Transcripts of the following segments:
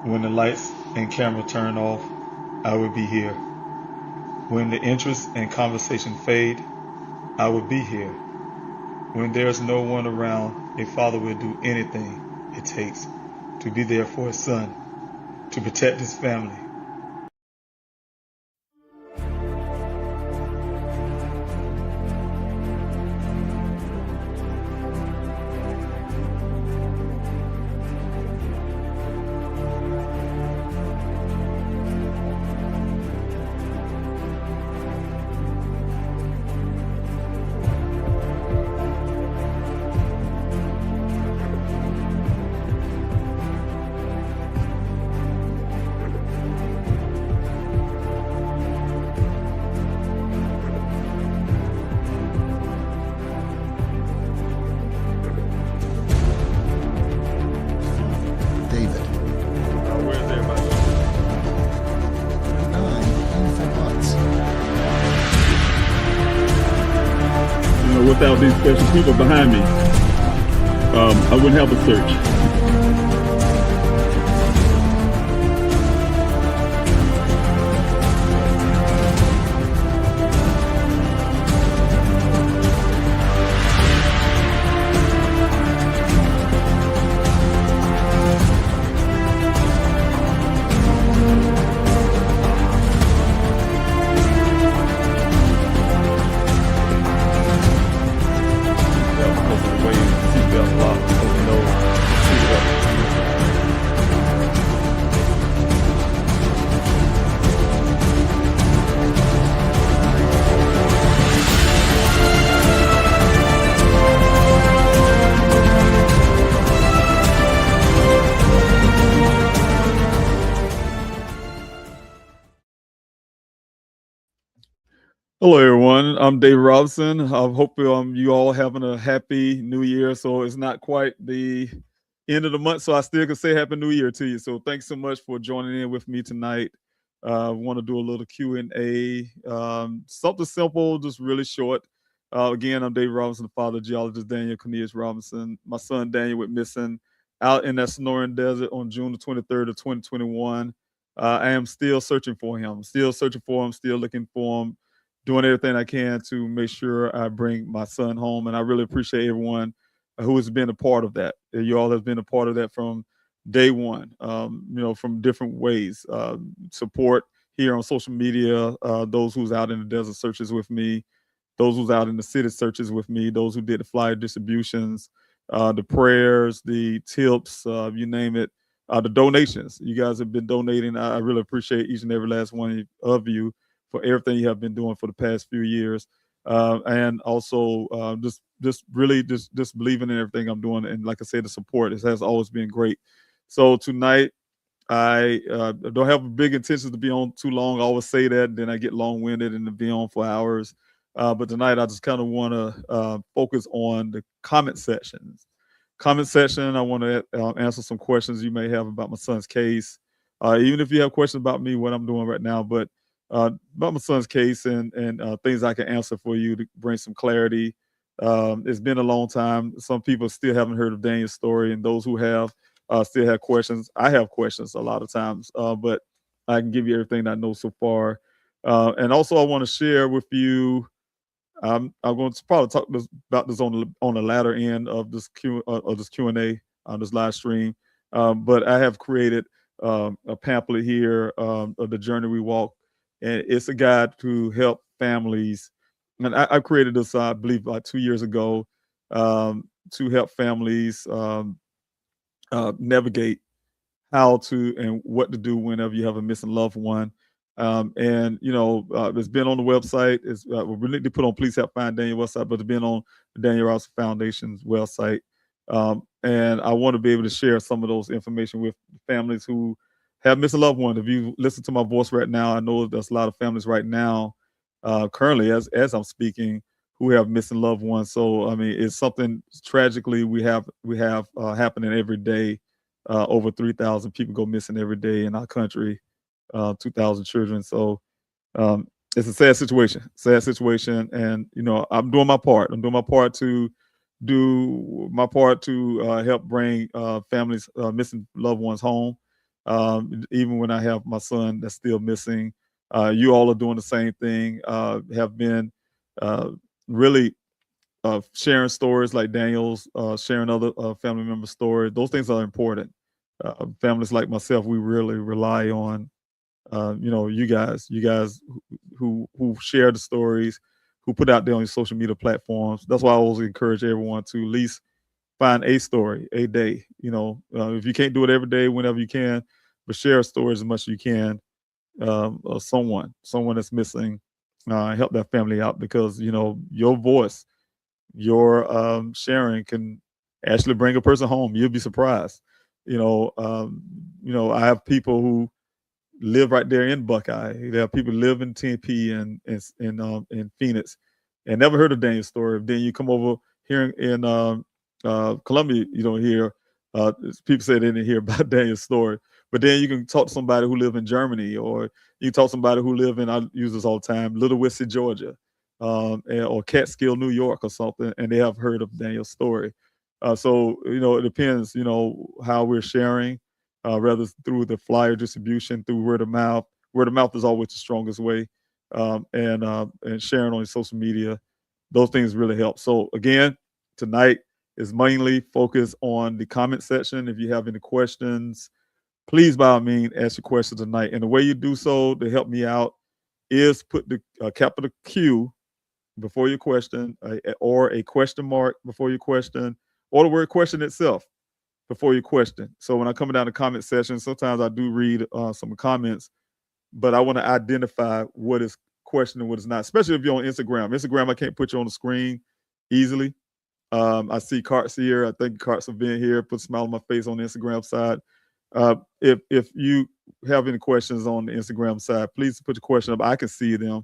When the lights and camera turn off, I will be here. When the interest and conversation fade, I will be here. When there's no one around, a father will do anything it takes to be there for his son, to protect his family. Without these special people behind me, I wouldn't have a search. Hello, everyone. I'm Dave Robinson. I hope you all having a happy new year. So it's not quite the end of the month, so I still can say happy new year to you. So thanks so much for joining in with me tonight. I want to do a little Q&A, something simple, just really short. Again, I'm Dave Robinson, the father of geologist Daniel Cornelius Robinson. My son Daniel went missing out in that Sonoran Desert on June the 23rd of 2021. I am still searching for him, still looking for him, doing everything I can to make sure I bring my son home. And I really appreciate everyone who has been a part of that. You all have been a part of that from day one, from different ways. Support here on social media, those who's out in the desert searches with me, those who's out in the city searches with me, those who did the flyer distributions, the prayers, the tips, you name it, the donations. You guys have been donating. I really appreciate each and every last one of you for everything you have been doing for the past few years. And also just believing in everything I'm doing. And like I said, the support has always been great. So tonight, I don't have big intentions to be on too long. I always say that, and then I get long-winded and to be on for hours. But tonight, I just kind of want to focus on the comment sections. Comment section, I want to answer some questions you may have about my son's case. Even if you have questions about me, what I'm doing right now, but about my son's case and things I can answer for you to bring some clarity It's been a long time. Some people still haven't heard of Daniel's story, and those who have still have questions. I have questions a lot of times, but I can give you everything I know so far. And also, I want to share with you. I'm going to probably talk about this on the latter end of this Q&A on this live stream. But I have created a pamphlet here of the journey we walk, and it's a guide to help families. And I created this, I believe, about 2 years ago, to help families navigate how to and what to do whenever you have a missing loved one. And it's been on the website. We need to put on Please Help Find Daniel website, but it's been on the Daniel Rouse Foundation's website. And I want to be able to share some of those information with families who have missing loved ones. If you listen to my voice right now, I know there's a lot of families right now, currently as I'm speaking, who have missing loved ones. So I mean, it's something tragically we have happening every day. Over 3,000 people go missing every day in our country, 2,000 children. So it's a sad situation. And, I'm doing my part. I'm doing my part to help bring families, missing loved ones home. Even when I have my son that's still missing, you all are doing the same thing, have been really sharing stories like Daniel's, sharing other family member stories. Those things are important. Families like myself, we really rely on, you guys who share the stories, who put out there on your social media platforms. That's why I always encourage everyone to at least find a story a day. If you can't do it every day, whenever you can, but share stories as much as you can. Of someone that's missing, help that family out, because your voice, your sharing can actually bring a person home. You'll be surprised. I have people who live right there in Buckeye. There are people who live in Tempe and in Phoenix, and never heard of Daniel's story. Then you come over here in Columbia, you don't hear people say they didn't hear about Daniel's story. But then you can talk to somebody who live in Germany, or you can talk to somebody who live in, I use this all the time, Little Whiskey, Georgia, or Catskill, New York, or something, and they have heard of Daniel's story. So it depends, how we're sharing, whether it's through the flyer distribution, through word of mouth. Word of mouth is always the strongest way, and sharing on your social media. Those things really help. So again, tonight is mainly focused on the comment section. If you have any questions, please, by all means, ask your question tonight. And the way you do so to help me out is put the capital Q before your question, or a question mark before your question, or the word question itself before your question. So when I come down the comment section, sometimes I do read some comments, but I want to identify what is question and what is not, especially if you're on Instagram. Instagram, I can't put you on the screen easily. I see Carts here. I thank Carts for being here. Put a smile on my face on the Instagram side. If you have any questions on the Instagram side, please put your question up. I can see them,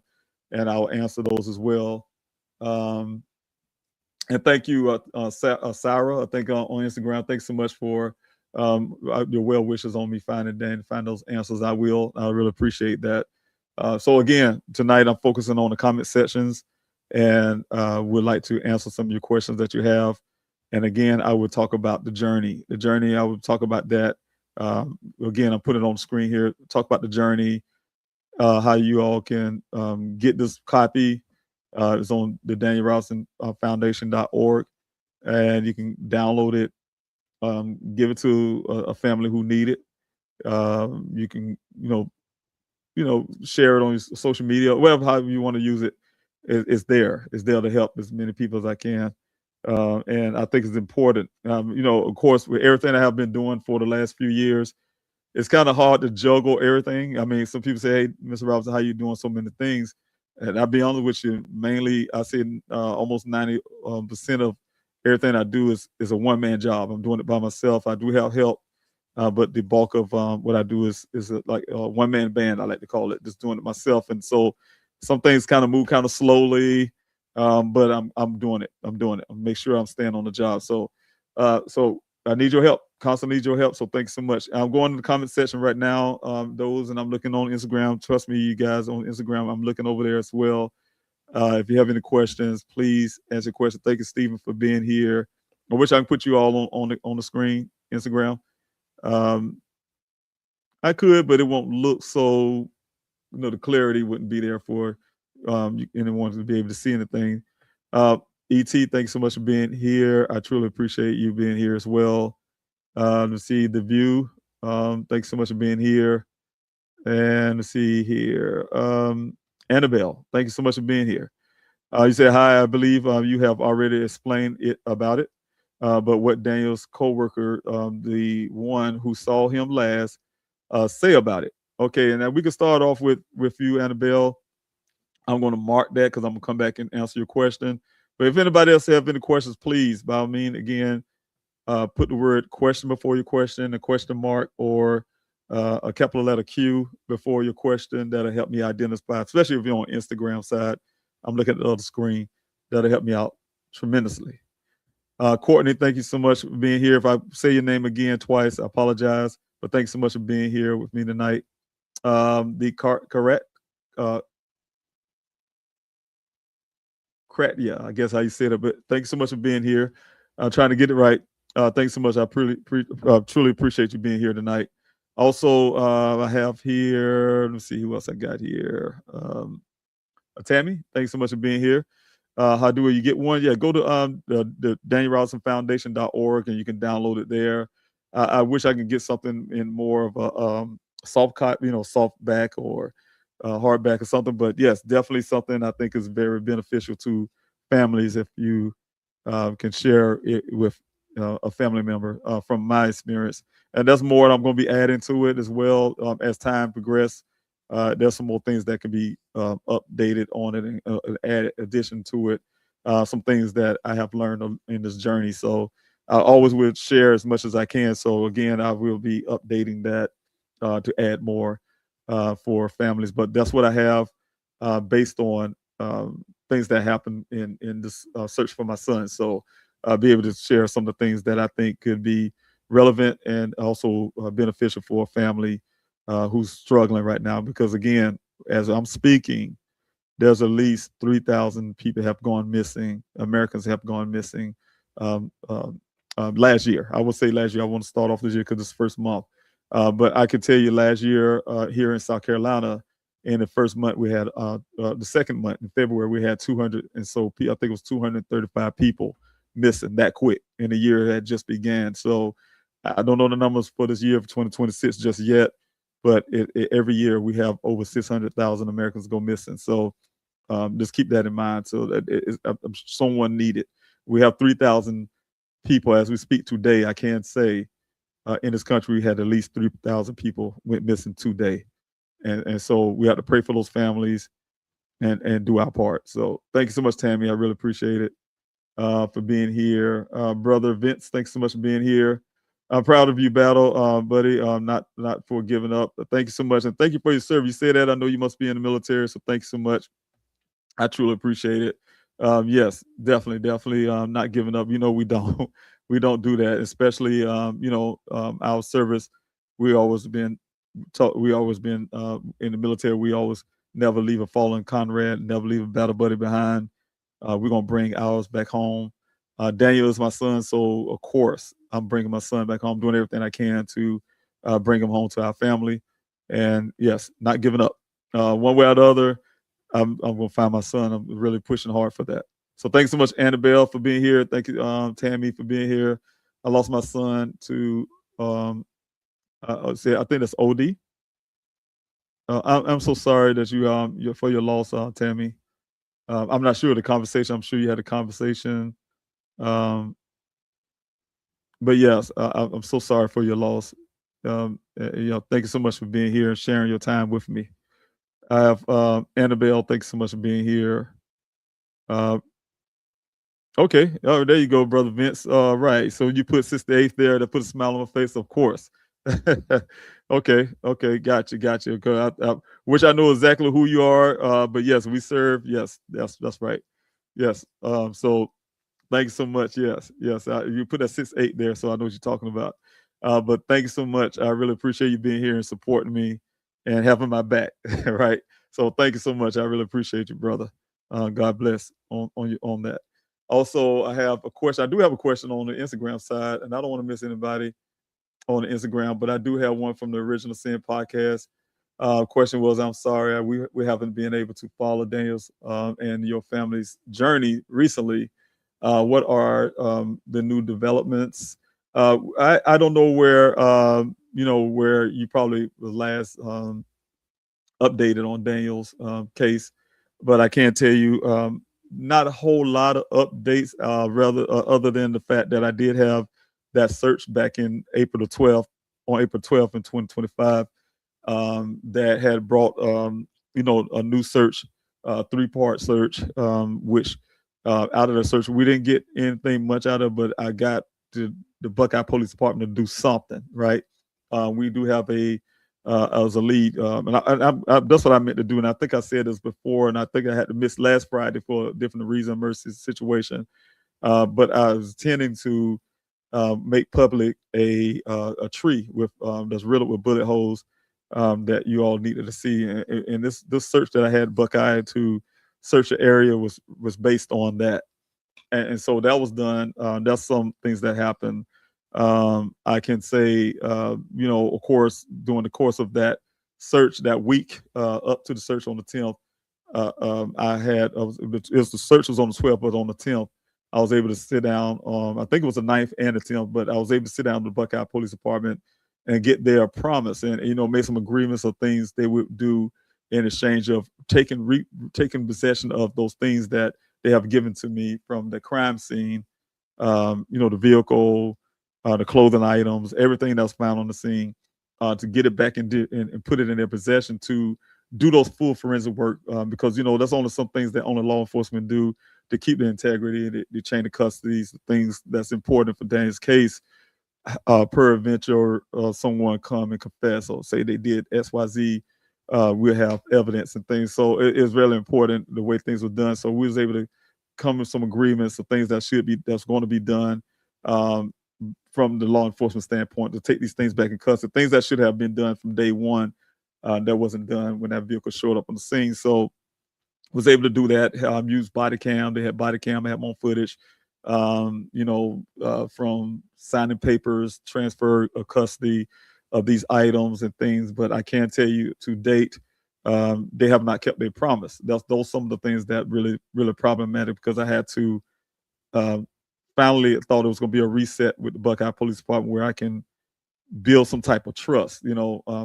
and I'll answer those as well. And thank you, Sarah. I think on Instagram. Thanks so much for your well wishes on me find those answers. I really appreciate that. So again, tonight I'm focusing on the comment sections, and would like to answer some of your questions that you have. And again, I would talk about the journey. I would talk about that. Again, I'll put it on the screen here. Talk about the journey, how you all can get this copy. It's on the Daniel Rouse Foundation.org, and you can download it, give it to a family who need it. You can, share it on your social media, however you want to use it. It's there. It's there to help as many people as I can. And I think it's important. Of course, with everything I have been doing for the last few years, it's kind of hard to juggle everything. I mean, some people say, "Hey, Mr. Robinson, how you doing so many things?" And I'll be honest with you, mainly I say almost 90% of everything I do is a one-man job. I'm doing it by myself. I do have help, but the bulk of what I do is like a one-man band, I like to call it, just doing it myself. And so some things kind of move kind of slowly, but I'm doing it. I'm make sure I'm staying on the job. So I need your help. Constantly need your help. So thanks so much. I'm going to the comment section right now. And I'm looking on Instagram. Trust me, you guys on Instagram. I'm looking over there as well. If you have any questions, please answer questions. Thank you, Stephen, for being here. I wish I could put you all on the screen, Instagram. Um, I could, but it won't look so. The clarity wouldn't be there for anyone to be able to see anything. Et, thanks so much for being here. I truly appreciate you being here as well. To see the view. Thanks so much for being here. And let's see here. Annabelle, thank you so much for being here. You said hi. I believe you have already explained it about it. But what Daniel's coworker, the one who saw him last, say about it. Okay, and now we can start off with you, Annabelle. I'm going to mark that because I'm going to come back and answer your question. But if anybody else have any questions, please, by all means, again, put the word question before your question, a question mark, or a capital letter Q before your question. That'll help me identify, especially if you're on Instagram side. I'm looking at the other screen. That'll help me out tremendously. Courtney, thank you so much for being here. If I say your name again twice, I apologize. But thanks so much for being here with me tonight. Correct, yeah, I guess how you said it. But thanks so much for being here. I'm trying to get it right. Thanks so much. I truly appreciate you being here tonight. Also, I have here. Let me see who else I got here. Tammy, thanks so much for being here. How do you get one? Yeah, go to the DanielRobinsonFoundation.org and you can download it there. I wish I could get something in more of a soft copy, soft back or hardback or something. But yes, definitely something I think is very beneficial to families if you can share it with a family member from my experience. And that's more I'm going to be adding to it as well as time progresses. There's some more things that can be updated on it and add addition to it. Some things that I have learned in this journey. So I always will share as much as I can. So again, I will be updating that to add more for families. But that's what I have based on things that happened in this search for my son. So I'll be able to share some of the things that I think could be relevant and also beneficial for a family who's struggling right now. Because again, as I'm speaking, there's at least 3,000 people have gone missing. Americans have gone missing last year. I would say last year. I want to start off this year because it's first month. But I can tell you last year here in South Carolina, in the first month we had the second month in February we had 200 and so I think it was 235 people missing that quick, and the year had just began. So I don't know the numbers for this year of 2026 just yet, but every year we have over 600,000 Americans go missing. So just keep that in mind. So that someone needed. We have 3,000 people as we speak today. I can say in this country we had at least 3,000 people went missing today. And so we have to pray for those families and do our part. So thank you so much, Tammy. I really appreciate it for being here. Brother Vince, thanks so much for being here. I'm proud of you, Battle, buddy. Not for giving up. Thank you so much. And thank you for your service. You said that. I know you must be in the military. So thanks so much. I truly appreciate it. Yes, definitely not giving up. We don't we don't do that, especially our service. We always been in the military. We always never leave a fallen comrade, never leave a battle buddy behind. We're gonna bring ours back home. Daniel is my son, so of course I'm bringing my son back home, doing everything I can to bring him home to our family. And yes, not giving up. One way or the other, I'm gonna find my son. I'm really pushing hard for that. So thanks so much, Annabelle, for being here. Thank you, Tammy, for being here. I lost my son to I think that's OD. I'm so sorry that you for your loss, Tammy. I'm not sure of the conversation. I'm sure you had a conversation. But yes, I'm so sorry for your loss. Thank you so much for being here and sharing your time with me. I have Annabelle. Thanks so much for being here. Okay. Oh, there you go, brother Vince. Right. So you put Sister Eighth there to put a smile on my face, of course. Okay. Gotcha. Okay. I wish I know exactly who you are. But yes, we serve. Yes, that's right. Yes. So thank you so much. Yes. You put that 6'8" there, so I know what you're talking about. But thank you so much. I really appreciate you being here and supporting me and having my back. Right. So thank you so much. I really appreciate you, brother. God bless on that. Also, I have a question. I do have a question on the Instagram side, and I don't want to miss anybody on the Instagram, but I do have one from the Original Sin podcast. Question was, I'm sorry, we haven't been able to follow Daniel's and your family's journey recently. What are the new developments? I don't know where where you probably was last updated on Daniel's case, but I can tell you not a whole lot of updates, rather other than the fact that I did have that search back in April 12th in 2025, that had brought a new search, 3-part search, which out of the search we didn't get anything much out of, but I got the Buckeye Police Department to do something, right? We do have as a lead, and that's what I meant to do. And I think I said this before, and I think I had to miss last Friday for a different reason, Mercy's situation. But I was intending to make public a tree with that's riddled with bullet holes that you all needed to see. And this search that I had Buckeye to search the area was based on that. And so that was done. That's some things that happened. I can say, of course, during the course of that search that week, up to the search on the 10th, the search was on the 12th, but on the 10th, I was able to sit down. I think it was the 9th and the 10th, but I was able to sit down with the Buckeye Police Department and get their promise and make some agreements of things they would do in exchange of taking possession of those things that they have given to me from the crime scene. The vehicle, the clothing items, everything that was found on the scene, to get it back and put it in their possession to do those full forensic work, because that's only some things that only law enforcement do to keep the integrity, the chain of custody, the things that's important for Daniel's case. Peradventure, someone come and confess or say they did XYZ, we'll have evidence and things. So it's really important the way things were done. So we was able to come with some agreements of things that's going to be done, from the law enforcement standpoint, to take these things back in custody. Things that should have been done from day one, that wasn't done when that vehicle showed up on the scene. So was able to do that. Use body cam. They had body cam. I had my own footage. From signing papers, transfer of custody of these items and things. But I can tell you, to date, they have not kept their promise. Those some of the things that really problematic, because I had to finally thought it was going to be a reset with the Buckeye Police Department where I can build some type of trust,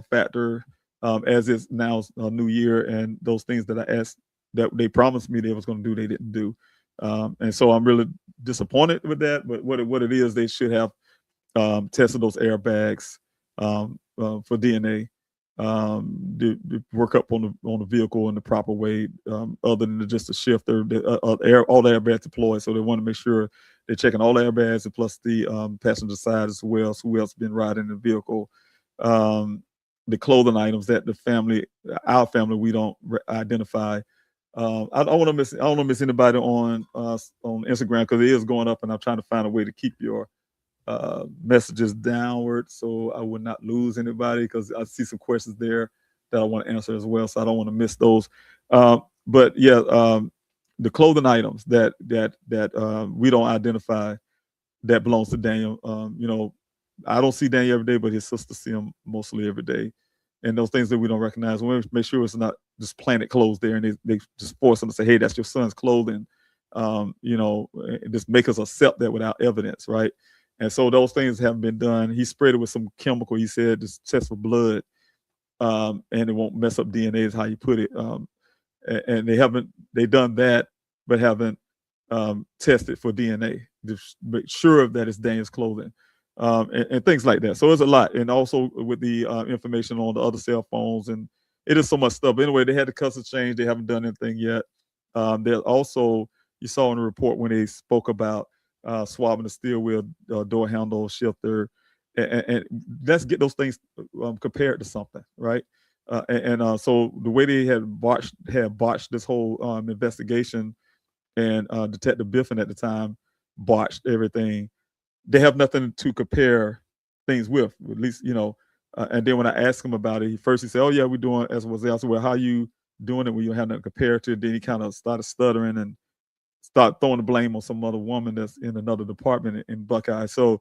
factor, as it's now a new year, and those things that I asked that they promised me they was going to do, they didn't do. And so I'm really disappointed with that. But what it is, they should have tested those airbags for DNA, to work up on the vehicle in the proper way, other than just a shifter, all the airbags deployed. So they want to make sure they're checking all the airbags, and plus the passenger side as well. So who else been riding the vehicle? The clothing items that our family, we don't identify. I don't want to miss anybody on Instagram, because it is going up, and I'm trying to find a way to keep your messages downward so I would not lose anybody, because I see some questions there that I want to answer as well, so I don't want to miss those. But yeah, the clothing items that we don't identify, that belongs to Daniel. I don't see Daniel every day, but his sister see him mostly every day. And those things that we don't recognize, we make sure it's not just planted clothes there, and they just force them to say, hey, that's your son's clothing. Just make us accept that without evidence, right? And so those things haven't been done. He sprayed it with some chemical, he said, to test for blood, and it won't mess up DNA, is how you put it. And they done that, but haven't tested for DNA to make sure that it's Daniel's clothing. And things like that. So it's a lot. And also with the information on the other cell phones, and it is so much stuff. But anyway, they had the custody change. They haven't done anything yet. There's also, you saw in the report when they spoke about swabbing the steel wheel door handle shifter, and let's get those things compared to something, right? So the way they had botched this whole investigation, and Detective Biffin at the time botched everything. They have nothing to compare things with, at least, and then when I asked him about it, he said, oh yeah, we're doing as was. I said, well, how you doing it when you have nothing compared to. Then he kind of started stuttering and start throwing the blame on some other woman that's in another department in Buckeye. So,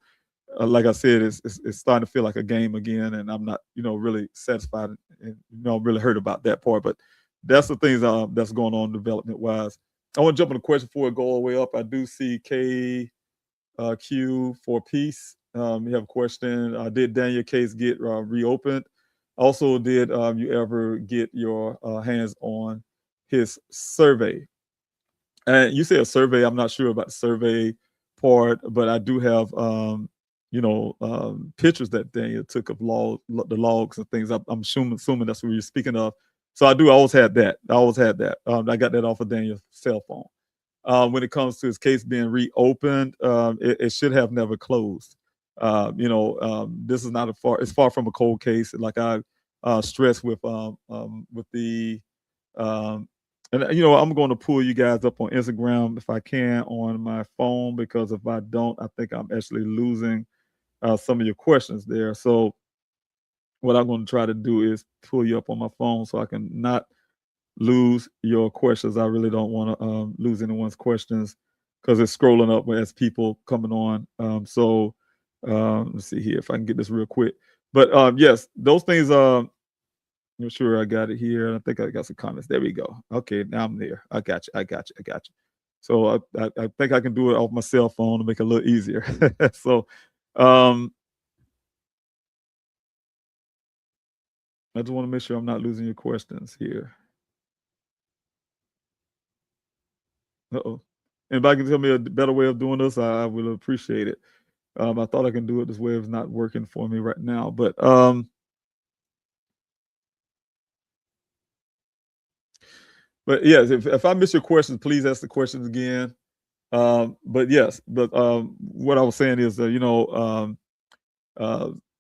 like I said, it's starting to feel like a game again, and I'm not, really satisfied and really hurt about that part. But that's the things that's going on development wise. I want to jump on the question before I go all the way up. I do see Q for peace. You have a question. Did Daniel case get reopened? Also, did you ever get your hands on his survey? And you say a survey. I'm not sure about the survey part, but I do have pictures that Daniel took of the logs and things. I'm assuming that's what you're speaking of. So I always had that. I got that off of Daniel's cell phone. When it comes to his case being reopened, it should have never closed. This is not it's far from a cold case. Like I stressed with the and I'm going to pull you guys up on Instagram if I can on my phone, because if I don't, I think I'm actually losing some of your questions there. So what I'm going to try to do is pull you up on my phone so I can not lose your questions. I really don't want to lose anyone's questions because it's scrolling up as people coming on. Let's see here if I can get this real quick. But yes, those things. I'm sure I got it here. I think I got some comments. There we go. Okay, now I'm there. I got you. So I think I can do it off my cell phone to make it a little easier. So I just want to make sure I'm not losing your questions here. Uh-oh. Anybody can tell me a better way of doing this, I will appreciate it. I thought I can do it this way. It's not working for me right now. But yes, if I miss your questions, please ask the questions again. But what I was saying is that,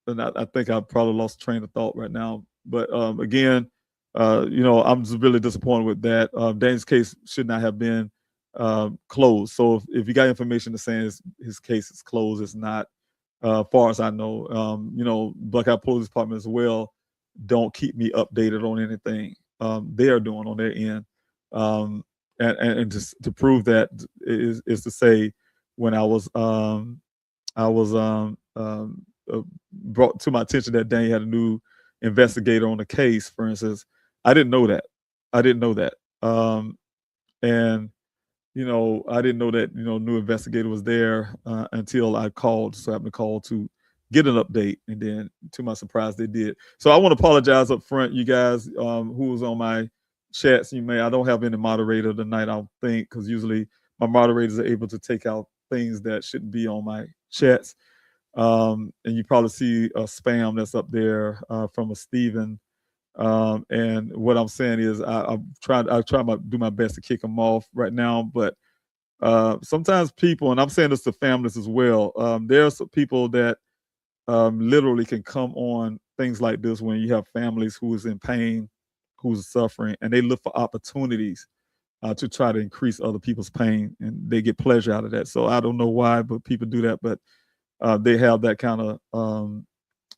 and I think I probably lost train of thought right now. But again, I'm just really disappointed with that. Dane's case should not have been closed. So if you got information that's saying his case is closed, it's not. Far as I know, Buckeye Police Department as well don't keep me updated on anything they are doing on their end. And just to prove that is to say, when I was brought to my attention that Dane had a new investigator on the case, for instance, I didn't know that. And I didn't know that new investigator was there until I called. So I happened to call to get an update, and then to my surprise, they did. So I want to apologize up front, you guys who was on my chats. I don't have any moderator tonight, I don't think, because usually my moderators are able to take out things that shouldn't be on my chats. And you probably see a spam that's up there from a Steven. And what I'm saying is I try to do my best to kick them off right now, but sometimes people, and I'm saying this to families as well, there's people that literally can come on things like this when you have families who is in pain, who's suffering, and they look for opportunities to try to increase other people's pain, and they get pleasure out of that. So I don't know why, but people do that, but they have that kind of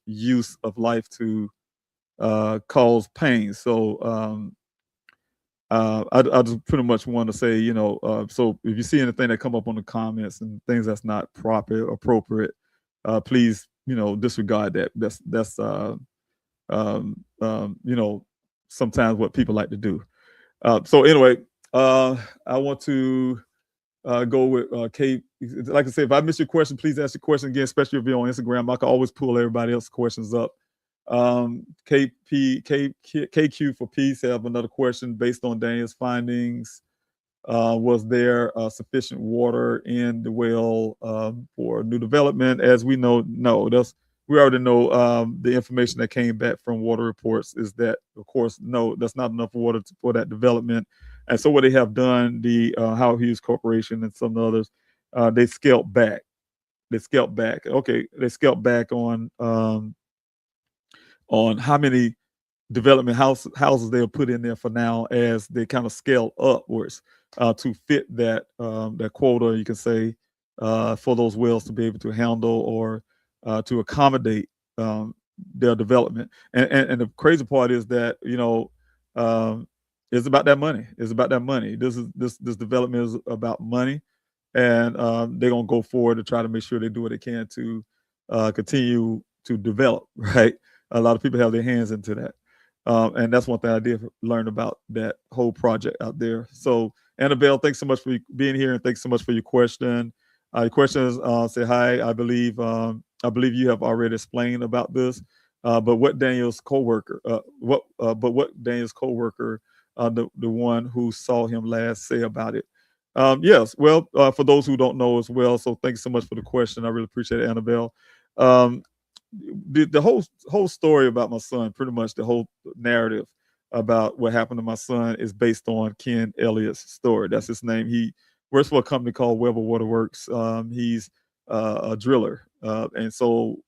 use of life to cause pain. So I just pretty much want to say, so if you see anything that come up on the comments and things that's not proper, appropriate, please, disregard that. That's sometimes what people like to do. So anyway, I want to go with Kate. Like I said, if I miss your question, please ask your question again, especially if you're on Instagram. I can always pull everybody else's questions up. KQ for peace have another question. Based on Daniel's findings, was there sufficient water in the well for new development? As we know, no. We already know the information that came back from water reports is that, of course, no, that's not enough water for that development. And so what they have done, the Howard Hughes Corporation and some others, they scaled back. Okay, they scaled back on how many development houses they'll put in there for now, as they kind of scale upwards to fit that quota, you can say, for those wells to be able to handle or to accommodate their development. And the crazy part is that It's about that money. It's about that money. This development is about money, and they're gonna go forward to try to make sure they do what they can to continue to develop. Right, a lot of people have their hands into that, and that's one thing I did learn about that whole project out there. So, Annabelle, thanks so much for being here, and thanks so much for your question. Your questions say hi. I believe you have already explained about this, but what Daniel's coworker, what Daniel's coworker, the one who saw him last, say about it. Yes, well, for those who don't know as well, so thanks so much for the question. I really appreciate it, Annabelle. Um, the whole story about my son, pretty much the whole narrative about what happened to my son, is based on Ken Elliott's story. That's his name. He works for a company called Weber Waterworks. He's a driller, and so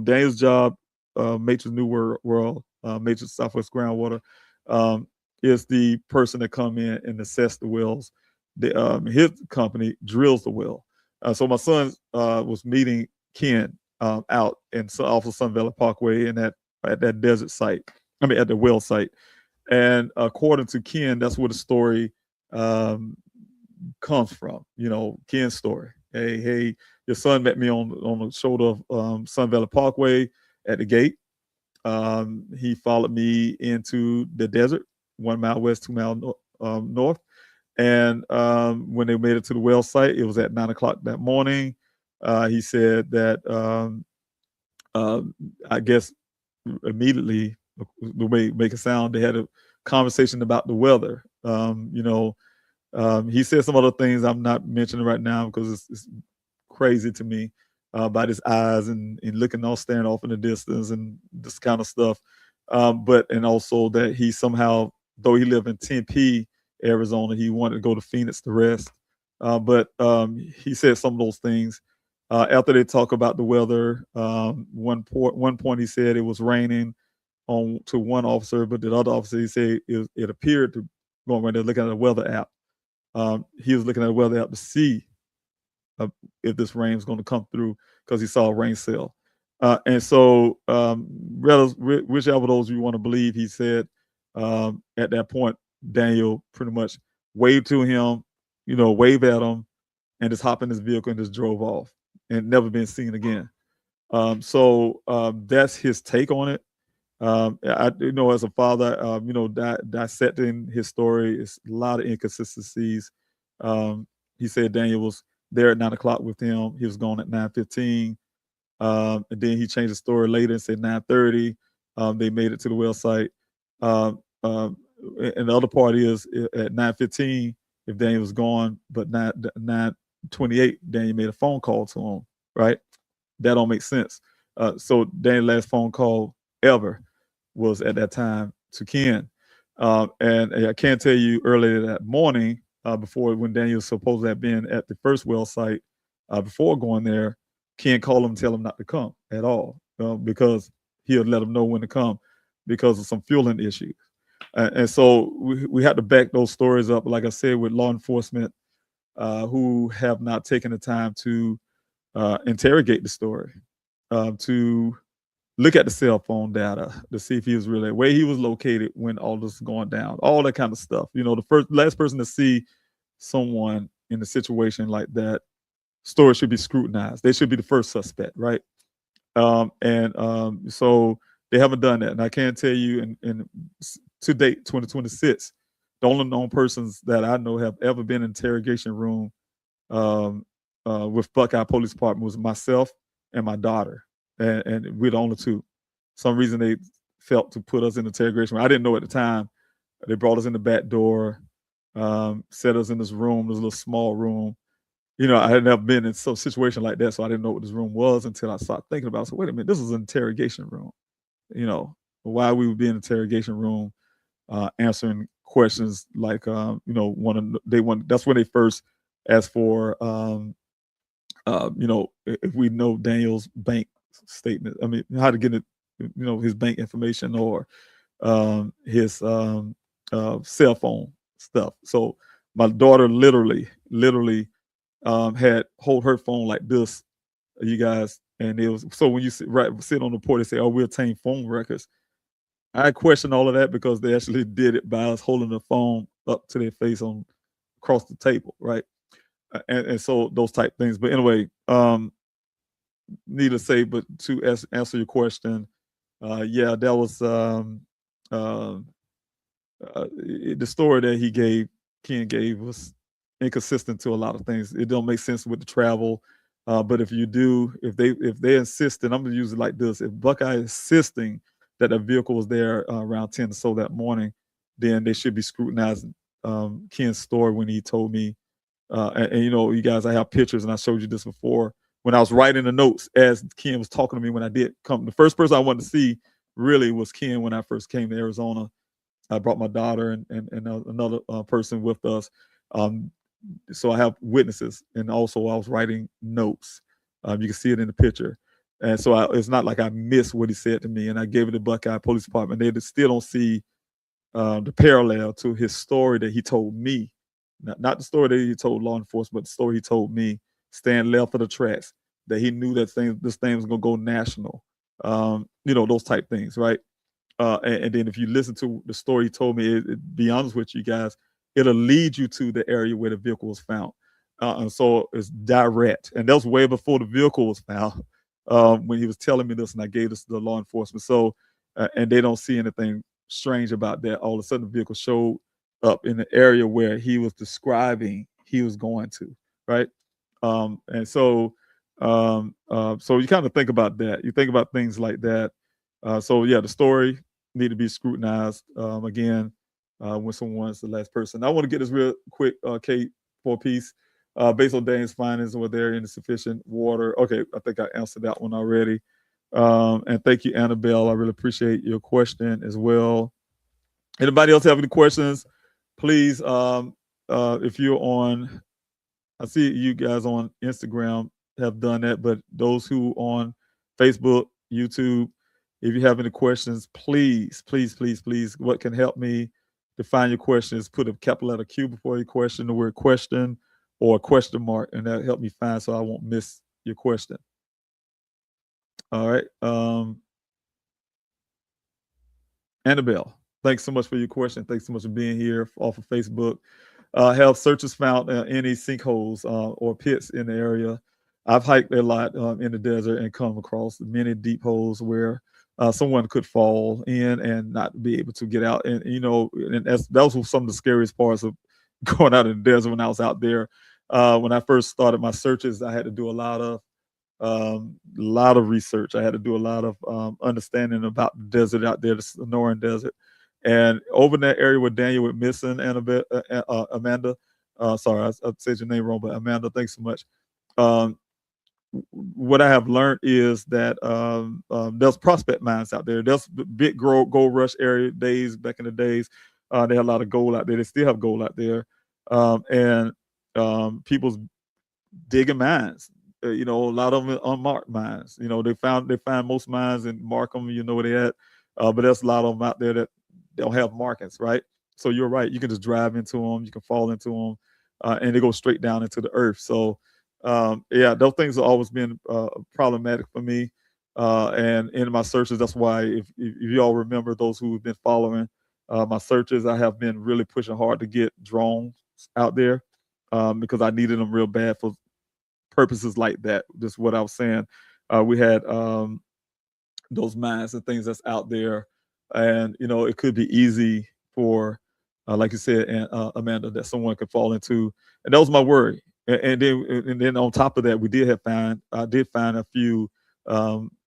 Daniel's job, Matrix New World, Matrix Southwest Groundwater, um, is the person that come in and assess the wells. His company drills the well. So my son was meeting Ken out in off of Sun Valley Parkway and at that desert site. I mean, at the well site. And according to Ken, that's where the story comes from. You know, Ken's story. Hey, your son met me on the shoulder of Sun Valley Parkway at the gate. He followed me into the desert, 1 mile west, 2 mile north. And when they made it to the well site, it was at 9 o'clock that morning. He said that I guess immediately, the way it make it sound, they had a conversation about the weather. He said some other things I'm not mentioning right now because it's crazy to me, about his eyes and looking all staring off in the distance and this kind of stuff. And also that he somehow, though he lived in Tempe, Arizona, he wanted to go to Phoenix to rest. But he said some of those things. After they talk about the weather, one point he said it was raining to one officer, but the other officer, he said it appeared to, going right there looking at the weather app. He was looking at the weather app to see if this rain was going to come through because he saw a rain cell. And so, whichever of those you want to believe, he said at that point, Daniel pretty much waved to him, waved at him, and just hopped in his vehicle and just drove off and never been seen again. That's his take on it. As a father, dissecting his story, it's a lot of inconsistencies. He said Daniel was there at 9 o'clock with him. He was gone at 9:15. And then he changed the story later and said 9:30. They made it to the well site. And the other part is at 9:15, if Daniel was gone, but 9:28, Daniel made a phone call to him, right? That don't make sense. So Daniel's last phone call ever was at that time to Ken. And I can tell you earlier that morning, before when Daniel was supposed to have been at the first well site, before going there, Ken called him and tell him not to come at all because he had let him know when to come because of some fueling issues. And so we had to back those stories up, like I said, with law enforcement who have not taken the time to interrogate the story, to look at the cell phone data to see if he was really where he was located when all this was going down, all that kind of stuff. The last person to see someone in a situation like that, story should be scrutinized. They should be the first suspect, right? So they haven't done that. And I can tell you, in to date, 2026, the only known persons that I know have ever been in interrogation room with Buckeye Police Department was myself and my daughter, and we're the only two. Some reason they felt to put us in the interrogation room. I didn't know at the time. They brought us in the back door, set us in this room, this little small room. I had never been in some situation like that, so I didn't know what this room was until I started thinking about it. So wait a minute, this is an interrogation room. Why we would be in an interrogation room answering questions like, that's when they first asked for, if we know Daniel's bank statement. I mean, how to get it, his bank information or his cell phone stuff. So my daughter literally had hold her phone like this, you guys, and it was so when you sit on the port, they say, "Oh, we obtain phone records." I question all of that because they actually did it by us holding the phone up to their face on across the table, right? And so those type things. But anyway, needless to say, but to answer your question, yeah, that was uh, the story that Ken gave was inconsistent to a lot of things. It don't make sense with the travel. But if they insist, and I'm gonna use it like this: if Buckeye is insisting that the vehicle was there around 10 or so that morning, then they should be scrutinizing Ken's story when he told me. And you know, you guys, I have pictures, and I showed you this before when I was writing the notes as Ken was talking to me when I did come. The first person I wanted to see really was Ken when I first came to Arizona. I brought my daughter and another person with us. Um, so I have witnesses, and also I was writing notes. You can see it in the picture, and so it's not like I missed what he said to me. And I gave it to Buckeye Police Department. They still don't see the parallel to his story that he told me, not the story that he told law enforcement, but the story he told me, staying left of the tracks, that he knew that this thing was gonna go national. You know, those type things, right? And then if you listen to the story he told me, be honest with you guys, it'll lead you to the area where the vehicle was found. And so it's direct. And that was way before the vehicle was found when he was telling me this, and I gave this to the law enforcement. So, and they don't see anything strange about that. All of a sudden, the vehicle showed up in the area where he was describing he was going to, right? And so, so you kind of think about that. You think about things like that. So yeah, the story need to be scrutinized again when someone's the last person. I want to get this real quick, Kate, for a piece. Based on Dane's findings, were there insufficient water? Okay, I think I answered that one already. And thank you, Annabelle. I really appreciate your question as well. Anybody else have any questions? Please, if you're on, I see you guys on Instagram have done that, but those who on Facebook, YouTube, if you have any questions, please, please, please, please, what can help me define your questions, put a capital letter Q before your question, the word question, or a question mark, and that help me find so I won't miss your question. All right. Annabelle, thanks so much for your question. Thanks so much for being here off of Facebook. Have searchers found any sinkholes or pits in the area? I've hiked a lot in the desert and come across many deep holes where someone could fall in and not be able to get out. And you know, and that was some of the scariest parts of going out in the desert when I was out there. When I first started my searches, I had to do a lot of research. I had to do a lot of understanding about the desert out there, the Sonoran Desert, and over in that area where Daniel went missing. Amanda, sorry, I said your name wrong, but Amanda, thanks so much. Um, what I have learned is that there's prospect mines out there. There's big gold rush area days back in the days. They had a lot of gold out there. They still have gold out there, and people's digging mines. You know, a lot of them unmarked mines. You know, they find most mines and mark them. You know where they at, but there's a lot of them out there that don't have markings, right? So you're right. You can just drive into them. You can fall into them, and they go straight down into the earth. So yeah, those things have always been problematic for me. And in my searches, that's why if you all remember, those who have been following my searches, I have been really pushing hard to get drones out there because I needed them real bad for purposes like that. Just what I was saying. We had those mines and things that's out there, and you know it could be easy for, like you said, Amanda, that someone could fall into, and that was my worry. And then on top of that, I did find a few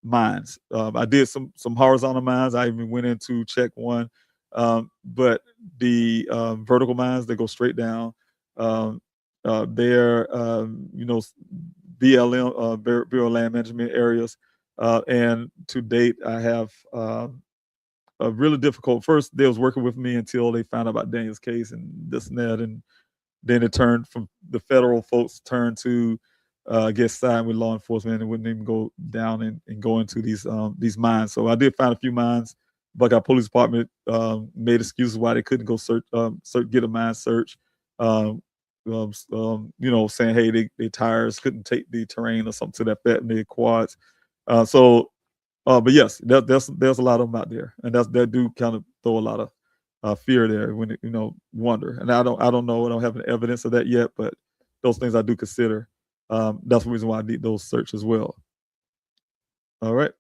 mines. I did some horizontal mines. I even went in to check one, but the vertical mines that go straight down. They're you know, BLM, Bureau of Land Management areas, and to date I have a really difficult. First, they was working with me until they found out about Daniel's case and this and that, and then it turned from the federal folks turned to get signed with law enforcement and wouldn't even go down and go into these mines. So I did find a few mines. Buckeye Police Department made excuses why they couldn't go get a mine search. Um, you know, saying, hey, they tires couldn't take the terrain or something to that effect, and their quads. So But yes, there's a lot of them out there, and that do kind of throw a lot of fear there when it, wonder. And I don't know. I don't have any evidence of that yet, but those things I do consider. That's the reason why I need those search as well. All right.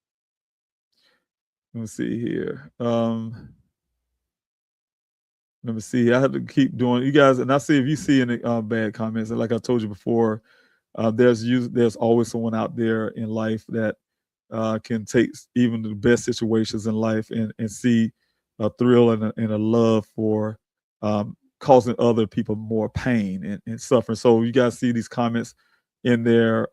Let me see here. Let me see. I have to keep doing you guys, and I see if you see any bad comments. And like I told you before, there's always someone out there in life that can take even the best situations in life and see a thrill and a love for causing other people more pain and suffering. So you guys see these comments in there,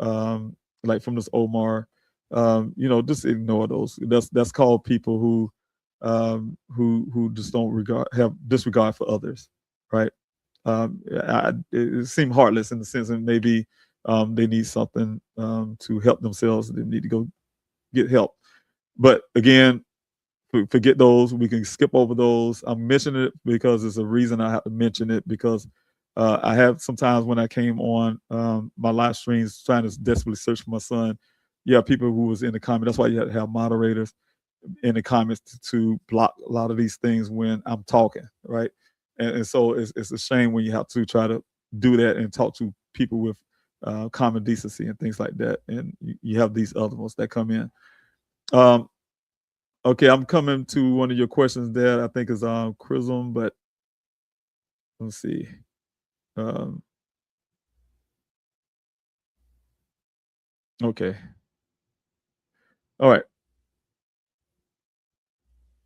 like from this Omar. Just ignore those. That's called people who just don't have disregard for others, right? It seemed heartless in the sense that maybe they need something to help themselves. They need to go get help. But again, forget those. We can skip over those. I'm mentioning it because there's a reason I have to mention it, because I have sometimes when I came on my live streams trying to desperately search for my son, you have people who was in the comment. That's why you have to have moderators in the comments to block a lot of these things when I'm talking, right? And so it's a shame when you have to try to do that and talk to people with common decency and things like that. And you have these other ones that come in. Okay, I'm coming to one of your questions there. I think is Chrism, but let's see. Okay. All right.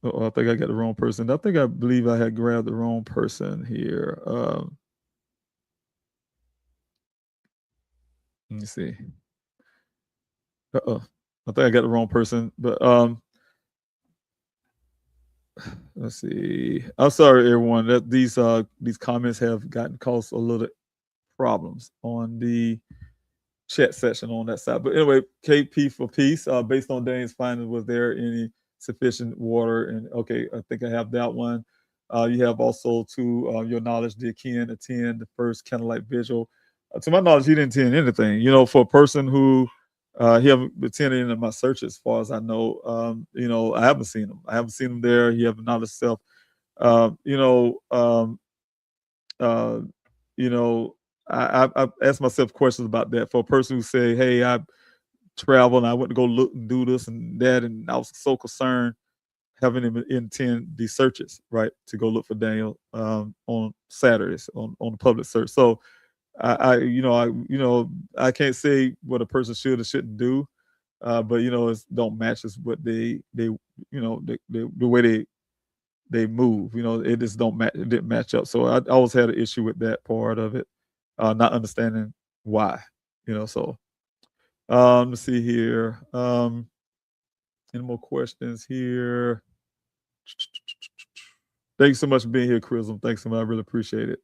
Oh, I think I got the wrong person. I believe I had grabbed the wrong person here. Let me see. I think I got the wrong person, but let's see. I'm sorry, everyone. That these comments have caused a little problems on the chat section on that side. But anyway, KP for peace. Based on Dane's findings, was there any sufficient water? And okay, I think I have that one. You have also, to your knowledge, did Ken attend the first candlelight vigil? To my knowledge, he didn't attend anything. For a person who he haven't attended any of my searches, as far as I know. I haven't seen him. I haven't seen him there. He haven't knowledge self. I asked myself questions about that. For a person who say, "Hey, I traveled and I went to go look and do this and that," and I was so concerned having him intend these searches, right, to go look for Daniel on Saturdays on the public search. So I can't say what a person should or shouldn't do, but it don't match us what the way they move. It just don't match. It didn't match up. So I always had an issue with that part of it, not understanding why. So let's see here. Any more questions here? Thanks so much for being here, Chrism. Thanks so much. I really appreciate it.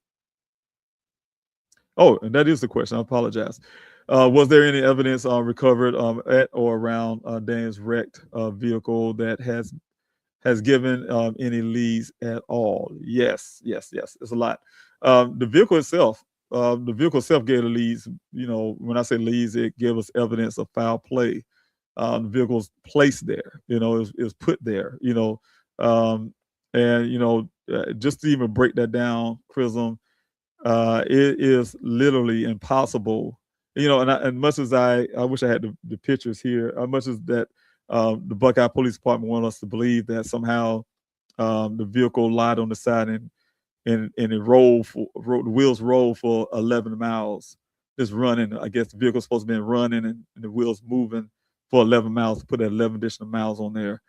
Oh, and that is the question. I apologize. Was there any evidence recovered at or around Dan's wrecked vehicle that has given any leads at all? Yes. It's a lot. The vehicle itself gave the leads. When I say leads, it gave us evidence of foul play. The vehicle's placed there. It was put there. Just to even break that down, Chrism, it is literally impossible. And much as I wish I had the pictures here, much as that the Buckeye Police Department want us to believe that somehow the vehicle lied on the side and it the wheels rolled for 11 miles, just running. I guess the vehicle's supposed to be running and the wheels moving for 11 miles, to put that 11 additional miles on there,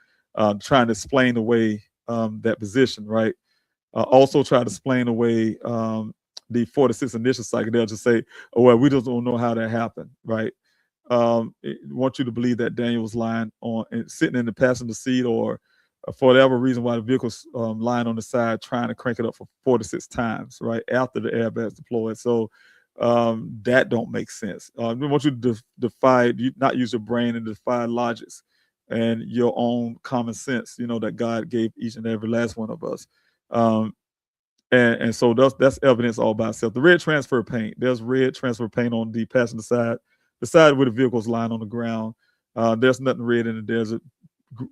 trying to explain away that position, right? Also try to explain away the 46 initial cycle. They'll just say, "Oh well, we just don't know how that happened," right? Want you to believe that Daniel was lying on and sitting in the passenger seat, or for whatever reason why the vehicle's lying on the side, trying to crank it up for 46 times, right, after the airbags deployed. So that don't make sense. We want you to not use your brain and defy logics and your own common sense, that God gave each and every last one of us. And so that's evidence all by itself. The red transfer paint, there's red transfer paint on the passenger side, the side where the vehicle's lying on the ground. There's nothing red in it. There's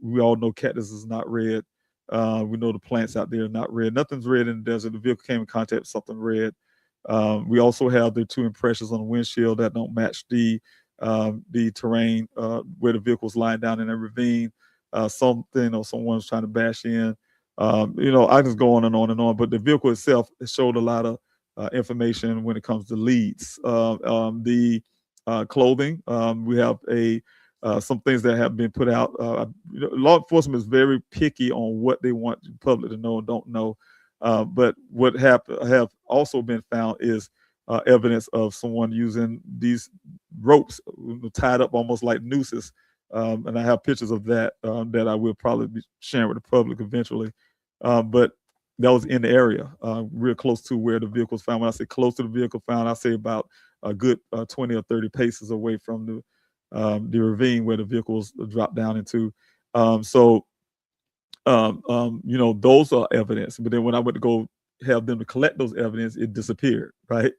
we all know cactus is not red. We know the plants out there are not red. Nothing's red in the desert. The vehicle came in contact with something red. We also have the 2 impressions on the windshield that don't match the terrain where the vehicle was lying down in a ravine. Something or someone's trying to bash in. I just go on and on and on. But the vehicle itself, it showed a lot of information when it comes to leads. The clothing, we have some things that have been put out. Law enforcement is very picky on what they want the public to know and don't know. But what have also been found is evidence of someone using these ropes tied up almost like nooses. And I have pictures of that that I will probably be sharing with the public eventually. But that was in the area, real close to where the vehicle was found. When I say close to the vehicle found, I say about a good 20 or 30 paces away from the ravine where the vehicles dropped down into. Those are evidence. But then when I went to go have them to collect those evidence, it disappeared, right?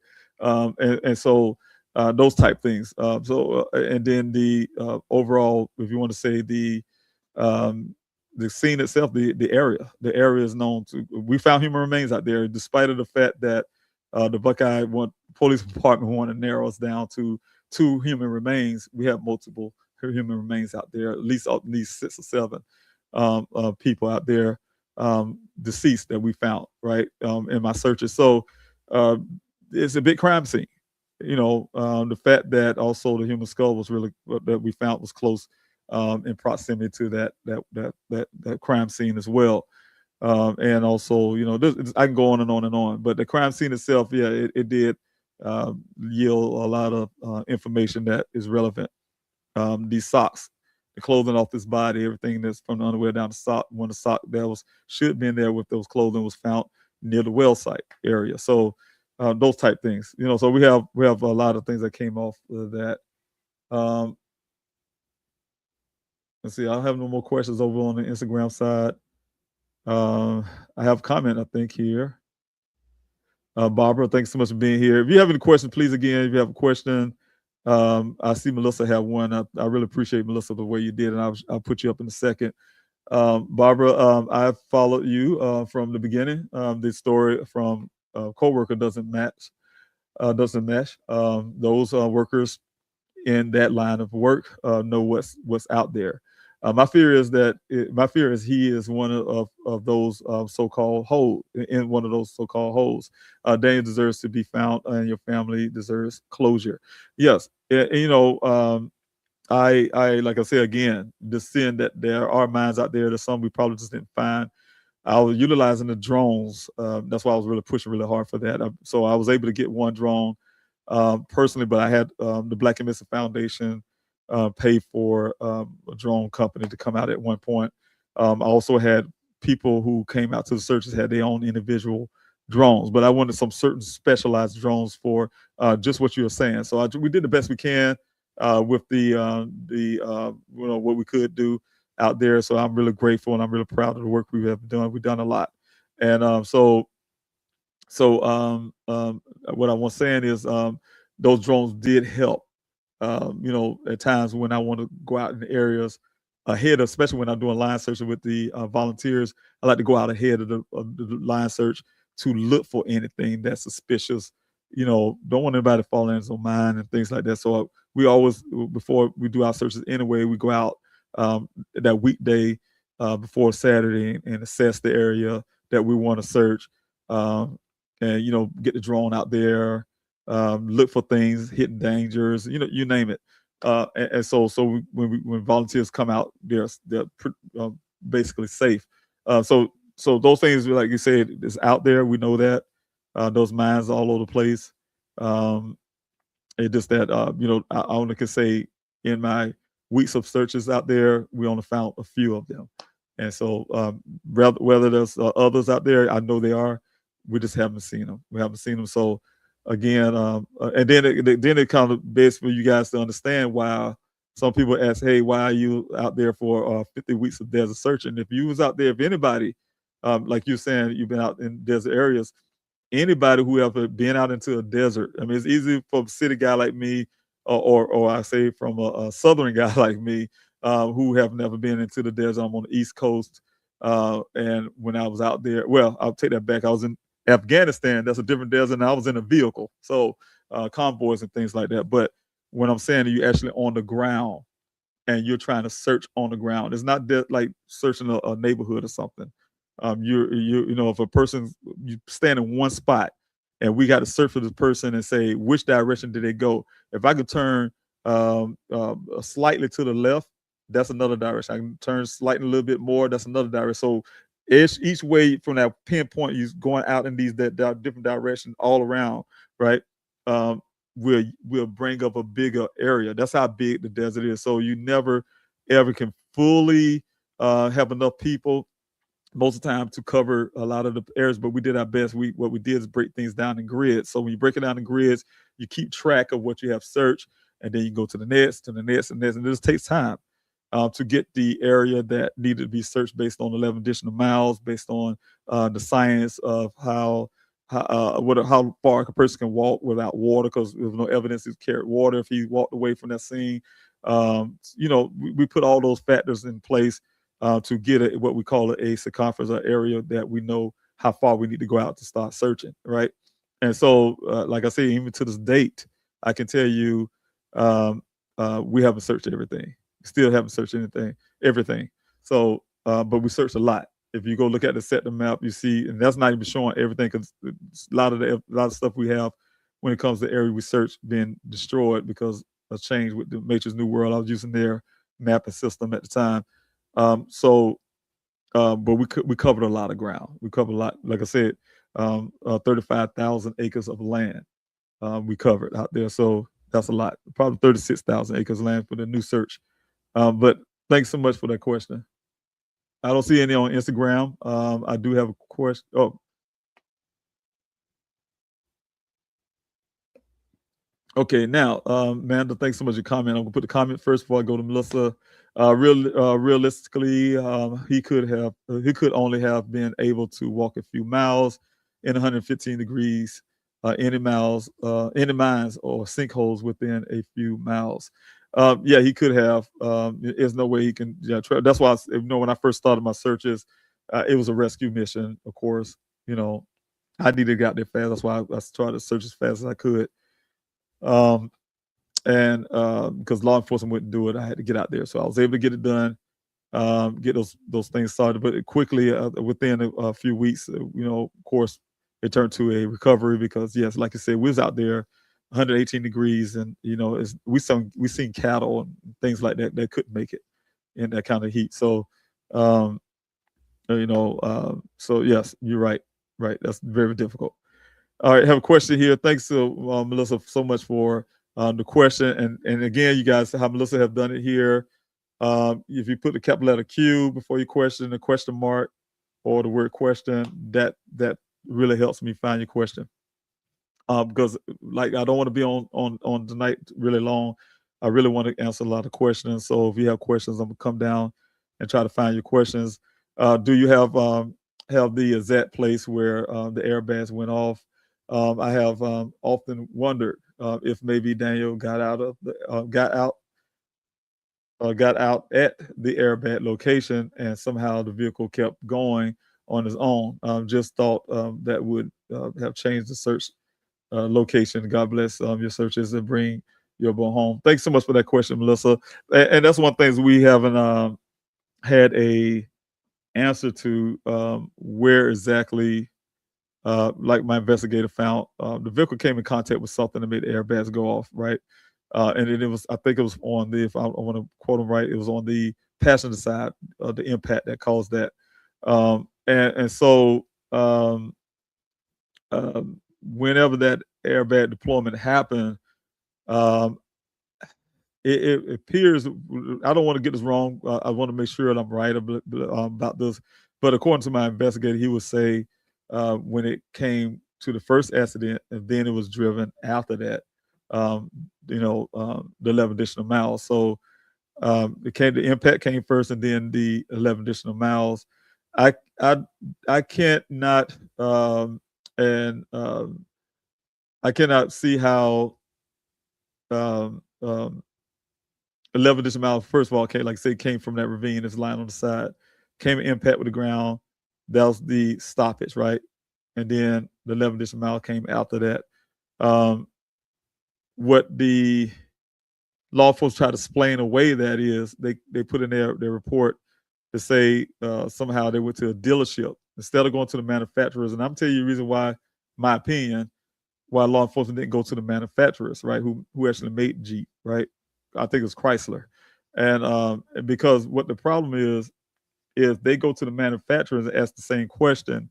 So those type things. And then the overall, if you want to say the scene itself, the area is known to. We found human remains out there, despite of the fact that the Buckeye Police Department wanted to narrow us down to 2 human remains. We have multiple human remains out there, at least 6 or 7 people out there deceased that we found, right, in my searches. So it's a big crime scene. The fact that also the human skull was really that we found was close in proximity to that crime scene as well. And also, I can go on and on and on, but the crime scene itself, yeah, it did yield a lot of information that is relevant. These socks, the clothing off his body, everything that's from the underwear down the sock. One of the sock that should have been there with those clothing was found near the well site area. So those type things, so we have a lot of things that came off of that. Let's see, I don't have no more questions over on the Instagram side. I have a comment, I think, here. Barbara, thanks so much for being here. If you have any questions, please, again, if you have a question, I see Melissa have one. I really appreciate, Melissa, the way you did, and I'll put you up in a second. Barbara, I've followed you from the beginning. The story from coworker doesn't mesh. Those workers in that line of work know what's out there. My fear is he is one of those so-called holes, in one of those so-called holes. Daniel deserves to be found, and your family deserves closure. Yes, I like I say again, the sin that there are mines out there. There's some we probably just didn't find. I was utilizing the drones. That's why I was really pushing really hard for that. So I was able to get one drone personally, but I had the Black and Missing Foundation pay for a drone company to come out at one point. I also had people who came out to the searches had their own individual drones, but I wanted some certain specialized drones for just what you were saying. So we did the best we can with what we could do out there. So I'm really grateful and I'm really proud of the work we have done. We've done a lot. And what I was saying is those drones did help. At times when I want to go out in the areas ahead, especially when I'm doing line searching with the volunteers, I like to go out ahead of the line search to look for anything that's suspicious. Don't want anybody to fall into mine and things like that. So we always, before we do our searches anyway, we go out that weekday before Saturday and assess the area that we want to search, and get the drone out there. Look for things, hidden dangers, you name it. So when volunteers come out, they're basically safe. So those things, like you said, is out there. We know that those mines all over the place. It just that I only can say in my weeks of searches out there, we only found a few of them. And so whether there's others out there, I know they are. We just haven't seen them. We haven't seen them. So again, and then it kind of begs for you guys to understand why some people ask, hey, why are you out there for 50 weeks of desert searching? If you was out there, if anybody, like you're saying, you've been out in desert areas, anybody who ever been out into a desert, I mean, it's easy for a city guy like me, or I say from a southern guy like me, who have never been into the desert. I'm on the East Coast. And when I was out there, well, I'll take that back. I was in Afghanistan. That's a different desert. And I was in a vehicle. So convoys and things like that. But when I'm saying you're actually on the ground and you're trying to search on the ground, it's not like searching a neighborhood or something. You know, if a person, you stand in one spot and we got to search for this person and say, which direction did they go? If I could turn slightly to the left, that's another direction. I can turn slightly a little bit more, that's another direction. So each way from that pinpoint, you're going out in these different directions all around, right? Um, will bring up a bigger area. That's how big the desert is. So you never ever can fully have enough people most of the time to cover a lot of the areas, but we did our best. What we did is break things down in grids. So when you break it down in grids, you keep track of what you have searched, and then you go to the next, to the next, and next, and this takes time to get the area that needed to be searched based on 11 additional miles, based on the science of how far a person can walk without water, because there's no evidence he's carried water if he walked away from that scene. You know, we put all those factors in place to get what we call a circumference, or area that we know how far we need to go out to start searching, right? And so, like I say, even to this date, I can tell you we haven't searched everything. Still haven't searched everything. So, but we searched a lot. If you go look at the sector map, you see, and that's not even showing everything, because a lot of stuff we have when it comes to area we search being destroyed because of change with the Matrix New World. I was using their mapping system at the time. But we covered a lot of ground. We covered a lot, like I said, 35,000 acres of land we covered out there. So that's a lot. Probably 36,000 acres of land for the new search. But thanks so much for that question. I don't see any on Instagram. I do have a question. Oh, okay. Now, Amanda, thanks so much for your comment. I'm gonna put the comment first before I go to Melissa. Realistically, he could only have been able to walk a few miles in 115 degrees, any mines or sinkholes within a few miles. Yeah, he could have. There's no way he can. Yeah, that's why when I first started my searches, it was a rescue mission. Of course, you know, I needed to get out there fast. That's why I tried to search as fast as I could. And because law enforcement wouldn't do it, I had to get out there. So I was able to get it done, get those things started. But quickly, within a few weeks, of course, it turned to a recovery because, yes, like I said, we was out there 118 degrees, and we seen cattle and things like that that couldn't make it in that kind of heat. So, so yes, you're right. Right, that's very difficult. All right, I have a question here. Thanks to Melissa so much for the question. And again, you guys, how Melissa have done it here. If you put the capital letter Q before your question, the question mark, or the word question, that really helps me find your question. Because like I don't want to be on tonight really long. I really want to answer a lot of questions. So if you have questions, I'm gonna come down and try to find your questions. Do you have the exact place where the airbags went off? I have often wondered if maybe Daniel got out at the airbag location and somehow the vehicle kept going on his own. Just thought that would have changed the search location. God bless your searches and bring your boy home. Thanks so much for that question, Melissa. And that's one thing we haven't had a answer to where exactly. Like my investigator found, the vehicle came in contact with something that made the airbags go off, right? And then I think it was on if I want to quote him right, it was on the passenger side of the impact that caused that. And so whenever that airbag deployment happened, um, it appears, I don't want to get this wrong. I want to make sure that I'm right about this. But according to my investigator, he would say when it came to the first accident, and then it was driven after that, the 11 additional miles. So the impact came first, and then the 11 additional miles. I can't not and I cannot see how 11 additional miles. First of all, like I said, came from that ravine. It's lying on the side. Came in impact with the ground. That was the stoppage, right? And then the 11 additional mile came after that. What the law enforcement try to explain away that is they put in their report to say somehow they went to a dealership instead of going to the manufacturers. And I'm telling you the reason why, my opinion, why law enforcement didn't go to the manufacturers, right? Who actually made Jeep, right? I think it was Chrysler. And because what the problem is they go to the manufacturers and ask the same question,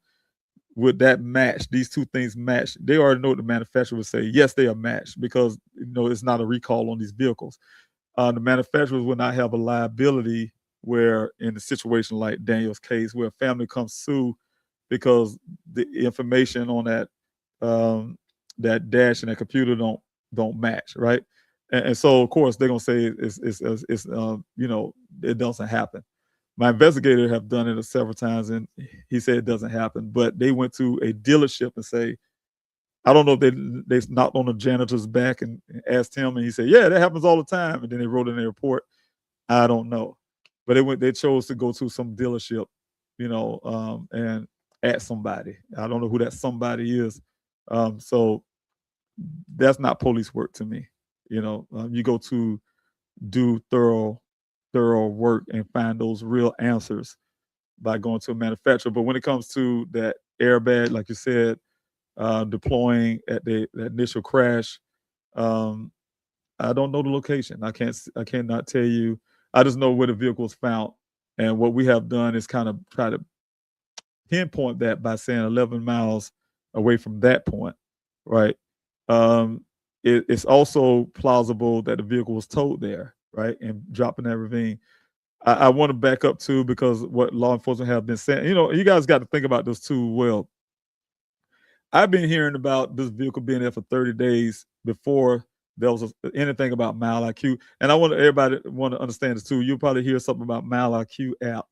would that match? These two things match? They already know what the manufacturer would say. Yes, they are matched because it's not a recall on these vehicles. The manufacturers will not have a liability where, in a situation like Daniel's case, where a family comes sue because the information on that dash and that computer don't match, right? And so of course they're gonna say it's it doesn't happen. My investigator have done it several times, and he said it doesn't happen. But they went to a dealership and say, I don't know if they knocked on the janitor's back and asked him, and he said, yeah, that happens all the time. And then they wrote in their report, I don't know. But they chose to go to some dealership, and ask somebody. I don't know who that somebody is. So that's not police work to me. You go to do thorough work and find those real answers by going to a manufacturer. But when it comes to that airbag, like you said, deploying at the initial crash, I don't know the location. I cannot tell you. I just know where the vehicle was found. And what we have done is kind of try to pinpoint that by saying 11 miles away from that point, right? It's also plausible that the vehicle was towed there, right, and dropped in that ravine. I want to back up too, because what law enforcement have been saying, you guys got to think about this too. Well, I've been hearing about this vehicle being there for 30 days before there was anything about Mile IQ. And I want everybody want to understand this too. You'll probably hear something about Mile IQ app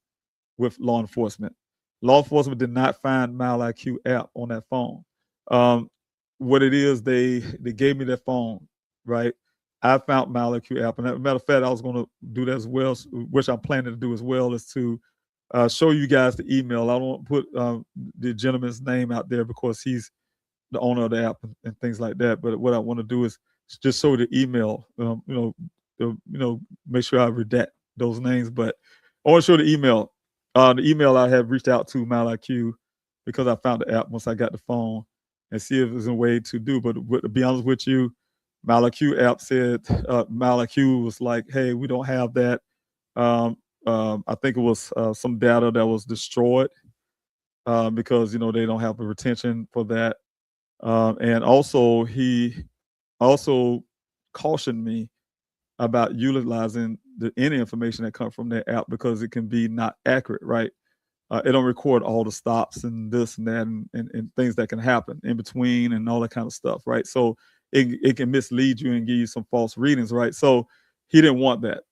with law enforcement. Law enforcement did not find Mile IQ app on that phone. What it is, they gave me that phone, right? I found Mile IQ app, and as a matter of fact, I was going to do that as well, which I'm planning to do as well, is to show you guys the email. I don't put the gentleman's name out there because he's the owner of the app and things like that. But what I want to do is just show the email. Make sure I redact those names. But I want to show the email. The email I have reached out to Mile IQ because I found the app once I got the phone, and see if there's a way to do. But to be honest with you, Mile IQ app said Mile IQ was like, hey, we don't have that. I think it was some data that was destroyed because they don't have the retention for that. And also he also cautioned me about utilizing any information that comes from that app because it can be not accurate, right? It don't record all the stops and this and that and things that can happen in between and all that kind of stuff, right? So it can mislead you and give you some false readings, right? So he didn't want that.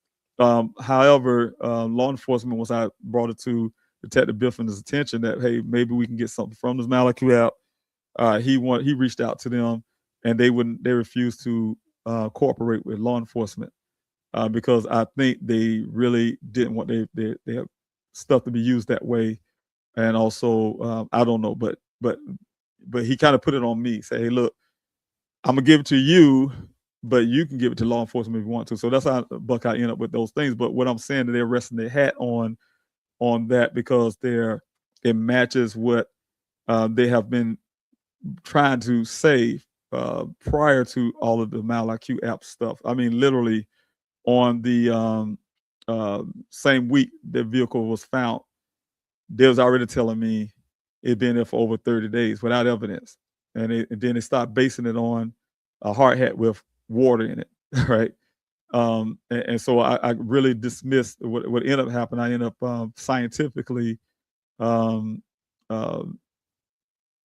However, law enforcement, once I brought it to Detective Biffen's attention that, hey, maybe we can get something from this Mile IQ app, he reached out to them, and they refused to cooperate with law enforcement because I think they really didn't want their stuff to be used that way. And also, I don't know, but he kind of put it on me. Say, hey, look, I'm gonna give it to you, but you can give it to law enforcement if you want to. So that's how Buckeye ended up with those things. But what I'm saying, that they're resting their hat on that because it matches what they have been trying to say prior to all of the Mile IQ app stuff. I mean, literally on the same week the vehicle was found, they was already telling me it'd been there for over 30 days without evidence. And then they stopped basing it on a hard hat with water in it, right? And so I really dismissed what ended up happening. I ended up scientifically calling it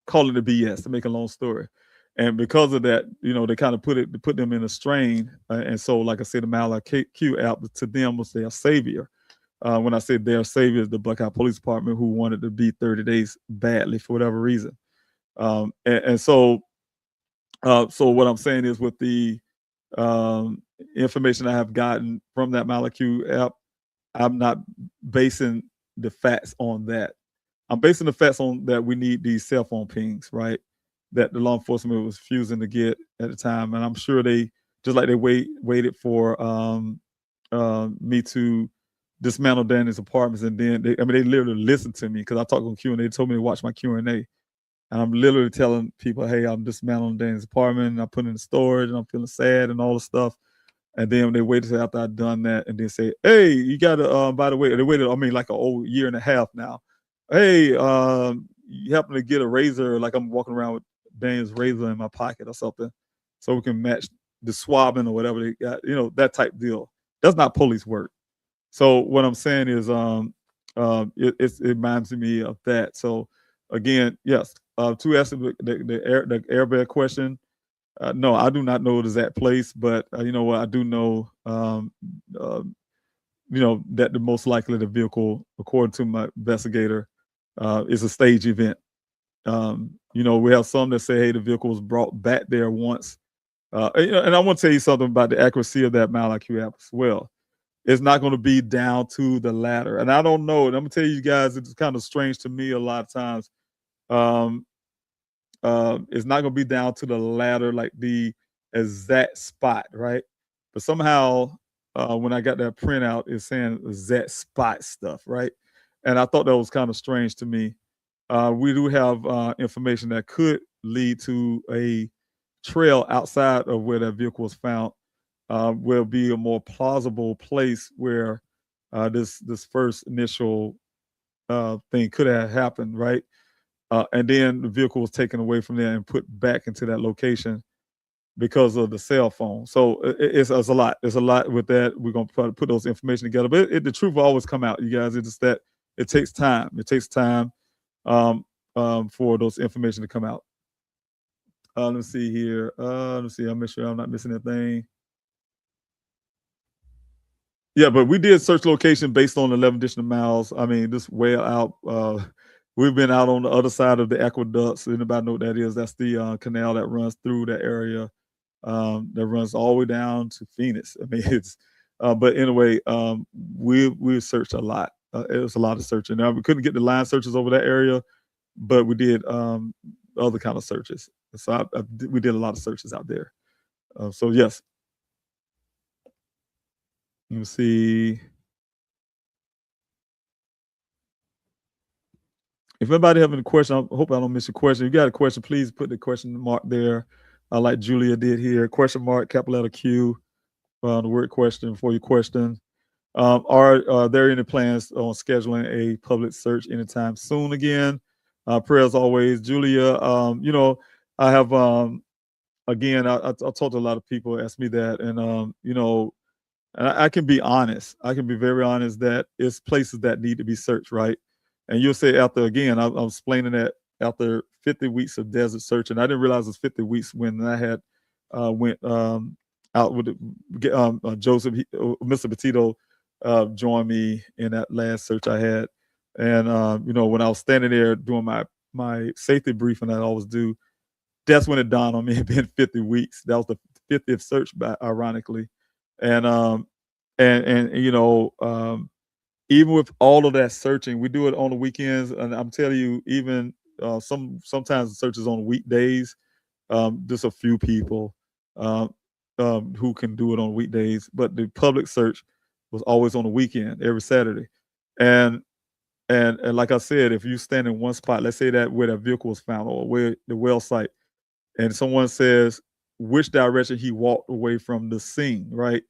BS, to make a long story. And because of that, they kind of put them in a strain. And so, like I said, the Mile IQ app to them was their savior. When I said their savior is the Buckeye Police Department, who wanted to be 30 days badly for whatever reason. So what I'm saying is with the um, information I have gotten from that molecule app, I'm not basing the facts on that. I'm basing the facts on that we need these cell phone pings, right? That the law enforcement was fusing to get at the time, and I'm sure they just like they waited for me to dismantle Danny's apartments, and then they literally listened to me because I talked on Q and A. They told me to watch my Q and A, and I'm literally telling people, "Hey, I'm dismantling Danny's apartment, and I put it in storage, and I'm feeling sad and all the stuff." And then when they waited till after I'd done that, and then say, "Hey, you got to." By the way, they waited. I mean, like a whole year and a half now. Hey, you happen to get a razor? Like I'm walking around with Daniel's razor in my pocket or something, so we can match the swabbing or whatever they got. That type deal. That's not police work. So what I'm saying is, it reminds me of that. So again, yes, to answer the airbag question, no, I do not know the exact place, but you know what? I do know, that the most likely the vehicle, according to my investigator, is a stage event. We have some that say, hey, the vehicle was brought back there once. And I want to tell you something about the accuracy of that MileIQ app as well. It's not going to be down to the ladder. And I don't know. And I'm going to tell you guys, it's kind of strange to me a lot of times. Um, it's not going to be down to the ladder, like the exact spot, right? But somehow, when I got that printout, it's saying exact spot stuff, right? And I thought that was kind of strange to me. We do have information that could lead to a trail outside of where that vehicle was found. Will be a more plausible place where this first initial thing could have happened, right? And then the vehicle was taken away from there and put back into that location because of the cell phone. So it's a lot. There's a lot with that. We're gonna try to put those information together, but the truth will always come out, you guys. It's just that it takes time. It takes time for those information to come out. Let's see here. Let's see. I'll make sure I'm not missing anything. Yeah, but we did search location based on 11 additional miles. I mean, this way out. We've been out on the other side of the aqueducts. Anybody know what that is? That's the canal that runs through that area. That runs all the way down to Phoenix. I mean, it's. But anyway, we searched a lot. It was a lot of searching. Now we couldn't get the line searches over that area, but we did other kind of searches. So we did a lot of searches out there. So yes. Let me see. If anybody have any question, I hope I don't miss your question. If you got a question, please put the question mark there, like Julia did here. Question mark, capital letter Q, the word question for your question. Are there any plans on scheduling a public search anytime soon again? Prayers always, Julia. I have again, I talked to a lot of people, ask me that, and I can be honest. I can be very honest that it's places that need to be searched, right? And you'll say after again, I'm explaining that after 50 weeks of desert searching, I didn't realize it was 50 weeks when I had went out with Joseph, Mr. Petito joined me in that last search I had. And when I was standing there doing my safety briefing that I always do, that's when it dawned on me. It had been 50 weeks. That was the 50th search, ironically. And even with all of that searching, we do it on the weekends, and I'm telling you, even sometimes the searches on weekdays. Just a few people who can do it on weekdays, but the public search was always on the weekend, every Saturday. And like I said, if you stand in one spot, let's say that where that vehicle was found or where the well site, and someone says which direction he walked away from the scene, right?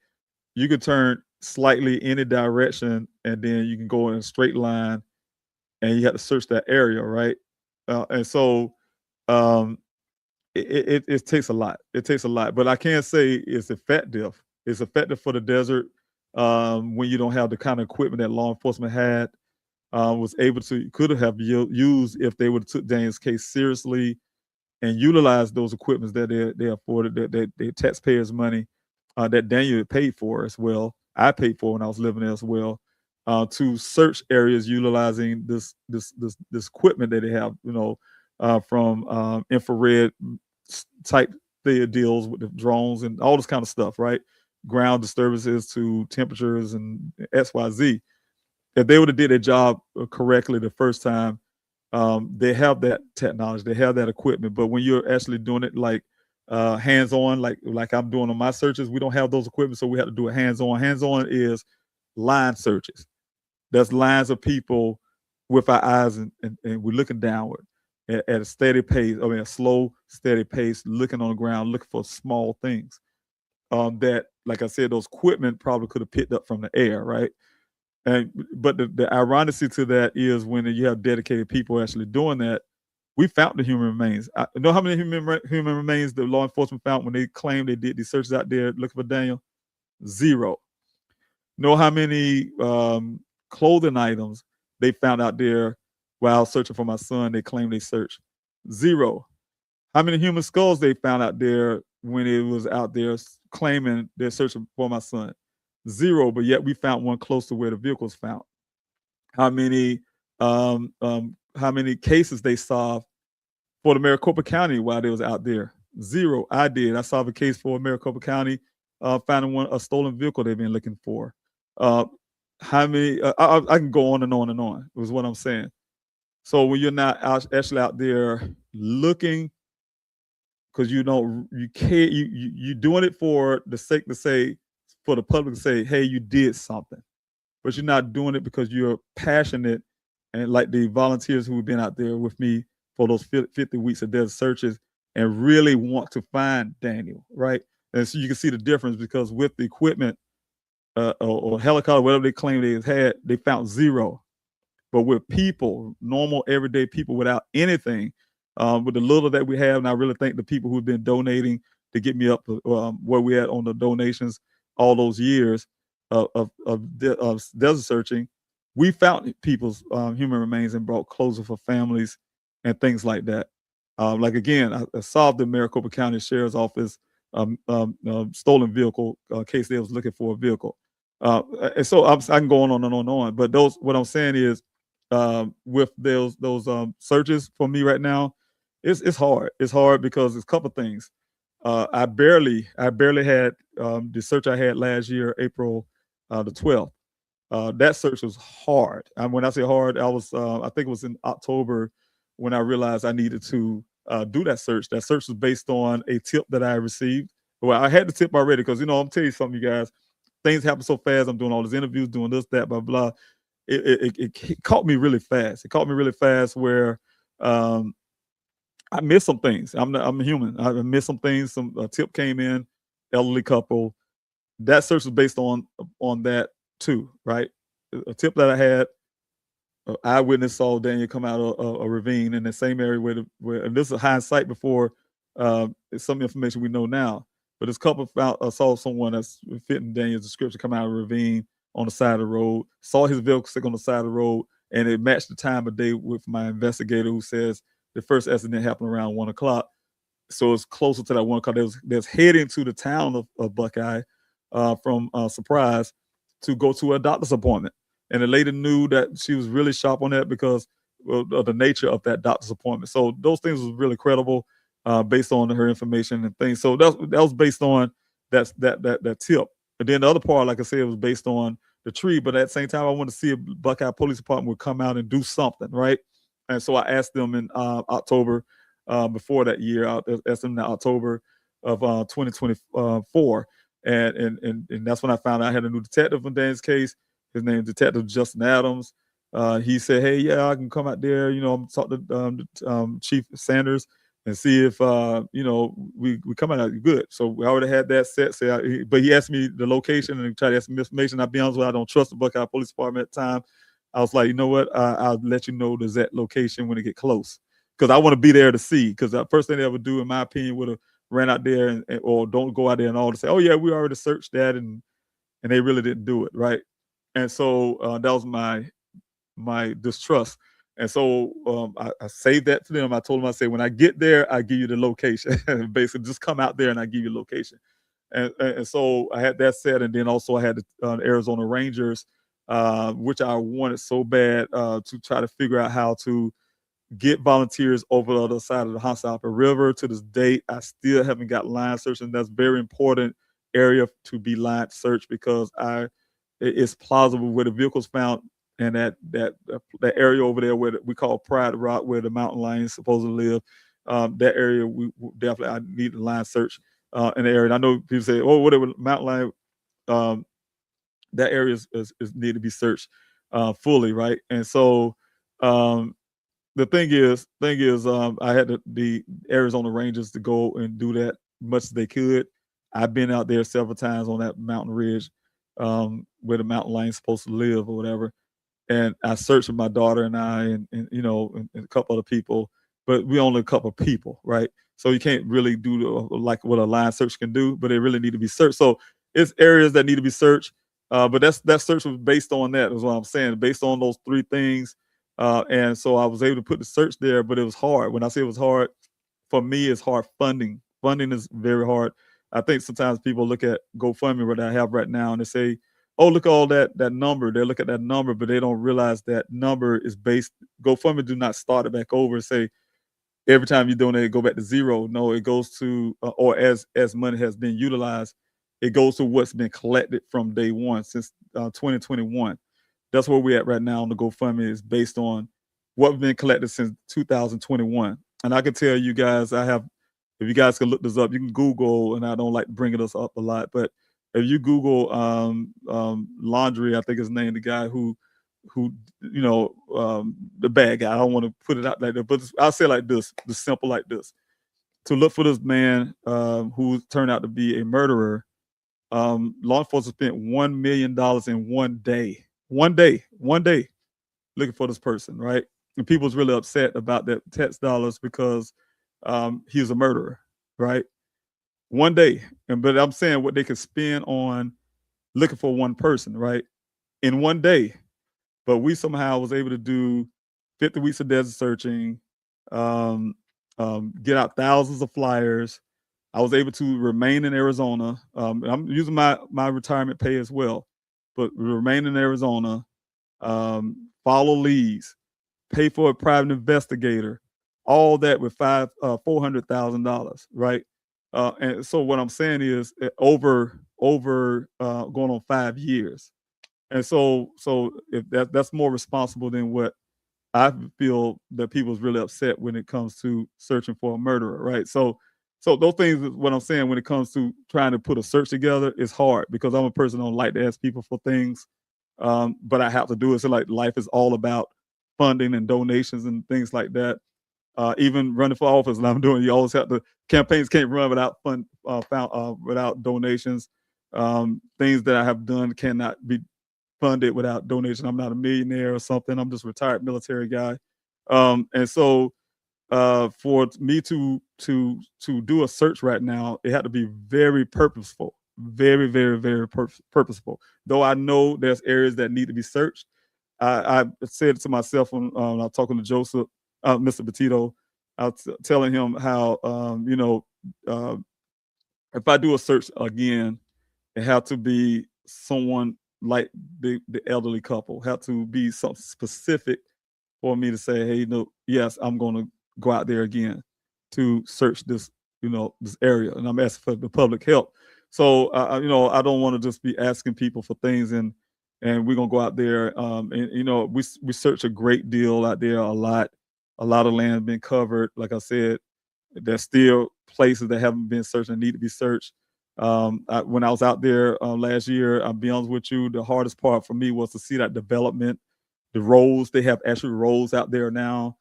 You could turn slightly any direction, and then you can go in a straight line, and you have to search that area, right? And so it takes a lot. It takes a lot, but I can't say it's effective. It's effective for the desert when you don't have the kind of equipment that law enforcement had. Was able to could have used if they would have took Daniel's case seriously and utilized those equipments that they afforded, that their taxpayers' money that Daniel paid for as well. I paid for when I was living there as well, to search areas utilizing this equipment that they have, from infrared type they deals with the drones and all this kind of stuff, right? Ground disturbances to temperatures and XYZ. If they would have did their job correctly the first time, they have that technology, they have that equipment. But when you're actually doing it like hands-on, like I'm doing on my searches, we don't have those equipment, so we have to do it hands-on. Hands-on is line searches. That's lines of people with our eyes, and we're looking downward at a steady pace. I mean, a slow, steady pace, looking on the ground, looking for small things that, like I said, those equipment probably could have picked up from the air, right? But the ironicity to that is when you have dedicated people actually doing that, we found the human remains. I know how many human remains the law enforcement found when they claimed they did these searches out there looking for Daniel? 0. Know how many clothing items they found out there while searching for my son? They claimed they searched. 0. How many human skulls they found out there when it was out there claiming they're searching for my son? 0. But yet we found one close to where the vehicle was found. How many cases they solved for the Maricopa County while they was out there? 0. I did. I solved a case for Maricopa County, finding a stolen vehicle they've been looking for. How many? I can go on and on and on. Is what I'm saying. So when you're not actually out there looking, because you can't, you doing it for the sake to say, for the public to say, hey, you did something, but you're not doing it because you're passionate, and like the volunteers who have been out there with me for those 50 weeks of desert searches and really want to find Daniel, right? And so you can see the difference, because with the equipment or helicopter, whatever they claim they had, they found 0. But with people, normal, everyday people without anything, with the little that we have, and I really thank the people who've been donating to get me up to where we at on the donations all those years of desert searching, we found people's human remains and brought closure for families and things like that. Like again, I solved the Maricopa County Sheriff's Office stolen vehicle case. They was looking for a vehicle, and so I can go on and on and on. But what I'm saying is, with those searches for me right now, it's hard. It's hard because it's a couple things. I barely had the search I had last year, April the 12th. That search was hard. And when I say hard, I think it was in October when I realized I needed to do that search. That search was based on a tip that I received. Well, I had the tip already because, I'm telling you something, you guys, things happen so fast. I'm doing all these interviews, doing this, that, blah, blah. It caught me really fast. It caught me really fast where I missed some things. I'm human. I missed some things. A tip came in, elderly couple. That search was based on that too, right? A tip that I had, eyewitness saw Daniel come out of a ravine in the same area where and this is hindsight before some information we know now. But this couple saw someone that's fitting Daniel's description come out of a ravine on the side of the road, saw his vehicle stick on the side of the road, and it matched the time of day with my investigator who says the first accident happened around 1 o'clock. So it's closer to that 1 o'clock. They was heading to the town of Buckeye from Surprise to go to a doctor's appointment. And the lady knew that she was really sharp on that because of the nature of that doctor's appointment. So those things was really credible based on her information and things. So that was based on that tip. And then the other part, like I said, was based on the tree. But at the same time, I wanted to see if Buckeye Police Department would come out and do something, right? And so I asked them in October before that year. I asked them in October of 2024. And that's when I found out I had a new detective on Dan's case. His name is Detective Justin Adams. He said, hey, yeah, I can come out there, I'm talk to Chief Sanders and see if, we come out good. So we already had that set. But he asked me the location and tried to ask me information. I'll be honest with you, I don't trust the Buckeye Police Department at the time. I was like, you know what? I'll let you know the exact location when it get close. Because I want to be there to see. Because the first thing they would do, in my opinion, would have ran out there or don't go out there and all to say, oh, yeah, we already searched that. And they really didn't do it, right? And so that was my distrust. And so I saved that to them. I told them, I said, when I get there, I give you the location. Basically, just come out there and I give you the location. And so I had that set. And then also I had the Arizona Rangers, which I wanted so bad to try to figure out how to get volunteers over the other side of the Honsappa River. To this date, I still haven't got line search, and that's very important area to be line search because it's plausible where the vehicle's found, and that area over there where we call Pride Rock, where the mountain lions supposedly live. That area definitely I need a line search in the area. And I know people say, "Oh, whatever mountain lion." Um, that area is need to be searched fully, right? And so um, the thing is, I had the Arizona Rangers to go and do that much as they could. I've been out there several times on that mountain ridge where the mountain lion's supposed to live or whatever. And I searched with my daughter and I, and you know, and a couple other people, but we only a couple of people, right? So you can't really do like what a line search can do, but they really need to be searched. So it's areas that need to be searched. But that search was based on that, is what I'm saying, based on those three things. And so I was able to put the search there, but it was hard. When I say it was hard, for me, it's hard funding. Funding is very hard. I think sometimes people look at GoFundMe, what I have right now, and they say, "Oh, look at all that number." They look at that number, but they don't realize that number is based. GoFundMe do not start it back over and say every time you donate, it go back to zero. No, it goes to or as money has been utilized, it goes to what's been collected from day one since 2021. That's where we're at right now on the GoFundMe is based on what's been collected since 2021. And I can tell you guys, if you guys can look this up, you can Google, and I don't like bringing this up a lot, but if you Google Laundry, I think his name, the guy who you know, the bad guy. I don't want to put it out like that, but I'll say it like this, the simple like this. To look for this man who turned out to be a murderer, law enforcement spent $1 million in one day. One day looking for this person, right? And people was really upset about that tax dollars because he was a murderer, right? One day. But I'm saying what they could spend on looking for one person, right? In one day. But we somehow was able to do 50 weeks of desert searching, get out thousands of flyers. I was able to remain in Arizona. And I'm using my retirement pay as well, but remain in Arizona, follow leads, pay for a private investigator, all that with $400,000, right? And so what I'm saying is over going on 5 years. And so if that's more responsible than what I feel that people's really upset when it comes to searching for a murderer, right? So those things is what I'm saying when it comes to trying to put a search together is hard because I'm a person who don't like to ask people for things, but I have to do it. So like life is all about funding and donations and things like that. Even running for office, and I'm doing, you always have to campaigns can't run without without donations. Things that I have done cannot be funded without donation. I'm not a millionaire or something. I'm just a retired military guy. And so for me to do a search right now, it had to be very purposeful, very, very, very purposeful. Though I know there's areas that need to be searched. I said to myself when I was talking to Joseph, Mr. Petito, I was telling him how, if I do a search again, it had to be someone like the elderly couple, have to be something specific for me to say, hey, no, yes, I'm going to go out there again to search this, this area, and I'm asking for the public help. So, I don't want to just be asking people for things, and we're gonna go out there, and we search a great deal out there, a lot of land been covered. Like I said, there's still places that haven't been searched and need to be searched. When I was out there last year, I'll be honest with you, the hardest part for me was to see that development, the roads. They have actual roads out there now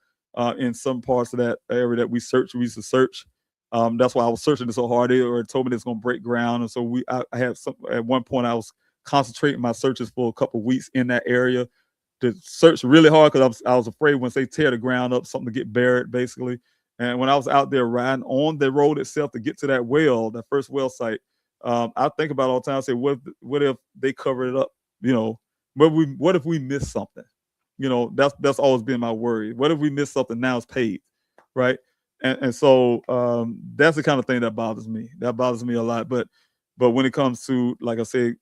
in some parts of that area that we used to search. That's why I was searching it so hard. They already told me it's going to break ground, and so I had some. At one point, I was concentrating my searches for a couple of weeks in that area to search really hard because I was afraid once they tear the ground up, something to get buried, basically. And when I was out there riding on the road itself to get to that well, that first well site, I think about it all the time. I say, what if they covered it up? What if we missed something? That's always been my worry. What if we missed something? Now it's paid, right? And so that's the kind of thing that bothers me. That bothers me a lot. But when it comes to, like I said,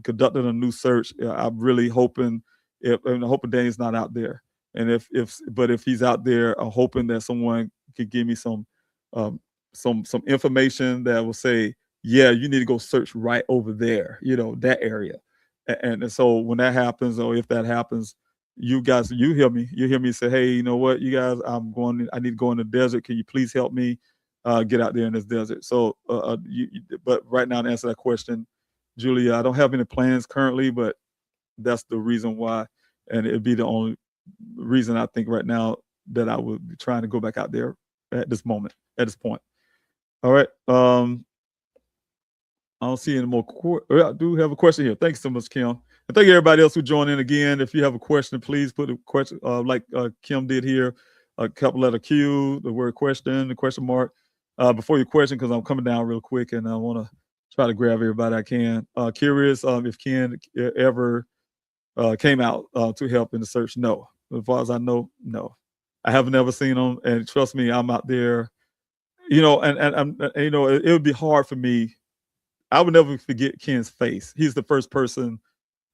conducting a new search, I'm really hoping. I'm hoping Danny's not out there. And if he's out there, I'm hoping that someone could give me um, some information that will say, yeah, you need to go search right over there, that area. And so when that happens, or if that happens, you guys, you hear me say, hey, you know what, you guys, I need to go in the desert. Can you please help me get out there in this desert? So, but right now, to answer that question, Julia, I don't have any plans currently, but that's the reason why, and it'd be the only reason I think right now that I would be trying to go back out there at this point. All right. I don't see any more. I do have a question here. Thanks so much, Kim. And thank you everybody else who joined in again. If you have a question, please put a question like Kim did here, a couple letter Q, the word question, the question mark before your question, because I'm coming down real quick and I want to try to grab everybody I can. Curious if Ken ever came out to help in the search. No. As far as I know, no. I haven't ever seen him, and trust me, I'm out there. And it would be hard for me. I would never forget Ken's face. He's the first person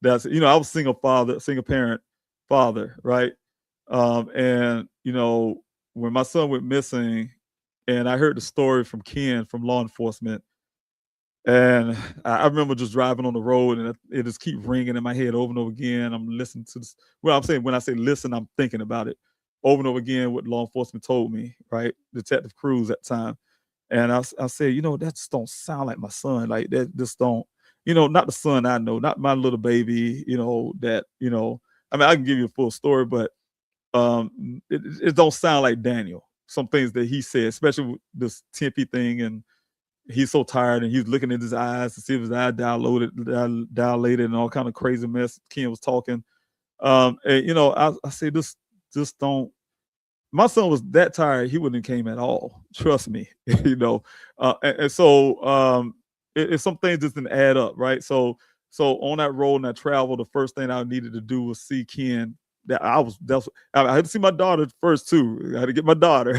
I was single parent father, right? And when my son went missing, and I heard the story from Ken from law enforcement, and I remember just driving on the road, and it just keep ringing in my head over and over again. I'm listening to this. Well, I'm saying when I say listen, I'm thinking about it over and over again. What law enforcement told me, right? Detective Cruz at the time. And I said, that just don't sound like my son. Like that just don't, not the son I know, not my little baby, I mean, I can give you a full story, but it don't sound like Daniel. Some things that he said, especially with this Tempe thing, and he's so tired, and he's looking at his eyes to see if his eye dilated and all kind of crazy mess. Ken was talking. And I say this don't. My son was that tired, he wouldn't have came at all. Trust me, and so it's some things just didn't add up, right? So on that road and that travel, the first thing I needed to do was see Ken. I had to see my daughter first too. I had to get my daughter,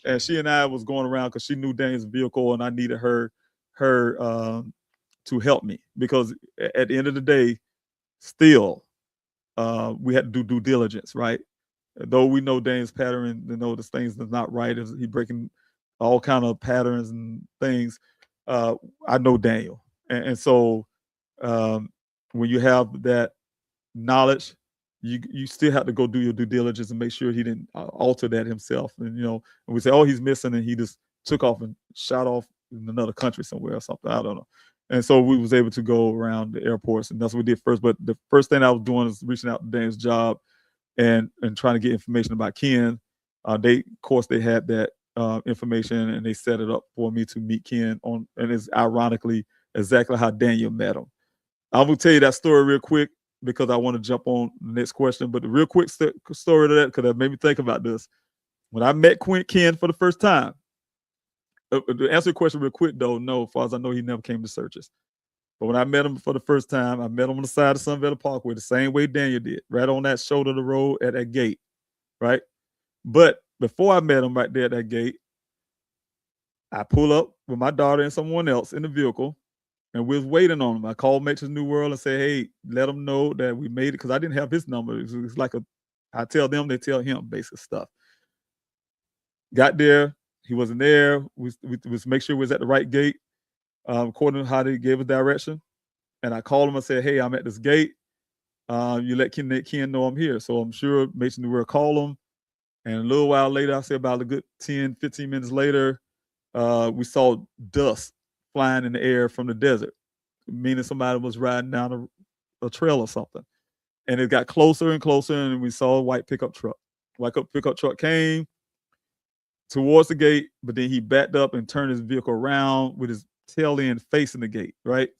and she and I was going around because she knew Daniel's vehicle, and I needed her to help me, because at the end of the day, still we had to do due diligence, right? Though we know Dane's pattern, the things that's not right, is he breaking all kind of patterns and things. I know Daniel, and so when you have that knowledge, you still have to go do your due diligence and make sure he didn't alter that himself. And and we say, oh, he's missing, and he just took off and shot off in another country somewhere or something. I don't know. And so we was able to go around the airports, and that's what we did first. But the first thing I was doing is reaching out to Dane's job and trying to get information about Ken. They had that information, and they set it up for me to meet Ken on, and it's ironically exactly how Daniel met him. I'm gonna tell you that story real quick because I want to jump on the next question. But the real quick story to that, because that made me think about this. When I met Ken for the first time, to answer the question real quick though, no, as far as I know, he never came to searches. But when I met him for the first time, I met him on the side of Sun Valley Parkway, the same way Daniel did, right on that shoulder of the road at that gate, right? But before I met him right there at that gate, I pull up with my daughter and someone else in the vehicle, and we was waiting on him. I called Matrix New World and said, hey, let him know that we made it, because I didn't have his number. It's like I tell them, they tell him basic stuff. Got there, he wasn't there. We make sure we was at the right gate. According to how they gave us direction. And I called him and said, hey, I'm at this gate. You let Ken know I'm here. So I'm sure Mason will call him. And a little while later, I say about a good 10, 15 minutes later, we saw dust flying in the air from the desert, meaning somebody was riding down a trail or something. And it got closer and closer, and we saw a white pickup truck. White pickup truck came towards the gate, but then he backed up and turned his vehicle around with his tail end facing the gate, right?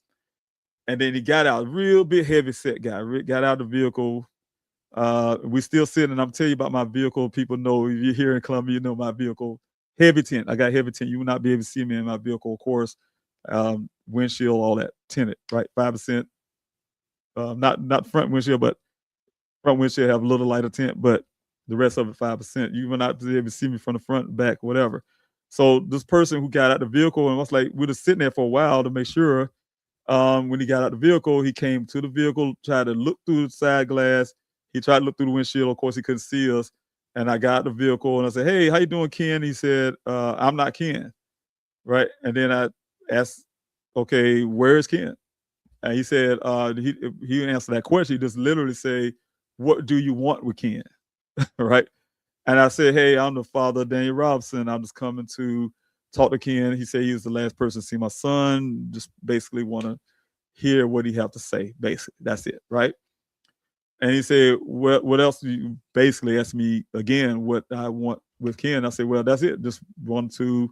And then he got out, real big heavy set guy, got out of the vehicle. We still sitting, and I'm telling you about my vehicle. People know, if you're here in Columbia, you know my vehicle. Heavy tint. I got heavy tint. You will not be able to see me in my vehicle, of course. Windshield, all that tinted, right? 5%. Not front windshield, but front windshield have a little lighter tint, but the rest of it 5%. You will not be able to see me from the front, back, whatever. So this person who got out the vehicle and was like, we were just sitting there for a while to make sure. When he got out the vehicle, he came to the vehicle, tried to look through the side glass. He tried to look through the windshield. Of course, he couldn't see us. And I got the vehicle and I said, "Hey, how you doing, Ken?" He said, "I'm not Ken." Right. And then I asked, "Okay, where is Ken?" And he said, he didn't answer that question. He just literally say, "What do you want with Ken?" Right. And I said, "Hey, I'm the father of Daniel Robinson. I'm just coming to talk to Ken." He said he was the last person to see my son. Just basically want to hear what he have to say. Basically, that's it, right? And he said, "What else do you?" Basically asked me again what I want with Ken. I said, "Well, that's it. Just want to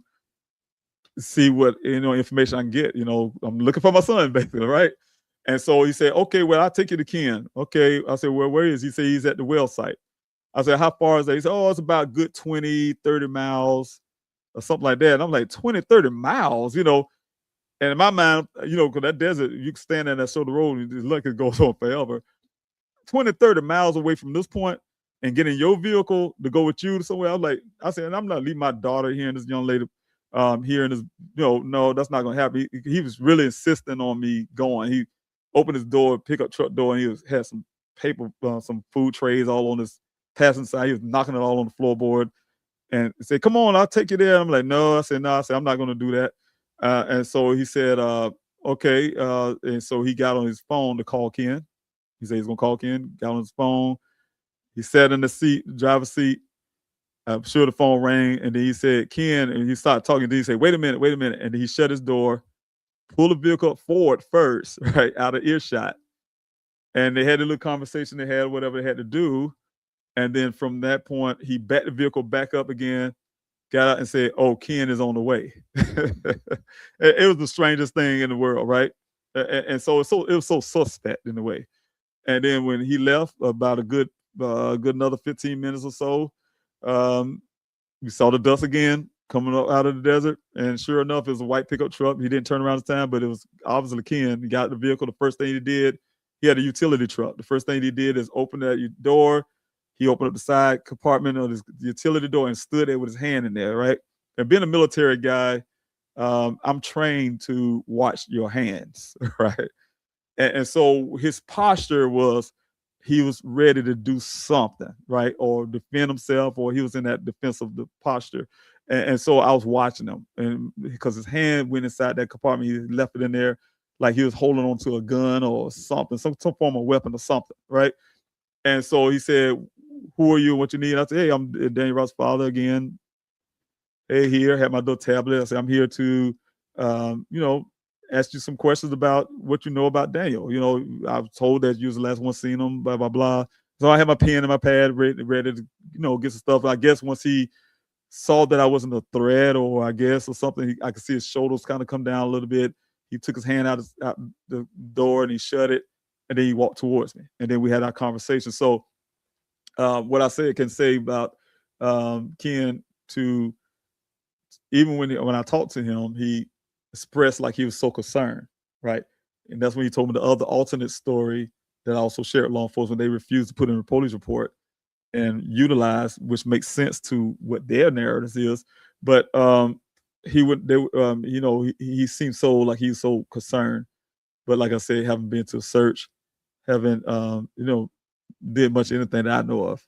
see what information I can get. I'm looking for my son, basically, right?" And so he said, "Okay, well, I'll take you to Ken." Okay, I said, "Well, where is he?" He said he's at the well site. I said, "How far is that?" He said, "Oh, it's about a good 20, 30 miles or something like that." And I'm like, 20, 30 miles, And in my mind, because that desert, you can stand there and that shoulder road and just look, it goes on forever. 20, 30 miles away from this point and get in your vehicle to go with you to somewhere. I said, and I'm not leaving my daughter here and this young lady here and this, no, that's not going to happen. He was really insisting on me going. He opened his door, pickup truck door, and had some paper, some food trays all on his passenger side. He was knocking it all on the floorboard and said, "Come on, I'll take you there." I'm like, "No." I said, "No." I said, "I'm not going to do that." And so he said, "Okay." And so he got on his phone to call Ken. He said he's gonna call Ken. Got on his phone. He sat in the seat, driver's seat. I'm sure the phone rang, and then he said, "Ken," and he started talking. Then he said, "Wait a minute, wait a minute," and then he shut his door, pulled the vehicle forward first, right out of earshot, and they had a little conversation. They had whatever they had to do, and then from that point, he backed the vehicle back up again, got out, and said, "Oh, Ken is on the way." It was the strangest thing in the world, right? And so it was so suspect in a way. And then when he left, about a good another 15 minutes or so, um, we saw the dust again coming up out of the desert. And sure enough, it was a white pickup truck. He didn't turn around this time, but it was obviously Ken. He got the vehicle. The first thing he did, he had a utility truck. The first thing he did is open that door. He opened up the side compartment of his utility door and stood there with his hand in there, right? And being a military guy, I'm trained to watch your hands, right? And so his posture was he was ready to do something, right? Or defend himself, or he was in that defensive posture. And so I was watching him, and because his hand went inside that compartment, he left it in there like he was holding on to a gun or something, some form of weapon or something, right? And so he said, "Who are you? What you need?" I said, "Hey, I'm Danny Ross' father again. Hey, here, had my little tablet." I said, "I'm here to, you know, ask you some questions about what you know about Daniel. I was told that you was the last one seen him, blah, blah, blah." So I had my pen and my pad ready to, get some stuff. I guess once he saw that I wasn't a threat, or I guess, or something, I could see his shoulders kind of come down a little bit. He took his hand out the door and he shut it, and then he walked towards me. And then we had our conversation. So what I can say about Ken, to even when I talked to him, he expressed like he was so concerned, right? And that's when he told me the other alternate story that I also shared with law enforcement. They refused to put in a police report and utilize, which makes sense to what their narrative is. But he seemed so like he was so concerned. But like I said, haven't been to a search, haven't did much anything that I know of,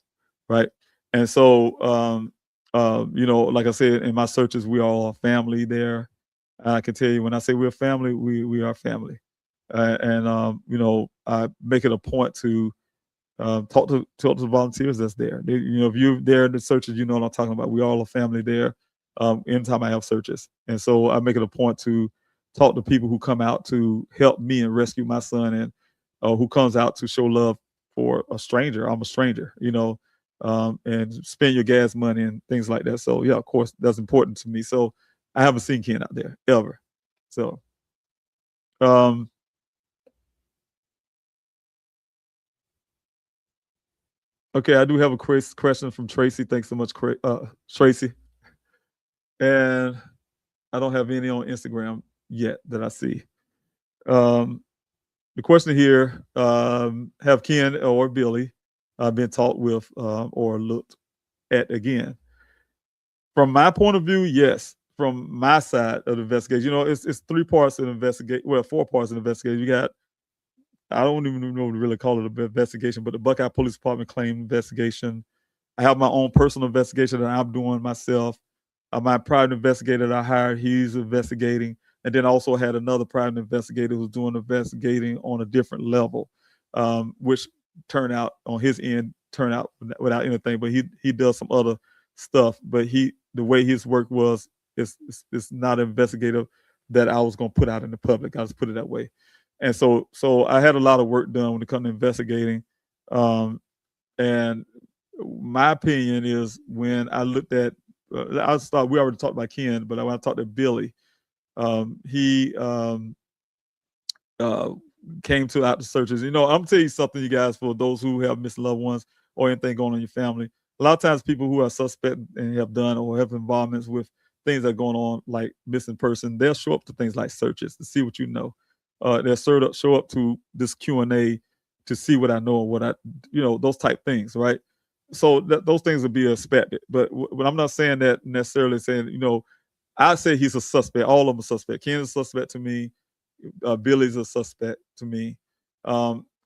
right? And so like I said, in my searches, we are all family there. I can tell you, when I say we're family, we are family. And I make it a point to talk to the volunteers that's there. If you're there in the searches, you know what I'm talking about. We all a family there. Anytime I have searches, and so I make it a point to talk to people who come out to help me and rescue my son, and who comes out to show love for a stranger. I'm a stranger, and spend your gas money and things like that. So yeah, of course, that's important to me. So I haven't seen Ken out there ever. So okay, I do have a question from Tracy. Thanks so much, Tracy. And I don't have any on Instagram yet that I see. The question here, have Ken or Billy been taught with or looked at again? From my point of view, yes. From my side of the investigation, it's 3 parts of the investigation. Well, 4 parts of the investigation. You got I don't even know to really call it an investigation, but the Buckeye Police Department claim investigation. I have my own personal investigation that I'm doing myself. My private investigator that I hired, he's investigating, and then also had another private investigator who's doing investigating on a different level, which turned out on his end turned out without anything. But he does some other stuff. But the way his work was, it's not an investigator that I was going to put out in the public. I'll just put it that way. And so I had a lot of work done when it comes to investigating. And my opinion is when I looked at, we already talked about Ken, but when I talked to Billy, he came to out the searches. I'm gonna tell you something, you guys, for those who have missed loved ones or anything going on in your family. A lot of times people who are suspect and have done or have involvements with things that are going on, like missing person, they'll show up to things like searches to see what you know. They'll show up to this Q&A to see what I know or what those type things, right? So those things would be expected. But I'm not saying that necessarily saying, I say he's a suspect. All of them are suspect. Ken is a suspect to me. Billy's a suspect to me.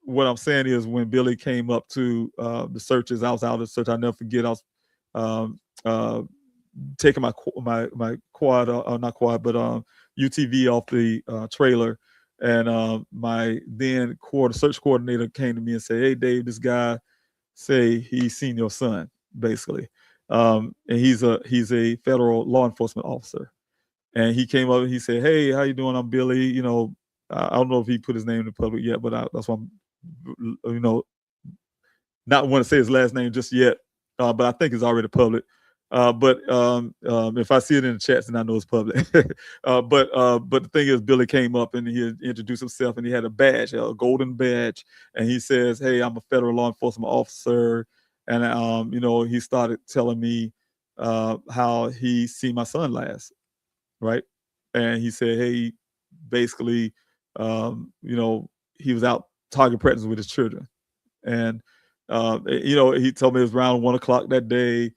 What I'm saying is when Billy came up to the searches, I was out of the search. I'll never forget. I was taking my quad, not quad, but UTV off the trailer. And my then search coordinator came to me and said, "Hey, Dave, this guy say he's seen your son, basically. And he's a federal law enforcement officer." And he came up and he said, "Hey, how you doing? I'm Billy." I don't know if he put his name in the public yet, but that's why I'm, not want to say his last name just yet. But I think it's already public. But if I see it in the chats, then I know it's public. But the thing is, Billy came up and he introduced himself, and he had a badge, a golden badge, and he says, "Hey, I'm a federal law enforcement officer," and he started telling me how he seen my son last, right? And he said, "Hey, basically, he was out target practice with his children, and he told me it was around 1:00 that day."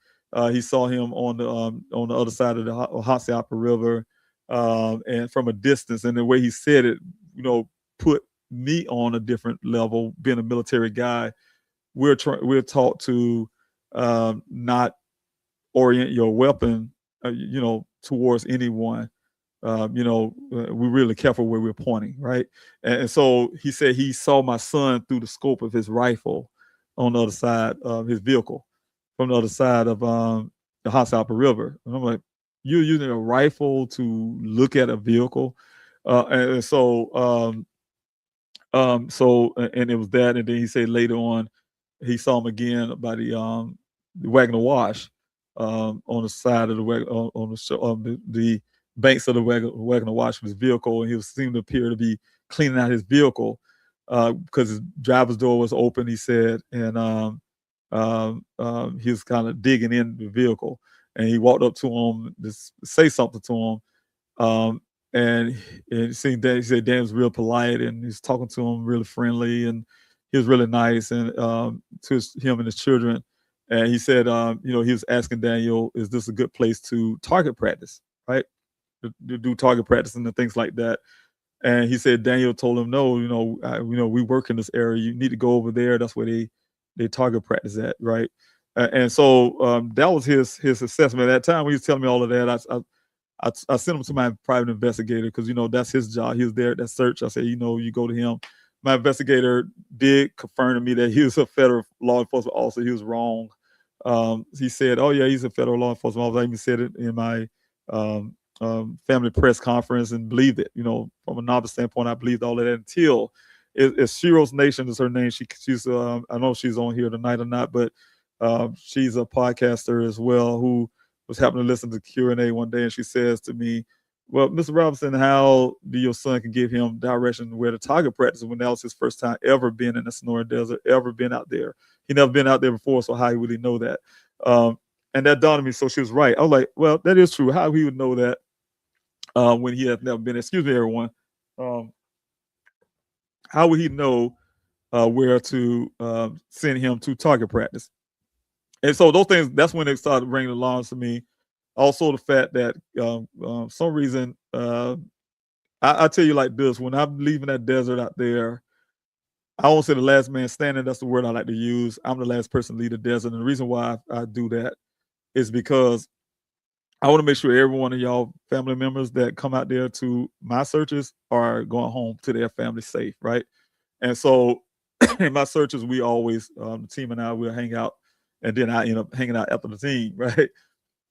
He saw him on the other side of the Hassayapa River, and from a distance. And the way he said it, put me on a different level. Being a military guy, we're taught to not orient your weapon, towards anyone. We're really careful where we're pointing, right? And so he said he saw my son through the scope of his rifle on the other side of his vehicle, from the other side of the Hassayapa River. And I'm like, "You're using a rifle to look at a vehicle?" And so it was that. And then he said later on, he saw him again by the Wagner Wash, on the side of the banks of the Wagner Wash with his vehicle, and he seemed to appear to be cleaning out his vehicle because his driver's door was open, he said, and he was kind of digging in the vehicle, and he walked up to him to say something to him. And he said Dan was real polite, and he's talking to him really friendly, and he was really nice, and to him and his children. And he said, he was asking Daniel, "Is this a good place to target practice, right? To do target practice and the things like that?" And he said Daniel told him, "No, we work in this area. You need to go over there. That's where they target practice at, right?" And so that was his assessment at that time. When he was telling me all of that, I sent him to my private investigator because that's his job. He was there at that search. I said, you go to him. My investigator did confirm to me that he was a federal law enforcement officer. He was wrong. He said, "Oh yeah, he's a federal law enforcement officer." I even said it in my family press conference and believed it. From a novice standpoint, I believed all of that until it's Shiro's Nation is her name. She's I don't know if she's on here tonight or not, but she's a podcaster as well who was happening to listen to Q&A one day, and she says to me, "Well, Mr. Robinson, how do your son can give him direction where to target practice when that was his first time ever been in the Sonoran Desert, ever been out there? He never been out there before, so how would he know that?" And that dawned on me. So she was right. I was like, well, that is true. How he would know that when he has never been? Excuse me, everyone. How would he know where to send him to target practice? And so those things, that's when they started ringing alarms to me. Also, the fact that some reason, I tell you like this, when I'm leaving that desert out there, I won't say the last man standing. That's the word I like to use. I'm the last person to leave the desert. And the reason why I do that is because I want to make sure every one of y'all family members that come out there to my searches are going home to their family safe, right? And so in my searches, we always, the team and I will hang out, and then I end up hanging out after the team, right?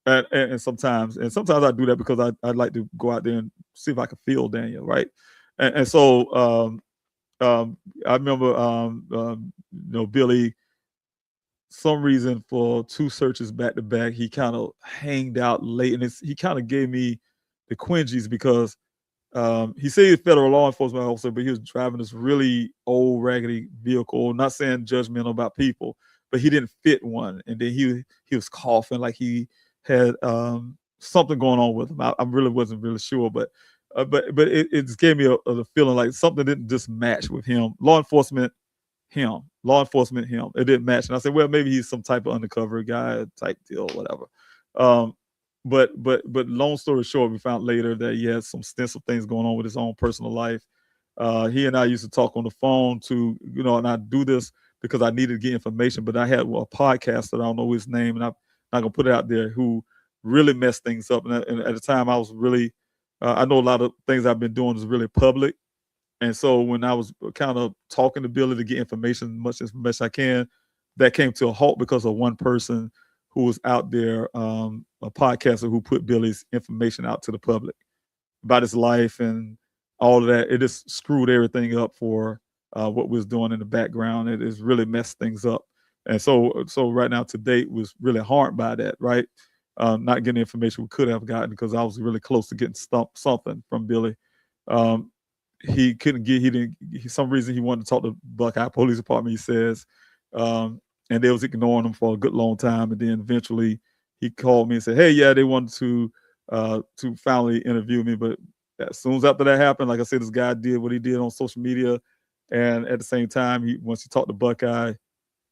And sometimes I do that because I'd like to go out there and see if I can feel Daniel, right? And so I remember, Billy, some reason for 2 searches back to back, he kind of hanged out late, and he kind of gave me the quingies because he said he's a federal law enforcement officer, but he was driving this really old, raggedy vehicle. Not saying judgmental about people, but he didn't fit one, and then he was coughing like he had something going on with him. I really wasn't really sure, but it just gave me a feeling like something didn't just match with him. Law enforcement, him. It didn't match, and I said, well, maybe he's some type of undercover guy type deal, whatever. Um, but long story short, we found later that he had some extensive things going on with his own personal life. He and I used to talk on the phone and I do this because I needed to get information, but I had a podcast that I don't know his name, and I'm not gonna put it out there, who really messed things up. And at the time, I was really, I know a lot of things I've been doing is really public. And so when I was kind of talking to Billy to get information, much information as I can, that came to a halt because of one person who was out there, a podcaster who put Billy's information out to the public about his life and all of that. It just screwed everything up for what we was doing in the background. It has really messed things up. And so right now to date was really harmed by that, right? Not getting the information we could have gotten because I was really close to getting something from Billy. He couldn't get, some reason he wanted to talk to Buckeye Police Department, he says, and they was ignoring him for a good long time. And then eventually he called me and said, hey, yeah, they wanted to finally interview me. But as soon as after that happened, like I said, this guy did what he did on social media. And at the same time, once he talked to Buckeye,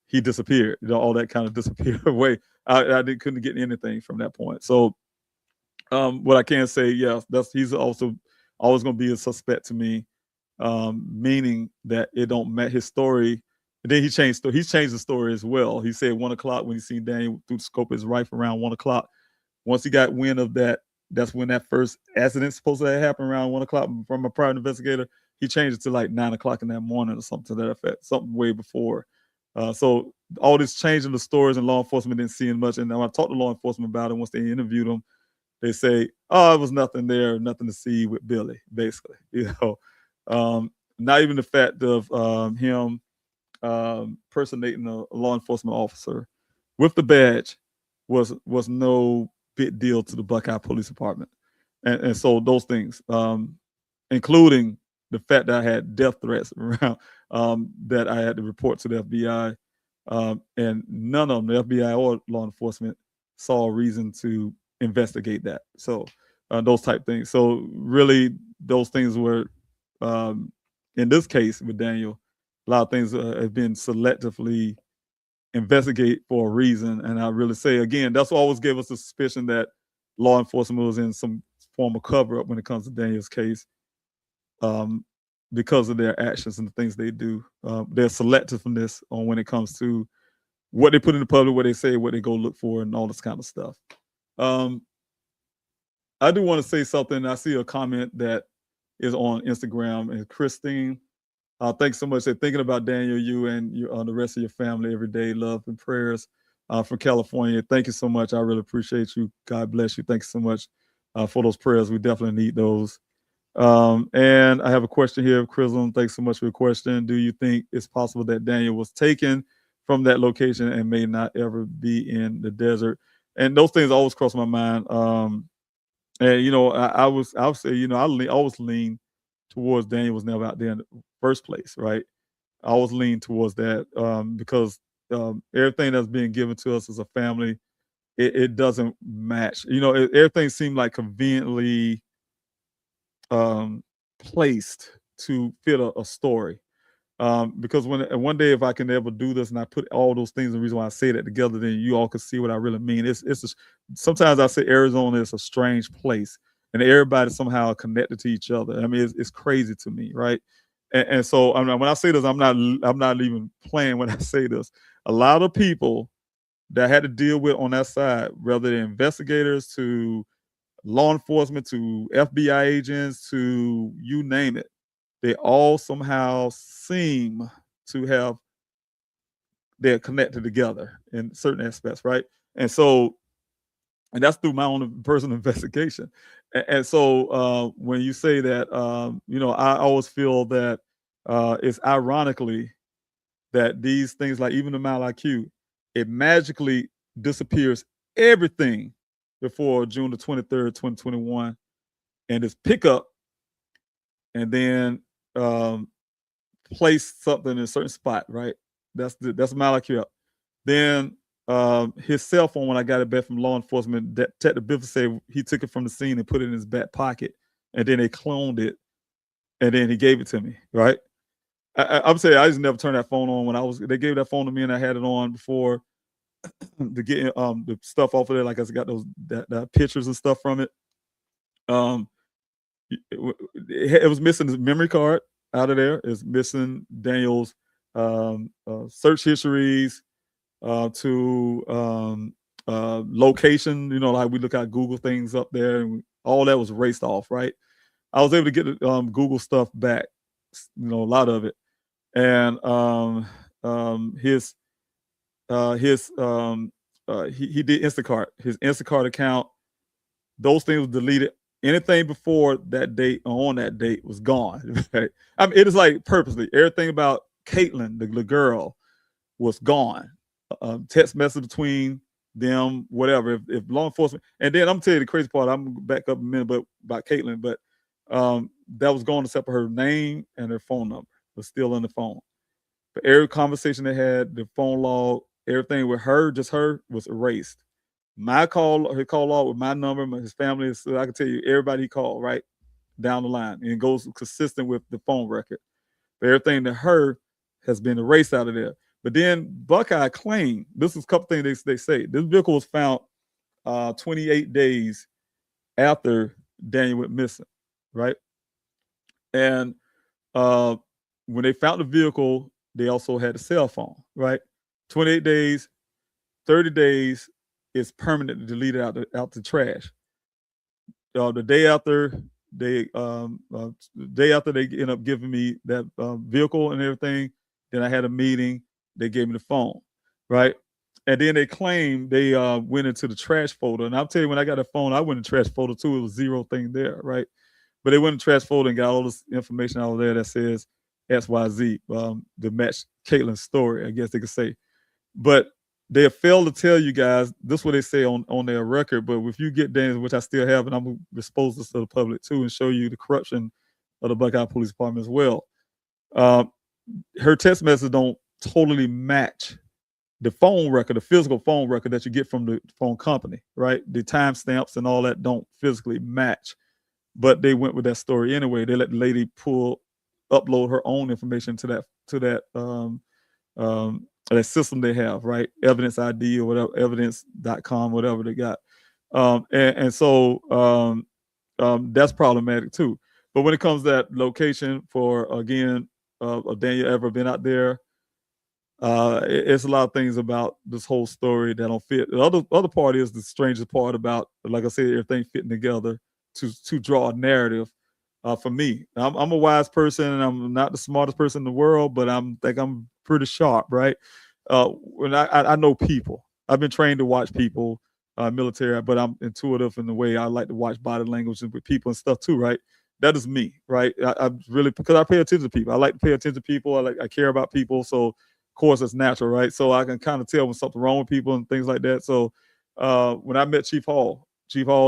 he disappeared. All that kind of disappeared away. I couldn't get anything from that point. So what I can say, yeah, he's also always going to be a suspect to me, meaning that it don't match his story. And then he's changed the story as well. He said 1:00 when he seen Daniel through the scope of his rifle around 1:00. Once he got wind of that, that's when that first accident supposed to have happened around 1:00 from a private investigator. He changed it to like 9:00 in that morning or something to that effect, something way before. So all this changing the stories, and law enforcement didn't see much. And when I talked to law enforcement about it, once they interviewed him, they say, oh, it was nothing there, nothing to see with Billy, basically. Not even the fact of him personating a law enforcement officer with the badge was no big deal to the Buckeye Police Department. And so those things, including the fact that I had death threats around, that I had to report to the FBI, and none of them, the FBI or law enforcement, saw a reason to investigate that. So those type things. So really, those things were, in this case with Daniel, a lot of things have been selectively investigated for a reason. And I really say again, that's what always gave us the suspicion that law enforcement was in some form of cover up when it comes to Daniel's case, because of their actions and the things they do, their selectiveness on when it comes to what they put in the public, what they say, what they go look for, and all this kind of stuff. I do want to say something. I see a comment that is on Instagram, and Christine, thanks so much. They're thinking about Daniel, you and the rest of your family every day. Love and prayers from California. Thank you so much. I really appreciate you. God bless you. Thanks so much for those prayers. We definitely need those. And I have a question here, Chrism. Thanks so much for your question. Do you think it's possible that Daniel was taken from that location and may not ever be in the desert? And those things always cross my mind. And I'll say, I always lean towards Daniel was never out there in the first place, right? I always lean towards that, because everything that's being given to us as a family, it doesn't match. Everything seemed like conveniently placed to fit a story. Because one day, if I can ever do this and I put all those things, the reason why I say that together, then you all can see what I really mean. Sometimes I say Arizona is a strange place, and everybody somehow connected to each other. I mean, it's crazy to me, right? And so when I say this, I'm not even playing when I say this. A lot of people that I had to deal with on that side, whether they're investigators to law enforcement to FBI agents to you name it, they all somehow seem to have they're connected together in certain aspects, right? And so, and that's through my own personal investigation. And so, when you say that, I always feel that it's ironically that these things, like even the Mile IQ, it magically disappears everything before June the 23rd, 2021, and it's pick up and then place something in a certain spot, right? That's Mile IQ. Then his cell phone, when I got it back from law enforcement, Detective Biffle said he took it from the scene and put it in his back pocket, and then they cloned it, and then he gave it to me, right? I'm saying I just never turned that phone on when they gave that phone to me and I had it on before to get the stuff off of there. Like I got those that pictures and stuff from it. It was missing the memory card out of there. It's missing Daniel's search histories to location. Like we look at Google things up there, and all that was erased off. Right. I was able to get Google stuff back. A lot of it, and he did Instacart. His Instacart account, those things were deleted. Anything before that date or on that date was gone. Right? I mean, it is like purposely. Everything about Caitlin, the girl, was gone. Text message between them, whatever. If law enforcement, and then I'm telling you the crazy part. I'm gonna back up in a minute, but about Caitlin, but that was gone except for her name and her phone number was still on the phone. But every conversation they had, the phone log, everything with her, just her, was erased. Her call log with my number, his family, so I can tell you everybody he called right down the line, and it goes consistent with the phone record. But everything to her has been erased out of there. But then Buckeye claimed, this is a couple things they say. This vehicle was found 28 days after Daniel went missing, right? And when they found the vehicle, they also had a cell phone, right? 28 days, 30 days is permanently deleted out the trash. The day after they end up giving me that vehicle and everything, then I had a meeting. They gave me the phone, right? And then they claimed they went into the trash folder. And I'll tell you, when I got the phone, I went in the trash folder too. It was zero thing there, right? But they went in the trash folder and got all this information out of there that says XYZ to match Caitlin's story, I guess they could say. But they have failed to tell you guys, this is what they say on their record, but if you get Daniels, which I still have, and I'm going to expose this to the public too and show you the corruption of the Buckeye Police Department as well. Her text messages don't totally match the phone record, the physical phone record that you get from the phone company, right? The timestamps and all that don't physically match. But they went with that story anyway. They let the lady upload her own information to that system they have, right? Evidence ID or whatever, evidence.com, whatever they got. So that's problematic too. But when it comes to that location for, again, Daniel ever been out there, it's a lot of things about this whole story that don't fit. The other part is the strangest part about, like I said, everything fitting together to draw a narrative. For me, I'm a wise person and I'm not the smartest person in the world, but I think I'm pretty sharp, right? When I know people, I've been trained to watch people, military, but I'm intuitive in the way I like to watch body language with people and stuff too, right? That is me, right? I really, because I pay attention to people. I like to pay attention to people. I care about people, so of course it's natural, right? So I can kind of tell when something's wrong with people and things like that. So when I met Chief Hall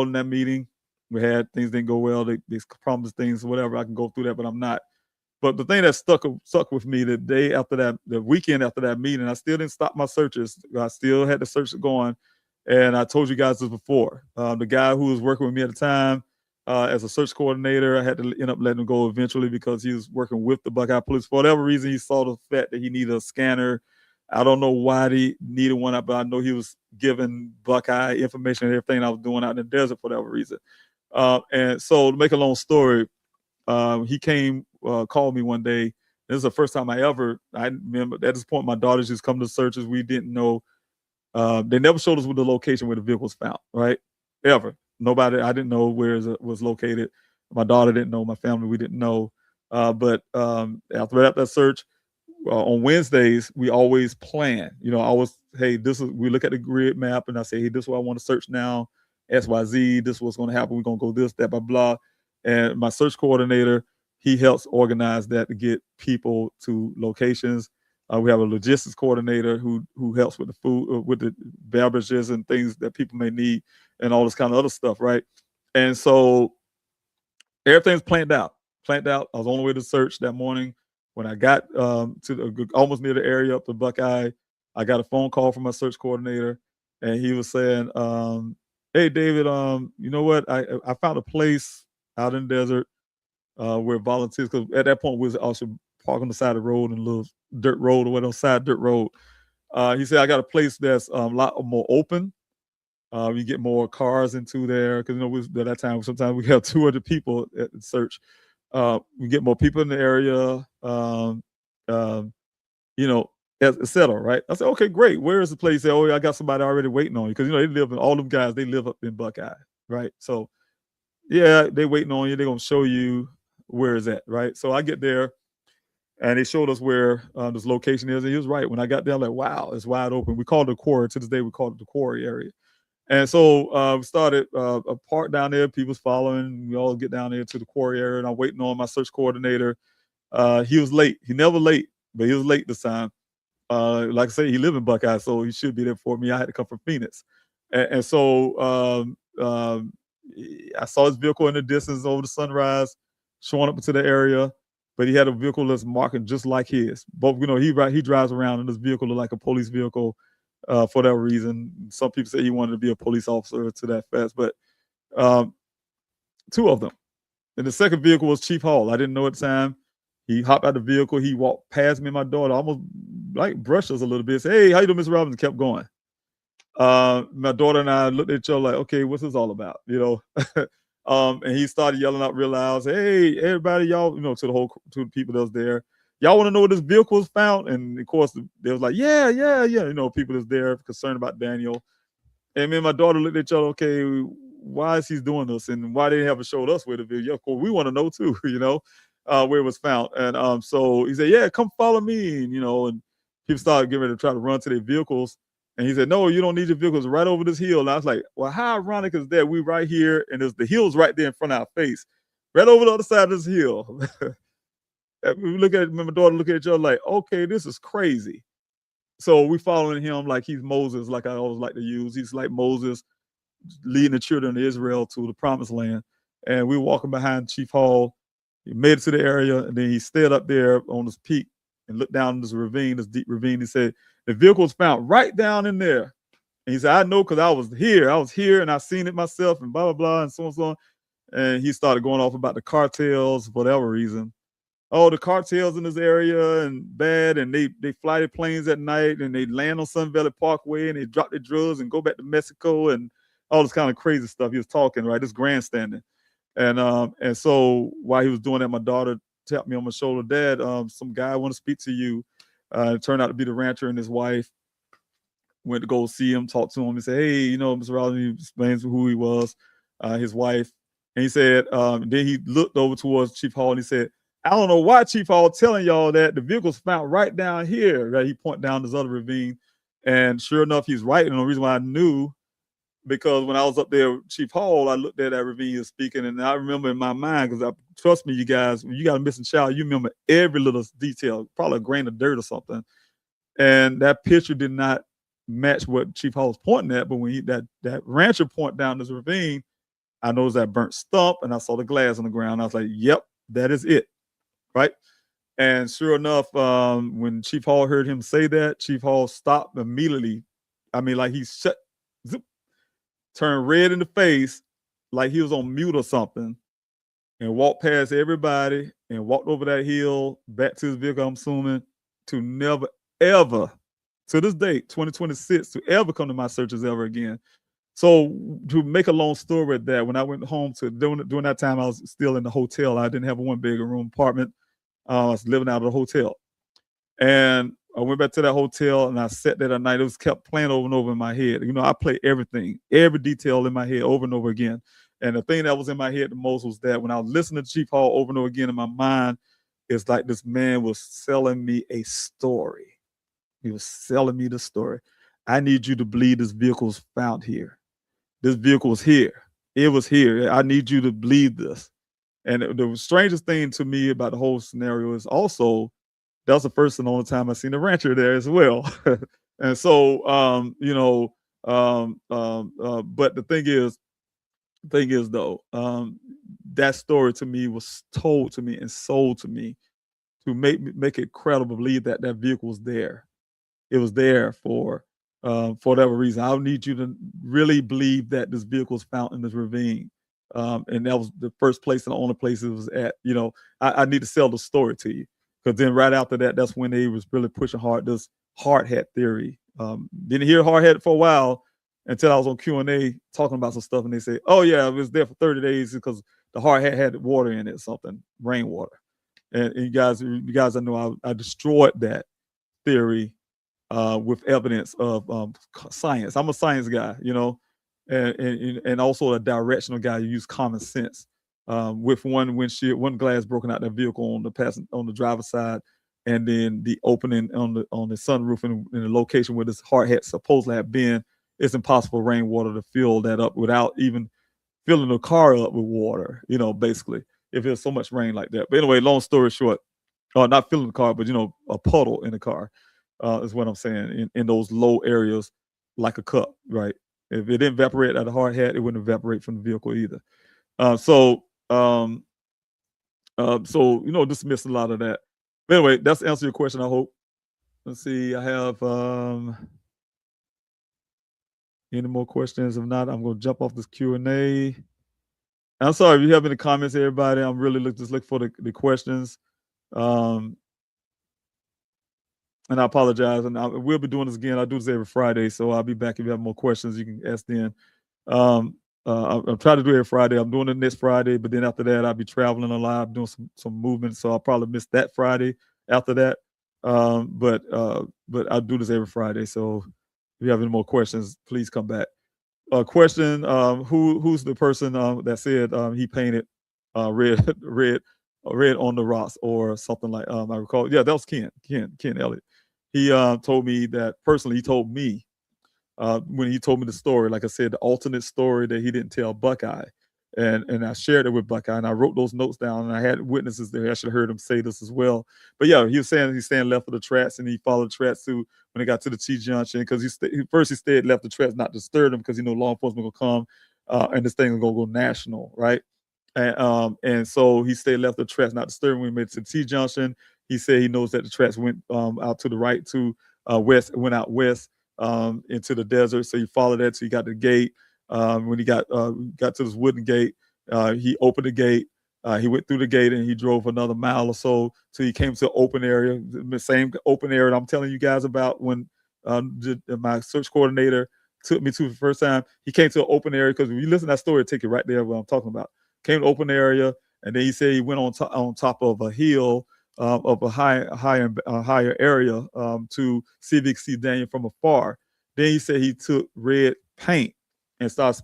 in that meeting, we had things didn't go well. They promised things, whatever. I can go through that, but I'm not. But the thing that stuck with me the day after that, the weekend after that meeting, I still didn't stop my searches. I still had the search going. And I told you guys this before. The guy who was working with me at the time as a search coordinator, I had to end up letting him go eventually because he was working with the Buckeye Police. For whatever reason, he saw the fact that he needed a scanner. I don't know why he needed one, but I know he was giving Buckeye information and everything I was doing out in the desert for whatever reason. And so to make a long story, he came called me one day. This is the first time I remember at this point, my daughters just come to searches. We didn't know. They never showed us what the location where the vehicle was found, right? Ever. Nobody, I didn't know where it was located. My daughter didn't know. My family, we didn't know. But after that search, on Wednesdays, we always plan. Hey, we look at the grid map and I say, hey, this is what I want to search now. XYZ, this is what's going to happen. We're going to go this, that, blah, blah. And my search coordinator, he helps organize that to get people to locations. We have a logistics coordinator who helps with the food, with the beverages and things that people may need and all this kind of other stuff, right? And so everything's planned out. I was on the way to search that morning. When I got almost near the area up to Buckeye, I got a phone call from my search coordinator, and he was saying, hey, David, you know what? I found a place out in the desert where volunteers, because at that point we was also parked on the side of the road, and a little dirt road or whatever, side dirt road. He said, I got a place that's a lot more open. You get more cars into there, because at that time sometimes we have 200 people at the search. We get more people in the area, et cetera, right? I said, okay, great. Where is the place? He said, oh, I got somebody already waiting on you, because all them guys, they live up in Buckeye, right? So yeah, they waiting on you. They're gonna show you where is that, right? So I get there, and they showed us where this location is, and he was right. When I got there, I'm like, wow, it's wide open. We called it the quarry. To this day, we call it the quarry area. And so we started a park down there. People's following. We all get down there to the quarry area, and I'm waiting on my search coordinator. He was late. He never late, but he was late this time. Like I say, he lived in Buckeye, so he should be there for me. I had to come from Phoenix. And so I saw his vehicle in the distance over the sunrise, showing up into the area, but he had a vehicle that's marked just like his. But, he drives around in this vehicle like a police vehicle. For that reason, some people say he wanted to be a police officer to that fast, but two of them. And the second vehicle was Chief Hall. I didn't know at the time. He hopped out of the vehicle. He walked past me and my daughter, almost like brushed us a little bit. Said, hey, how you doing, Mr. Robbins? Kept going. My daughter and I looked at each other like, okay, what's this all about? And he started yelling out real loud, say, hey, everybody, y'all, to the people that was there. Y'all want to know where this vehicle was found? And of course, they was like, yeah. People that's there concerned about Daniel. And me and my daughter looked at each other, okay, why is he doing this? And why they haven't showed us where the vehicle? Of course, we want to know too, where it was found. And so he said, yeah, come follow me. And people started getting ready to try to run to their vehicles. And he said, no, you don't need your vehicles, right over this hill. And I was like, well, how ironic is that? We right here, and there's the hill's right there in front of our face, right over the other side of this hill. We look at my daughter, look at each other like, okay, this is crazy. So we following him like he's Moses, like I always like to use. He's like Moses leading the children of Israel to the promised land. And we walking behind Chief Hall. He made it to the area, and then he stayed up there on this peak and looked down this ravine, this deep ravine. He said, the vehicle was found right down in there. And he said, I know, because I was here and I seen it myself, and blah, blah, blah, and so on, so on. And he started going off about the cartels for whatever reason. Oh, the cartels in this area and bad, and they fly their planes at night, and they land on Sun Valley Parkway, and they drop their drugs and go back to Mexico, and all this kind of crazy stuff. He was talking, right? This grandstanding. And so while he was doing that, my daughter tapped me on my shoulder, Dad, some guy want to speak to you. It turned out to be the rancher and his wife. Went to go see him, talk to him, and say, hey, Mr. Rollins, he explains who he was, his wife. And he said, then he looked over towards Chief Hall, and he said, I don't know why Chief Hall telling y'all that the vehicle's found right down here. Right? He pointed down this other ravine. And sure enough, he's right. And the reason why I knew, because when I was up there with Chief Hall, I looked at that ravine he was speaking, and I remember in my mind, because trust me, you guys, when you got a missing child, you remember every little detail, probably a grain of dirt or something. And that picture did not match what Chief Hall was pointing at, but when that rancher pointed down this ravine, I noticed that burnt stump, and I saw the glass on the ground. I was like, yep, that is it. Right. And sure enough, when Chief Hall heard him say that, Chief Hall stopped immediately. I mean, like he turned red in the face, like he was on mute or something, and walked past everybody and walked over that hill back to his vehicle, I'm assuming, to never, ever, to this date, 2026, to ever come to my searches ever again. So to make a long story with that, when I went home during that time, I was still in the hotel. I didn't have a one-bedroom apartment. I was living out of the hotel. And I went back to that hotel and I sat there that night. It was kept playing over and over in my head. You know, I play everything, every detail in my head over and over again. And the thing that was in my head the most was that when I was listening to Chief Hall over and over again in my mind, it's like this man was selling me a story. He was selling me the story. I need you to believe this vehicle was found here. This vehicle was here. It was here. I need you to believe this. And the strangest thing to me about the whole scenario is also that was the first and only time I seen a rancher there as well. And so, but the thing is though, that story to me was told to me and sold to me to make it credible, believe that that vehicle was there. It was there for whatever reason. I need you to really believe that this vehicle was found in this ravine. And that was the first place and the only place it was at. You know, I need to sell the story to you. Because then right after that, that's when they was really pushing hard this hard hat theory. Didn't hear hard hat for a while until I was on Q&A talking about some stuff, and they say, "Oh yeah, it was there for 30 days because the hard hat had water in it, something rainwater." And you guys, I know I destroyed that theory with evidence of science. I'm a science guy, you know, and also a directional guy who use common sense. With one glass broken out that vehicle on the driver's side, and then the opening on the sunroof in the location where this hard hat supposedly had been, it's impossible for rainwater to fill that up without even filling the car up with water. You know, basically, if there's so much rain like that. But anyway, long story short, not filling the car, but you know, a puddle in the car is what I'm saying in those low areas, like a cup, right? If it didn't evaporate at a hard hat, it wouldn't evaporate from the vehicle either. So you know, dismiss a lot of that. But anyway, that's answer your question, I hope. Let's see, I have any more questions? If not, I'm gonna jump off this Q&A. I'm sorry if you have any comments, everybody. I'm really just looking for the questions. And I apologize. And we'll be doing this again. I do this every Friday, so I'll be back if you have more questions. You can ask then. I'm trying to do it every Friday. I'm doing it next Friday, but then after that, I'll be traveling a lot, doing some movement, so I'll probably miss that Friday after that. But I do this every Friday. So if you have any more questions, please come back. Question: who's the person that said he painted red on the rocks or something like? I recall. Yeah, that was Ken Elliott. He told me that personally. He told me when he told me the story, like I said, the alternate story that he didn't tell Buckeye. And I shared it with Buckeye, and I wrote those notes down, and I had witnesses there. I should have heard him say this as well. But yeah, he was saying he's staying left of the tracks, and he followed the tracks to when they got to the T-junction, because he stayed left the tracks, not disturb them, because he knew law enforcement will come, and this thing will go national, right? And so he stayed left the tracks, not disturbing. When he made it to the T-junction, he said he knows that the tracks went out to the right to west, went out west into the desert. So he followed that till he got to the gate. When he got to this wooden gate, he opened the gate. He went through the gate and he drove another mile or so till he came to an open area, the same open area that I'm telling you guys about when my search coordinator took me to the first time. He came to an open area, because when you listen to that story, take it right there what I'm talking about. Came to an open area, and then he said he went on top of a hill of a higher area to see if he could see Daniel from afar. Then he said he took red paint and started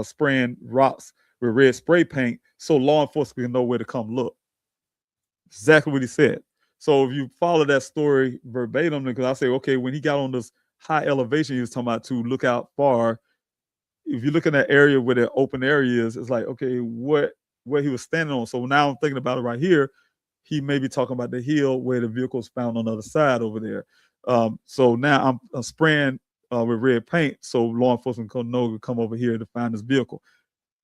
spraying rocks with red spray paint so law enforcement can know where to come look. Exactly what he said. So if you follow that story verbatim, because I say, okay, when he got on this high elevation he was talking about to look out far, if you look in that area where the open area is, it's like, okay, where he was standing on. So now I'm thinking about it right here. He may be talking about the hill where the vehicle is found on the other side over there. So now I'm spraying with red paint so law enforcement can know to come over here to find this vehicle.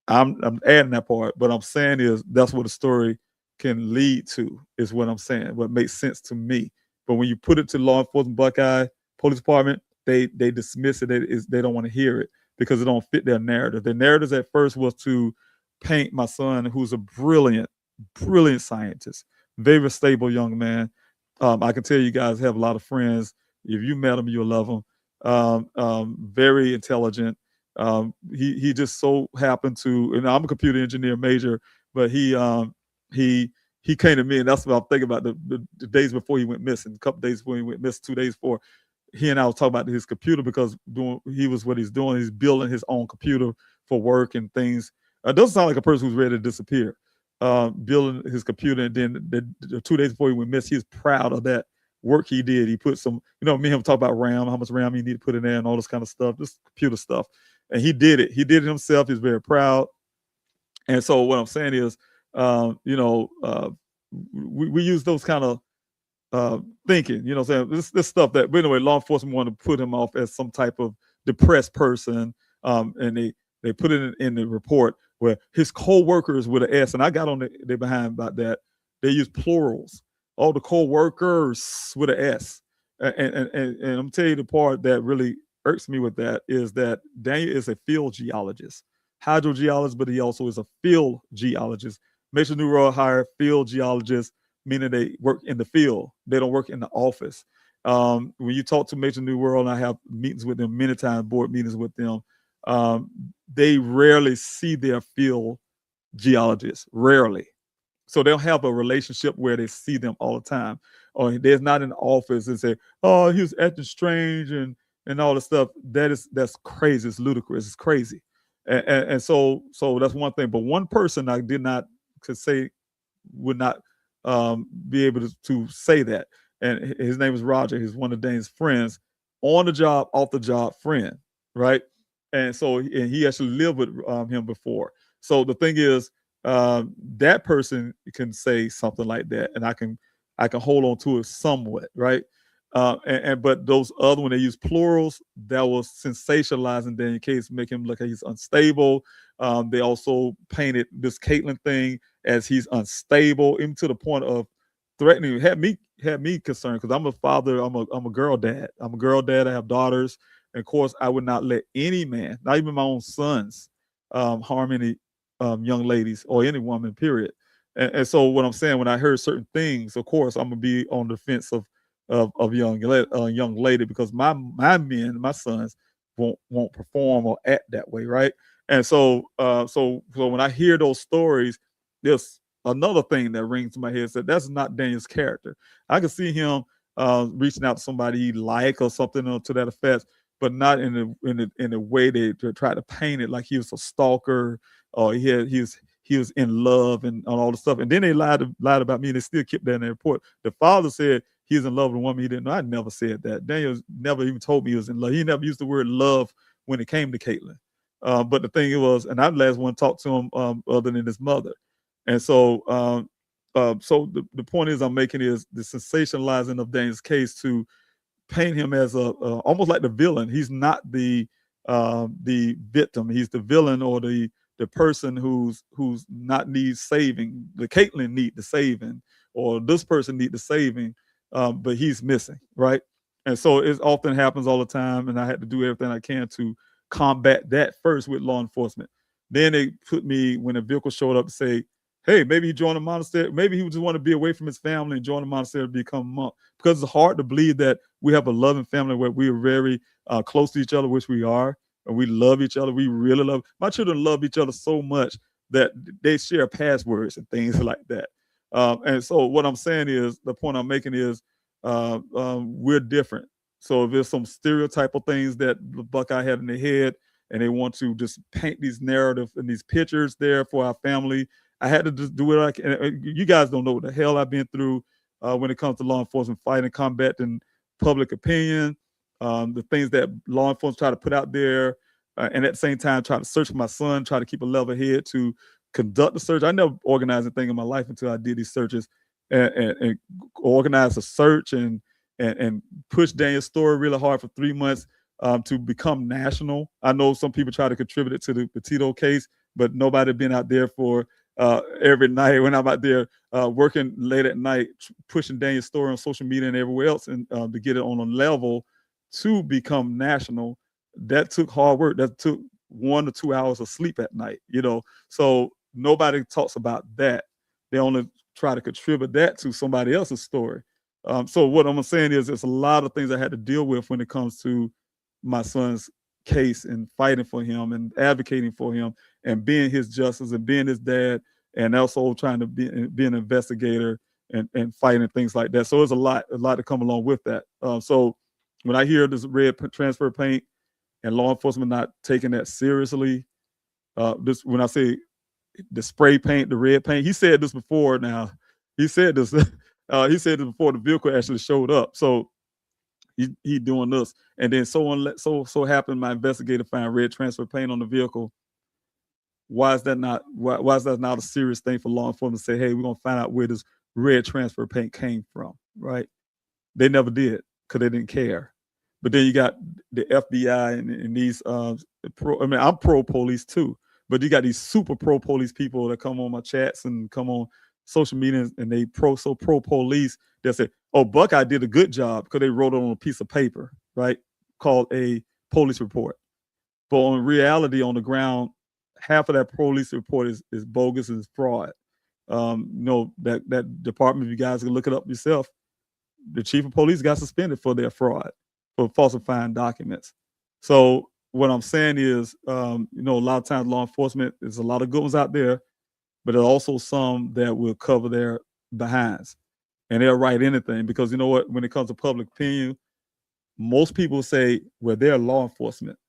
I'm adding that part, but I'm saying is that's what the story can lead to, is what I'm saying, what makes sense to me. But when you put it to law enforcement, Buckeye Police Department, they dismiss it. They don't want to hear it because it don't fit their narrative. Their narrative at first was to paint my son, who's a brilliant scientist, very stable young man. I can tell you guys have a lot of friends. If you met him, you'll love him. Very intelligent. He just so happened to, and I'm a computer engineer major, but he he came to me, and that's what I'm thinking about the days before he went missing, a couple days before he went missing, 2 days before. He and I was talking about his computer because he was what he's doing. He's building his own computer for work and things. It doesn't sound like a person who's ready to disappear. Building his computer, and then the 2 days before he went missing, he's proud of that work he did. He put some, me and him talk about RAM, how much RAM he need to put in there, and all this kind of stuff, this computer stuff. And he did it. He did it himself. He's very proud. And so what I'm saying is, we use those kind of thinking, saying this stuff that, but anyway, law enforcement want to put him off as some type of depressed person, and they put it in the report where his co-workers with an S, and I got on their behind about that. They use plurals, all the co-workers with an S, and I'm telling you the part that really irks me with that is that Daniel is a field geologist, hydrogeologist, but he also is a field geologist. Major New World hired field geologists, meaning they work in the field. They don't work in the office. When you talk to Major New World, and I have meetings with them many times, board meetings with them, they rarely see their field geologists, rarely. So they'll have a relationship where they see them all the time. Or there's not an office and say, oh, he was acting strange and all this stuff. That's crazy. It's ludicrous. It's crazy. And so that's one thing. But one person I did not could say would not be able to say that. And his name is Roger. He's one of Dane's friends, on the job, off the job friend, right? And so he actually lived with him before. So the thing is, that person can say something like that, and I can hold on to it somewhat, right? But those other, when they use plurals, that was sensationalizing Daniel case, make him look like he's unstable. They also painted this Caitlin thing as he's unstable, even to the point of threatening. Had me concerned because I'm a father. I'm a girl dad. I'm a girl dad. I have daughters, and of course, I would not let any man, not even my own sons, harm any young ladies or any woman. Period. And so, what I'm saying, when I heard certain things, of course, I'm gonna be on the defense of young lady, because my men, my sons, won't perform or act that way, right? And so when I hear those stories, there's another thing that rings to my head, that that's not Daniel's character. I can see him reaching out to somebody he like or something to that effect, but not in the way they try to paint it like he was a stalker or he was in love and all the stuff. And then they lied about me, and they still kept that in the report. The father said he's in love with a woman he didn't know. I never said that. Daniel never even told me he was in love. He never used the word love when it came to Caitlin. But the thing was, and I'm the last one to talk to him other than his mother. And so the point is I'm making is the sensationalizing of Daniel's case to paint him as almost like the villain. He's not the victim. He's the villain, or the person who's not needs saving. The Caitlin need the saving, or this person need the saving, but he's missing, right? And so it often happens all the time, and I had to do everything I can to combat that first with law enforcement. Then they put me, when a vehicle showed up, to say, hey, maybe he joined a monastery. Maybe he would just want to be away from his family and join a monastery to become a monk. Because it's hard to believe that we have a loving family where we are very close to each other, which we are, and we love each other. We really love. My children love each other so much that they share passwords and things like that. And so what I'm saying is, the point I'm making is, we're different. So if there's some stereotypical things that the Buckeye had in their head, and they want to just paint these narratives and these pictures there for our family, I had to just do it. You guys don't know what the hell I've been through when it comes to law enforcement, fighting, combating public opinion, the things that law enforcement try to put out there, and at the same time try to search for my son, try to keep a level head to conduct the search. I never organized anything in my life until I did these searches and organized a search and push Daniel's story really hard for 3 months to become national. I know some people try to contribute it to the Petito case, but nobody been out there for every night when I'm out there working late at night, pushing Daniel's story on social media and everywhere else, and to get it on a level to become national. That took hard work. That took 1 to 2 hours of sleep at night, So nobody talks about that. They only try to contribute that to somebody else's story. So what I'm saying is, there's a lot of things I had to deal with when it comes to my son's case and fighting for him and advocating for him and being his justice and being his dad and also trying to be an investigator and fighting things like that. So there's a lot to come along with that. So when I hear this red transfer paint and law enforcement not taking that seriously, this when I say the spray paint, the red paint, he said this before. Now he said this. He said this before the vehicle actually showed up. So he doing this, and then so happened my investigator find red transfer paint on the vehicle. Why is that not a serious thing for law enforcement to say, hey, we're gonna find out where this red transfer paint came from, right? They never did because they didn't care. But then you got the FBI and these I'm pro police too, but you got these super pro police people that come on my chats and come on social media and they pro police. They say, oh, Buckeye did a good job because they wrote it on a piece of paper, right? Called a police report. But in reality, on the ground, half of that police report is bogus and is fraud. That department, if you guys can look it up yourself, the chief of police got suspended for their fraud, for falsifying documents. So what I'm saying is, a lot of times law enforcement, there's a lot of good ones out there, but there's also some that will cover their behinds. And they'll write anything because you know what? When it comes to public opinion, most people say, well, they're law enforcement.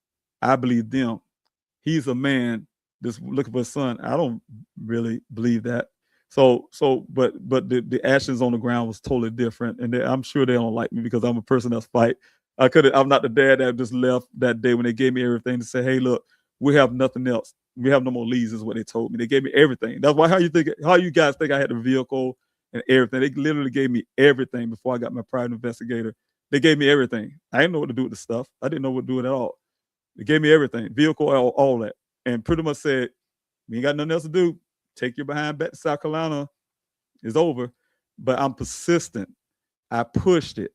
I believe them. He's a man just looking for his son. I don't really believe that. But the actions on the ground was totally different, and I'm sure they don't like me because I'm a person that's fight. I'm not the dad that just left that day when they gave me everything to say, hey, look, we have nothing else. We have no more leads, is what they told me. They gave me everything. That's why how you guys think I had the vehicle and everything. They literally gave me everything before I got my private investigator. They gave me everything. I didn't know what to do with the stuff. I didn't know what to do with it at all. They gave me everything, vehicle, all that, and pretty much said, we ain't got nothing else to do. Take your behind back to South Carolina. It's over. But I'm persistent. I pushed it.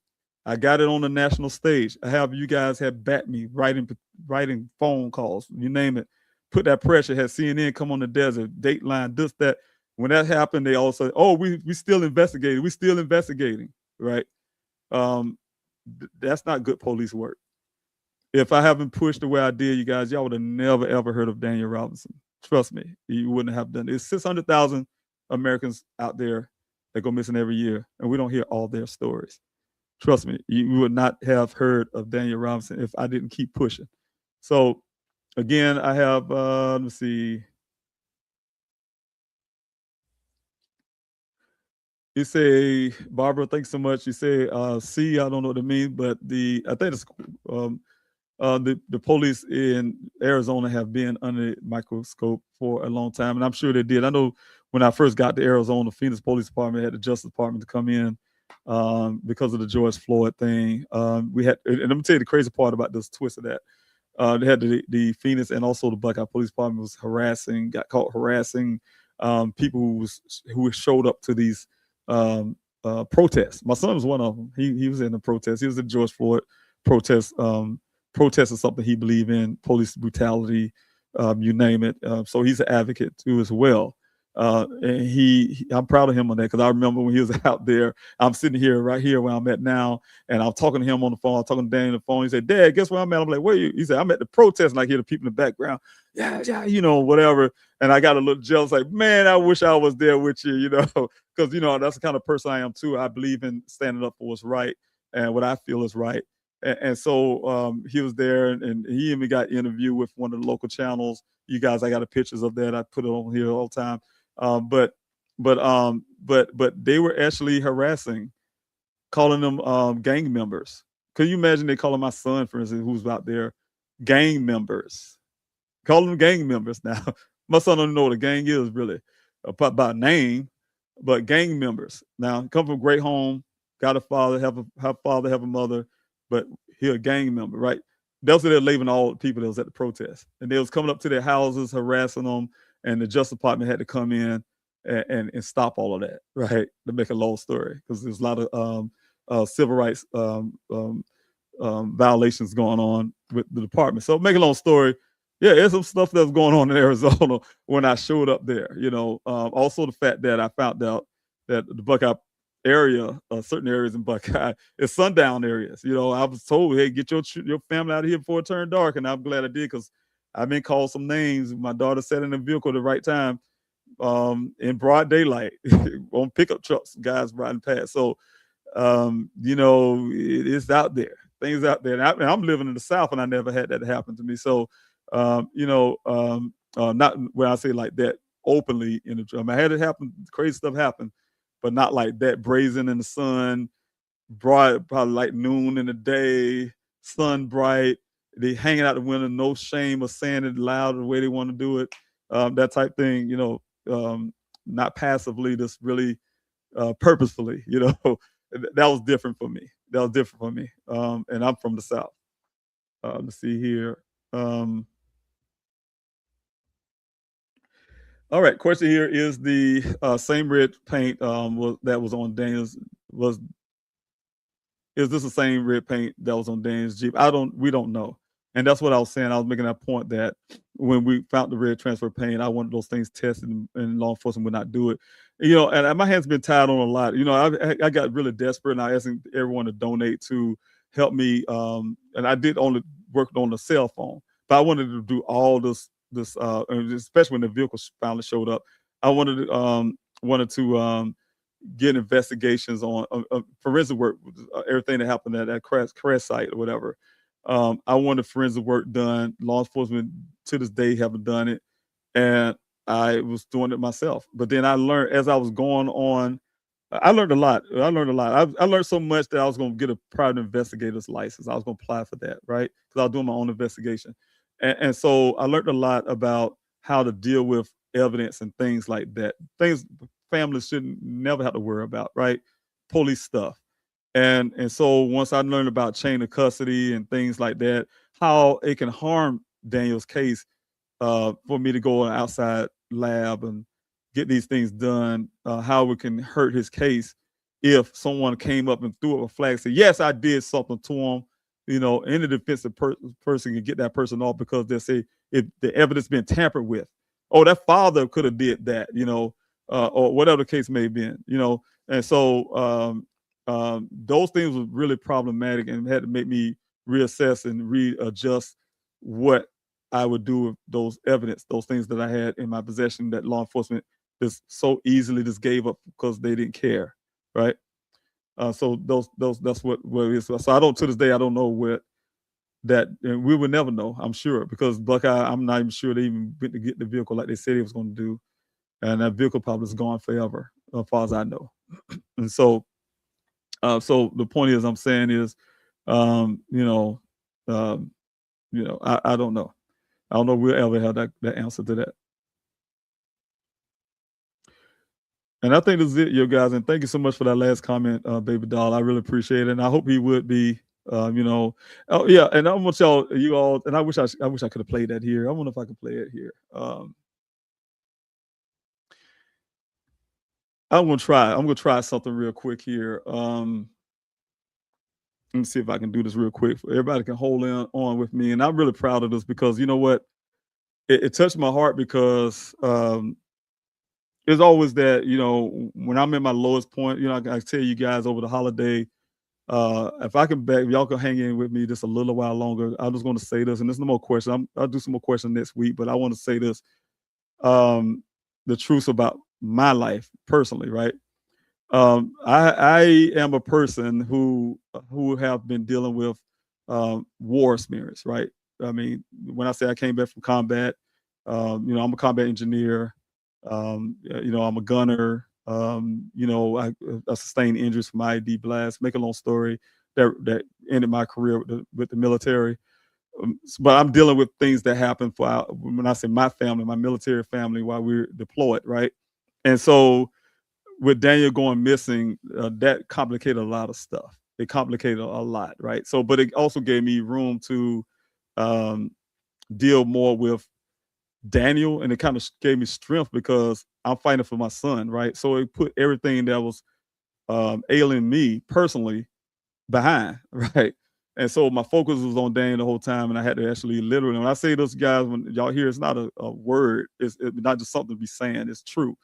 I got it on the national stage. I have you guys have backed me, writing phone calls, you name it. Put that pressure. Had CNN come on the desert, Dateline, this, that. When that happened, they all said, oh, we still investigating. We still investigating, right? That's not good police work. If I haven't pushed the way I did, you guys, y'all would have never, ever heard of Daniel Robinson. Trust me, you wouldn't have done it. It's 600,000 Americans out there that go missing every year, and we don't hear all their stories. Trust me, you would not have heard of Daniel Robinson if I didn't keep pushing. So, again, I have, let me see. You say, Barbara, thanks so much. You say, C, I don't know what it means, but I think it's the police in Arizona have been under the microscope for a long time, and I'm sure they did. I know when I first got to Arizona, Phoenix Police Department had the Justice Department to come in because of the George Floyd thing. We had, and let me tell you the crazy part about this twist of that. They had the Phoenix and also the Buckeye Police Department got caught harassing people who showed up to these protests. My son was one of them. He was in the protest. He was in George Floyd protest. Protest is something he believed in, police brutality, you name it. So he's an advocate too as well. And I'm proud of him on that because I remember when he was out there, I'm sitting here right here where I'm at now, and I'm talking to him on the phone. I'm talking to Dan on the phone. He said, Dad, guess where I'm at? I'm like, where are you? He said, I'm at the protest, and I hear the people in the background. Yeah, whatever. And I got a little jealous, like, man, I wish I was there with you, because, that's the kind of person I am too. I believe in standing up for what's right and what I feel is right. And so he was there, and he even got an interview with one of the local channels. You guys, I got pictures of that. I put it on here all the time. But they were actually harassing, calling them gang members. Could you imagine they calling my son, for instance, who's out there, gang members? Calling them gang members now. My son don't know what a gang is really, by name, but gang members. Now, come from a great home, got a father, have a mother, but he a gang member, right? That's what they're labeling all the people that was at the protest. And they was coming up to their houses, harassing them, and the Justice Department had to come in and stop all of that, right? To make a long story, because there's a lot of civil rights violations going on with the department. So make a long story, yeah, there's some stuff that's going on in Arizona when I showed up there. Also the fact that I found out that the Buckeye area, certain areas in Buckeye, is sundown areas. I was told, hey, get your family out of here before it turned dark, and I'm glad I did because I've been called some names. My daughter sat in the vehicle at the right time. in broad daylight on pickup trucks, guys riding past. So, it's out there. Things out there. And I'm living in the South, and I never had that happen to me. So, not when I say like that openly in the drum. I had it happen, crazy stuff happen, but not like that, brazen in the sun, bright, probably like noon in the day, sun bright. They hanging out the window, no shame or saying it loud the way they want to do it. That type thing, not passively, just really purposefully, that was different for me. And I'm from the South. Let's see here. All right, question here is the same red paint that was on Daniel's was is this the same red paint that was on Daniel's Jeep? We don't know. And that's what I was saying. I was making that point that when we found the red transfer paint, I wanted those things tested, and law enforcement would not do it. And my hands been tied on a lot. I got really desperate, and I asked everyone to donate to help me. And I did only work on the cell phone, but I wanted to do all this, especially when the vehicle finally showed up. I wanted to get investigations on forensic work, everything that happened at that crash site or whatever. I wanted forensic work done. Law enforcement to this day haven't done it, and I was doing it myself. But then I learned as I was going on. I learned a lot. I learned so much that I was going to get a private investigator's license. I was going to apply for that, right? Because I was doing my own investigation, and so I learned a lot about how to deal with evidence and things like that. Things families shouldn't never have to worry about, right? Police stuff. And so once I learned about chain of custody and things like that, how it can harm Daniel's case, for me to go on an outside lab and get these things done, how it can hurt his case if someone came up and threw up a flag, said, yes, I did something to him, any defensive person can get that person off because they say if the evidence been tampered with. Oh, that father could have did that, or whatever the case may have been, and so those things were really problematic and had to make me reassess and readjust what I would do with those things that I had in my possession that law enforcement just so easily just gave up because they didn't care, right? So that's what it is. So I don't, to this day, I don't know what that, and we would never know, I'm sure, because Buckeye, I'm not even sure they even went to get the vehicle like they said it was going to do, and that vehicle probably is gone forever, as far as I know. And so the point is, I'm saying is, I don't know. I don't know if we'll ever have that answer to that. And I think this is it, you guys. And thank you so much for that last comment, Baby Doll. I really appreciate it. And I hope he would be, oh yeah. And I want you all, and I wish I could have played that here. I wonder if I could play it here. I'm gonna try something real quick here. Let me see if I can do this real quick. Everybody can hold on with me, and I'm really proud of this because you know what, it touched my heart because it's always that when I'm at my lowest point, I tell you guys over the holiday, if I can if y'all can hang in with me just a little while longer, I'm just going to say this, and there's no more questions. I'll do some more questions next week, but I want to say this, the truth about my life personally, right? I am a person who have been dealing with war experience, right? I mean, when I say I came back from combat, I'm a combat engineer. I'm a gunner. I sustained injuries from IED blast. Make a long story, that ended my career with the military. But I'm dealing with things that happen when I say my family, my military family, while we're deployed, right? And so with Daniel going missing, that complicated a lot of stuff. It complicated a lot, right? So, but it also gave me room to deal more with Daniel, and it kind of gave me strength because I'm fighting for my son, right? So it put everything that was ailing me personally behind, right? And so my focus was on Daniel the whole time, and I had to actually literally, when I say this, guys, when y'all hear, it's not a word, it's not just something to be saying, it's true.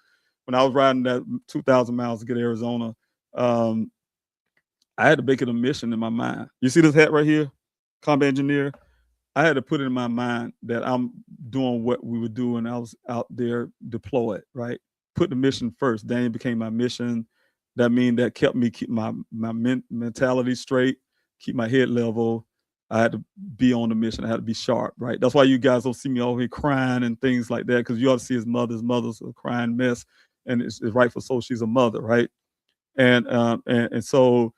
When I was riding that 2,000 miles to get to Arizona, I had to make it a mission in my mind. You see this hat right here, combat engineer? I had to put it in my mind that I'm doing what we would do when I was out there deployed, right? put the mission first. Daniel became my mission. That means that kept me keep my mentality straight, keep my head level. I had to be on the mission. I had to be sharp, right? That's why you guys don't see me over here crying and things like that, because you ought to see his mother. His mother's a crying mess, and it's rightful so. She's a mother, right? And so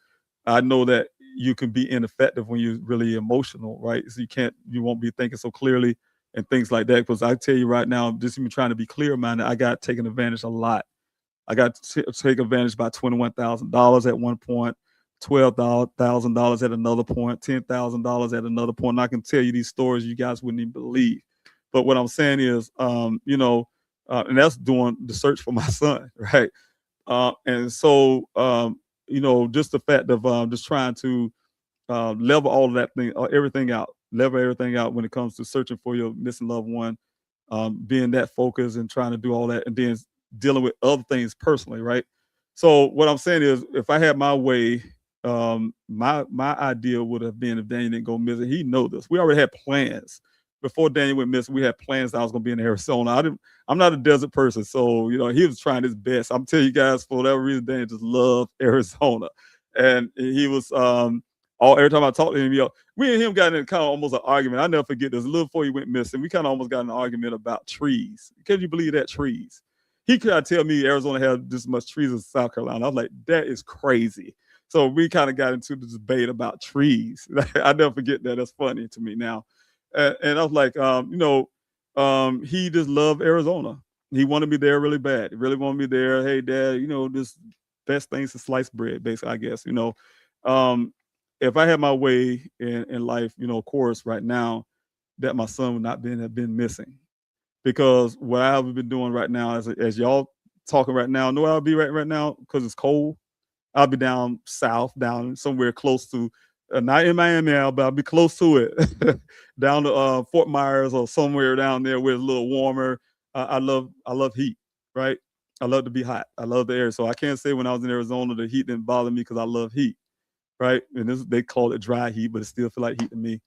I know that you can be ineffective when you're really emotional, right? So you won't be thinking so clearly and things like that. Because I tell you right now, just even trying to be clear minded, I got taken advantage a lot. I got taken advantage by $21,000 at one point, $12,000 at another point, $10,000 at another point. And I can tell you these stories you guys wouldn't even believe. But what I'm saying is, and that's doing the search for my son, right? And so, just the fact of just trying to level all of that thing, level everything out when it comes to searching for your missing loved one, being that focused and trying to do all that, and then dealing with other things personally, right? So what I'm saying is, if I had my way, my idea would have been if Daniel didn't go missing. He know this. We already had plans before Daniel went missing. We had plans that I was going to be in Arizona. I'm not a desert person, so he was trying his best. I'm telling you guys, for whatever reason, Daniel just loved Arizona, and he was every time I talked to him, we and him got in kind of almost an argument. I never forget this. A little before he went missing, we kind of almost got in an argument about trees. Can you believe that, trees? He could tell me Arizona had this much trees as South Carolina. I was like, that is crazy. So we kind of got into the debate about trees. I never forget that. That's funny to me now. And I was like, he just loved Arizona. He wanted me there really bad. He really wanted me there. Hey, Dad, this best things to sliced bread, basically, I guess. If I had my way in life, of course, right now, that my son would not have been missing. Because what I've been doing right now, as y'all talking right now, know where I'll be right now, because it's cold. I'll be down south, down somewhere close to, not in Miami, but I'll be close to it, down to Fort Myers or somewhere down there where it's a little warmer. I love heat, right? I love to be hot. I love the air. So I can't say when I was in Arizona the heat didn't bother me, because I love heat, right? And they call it dry heat, but it still feel like heat to me.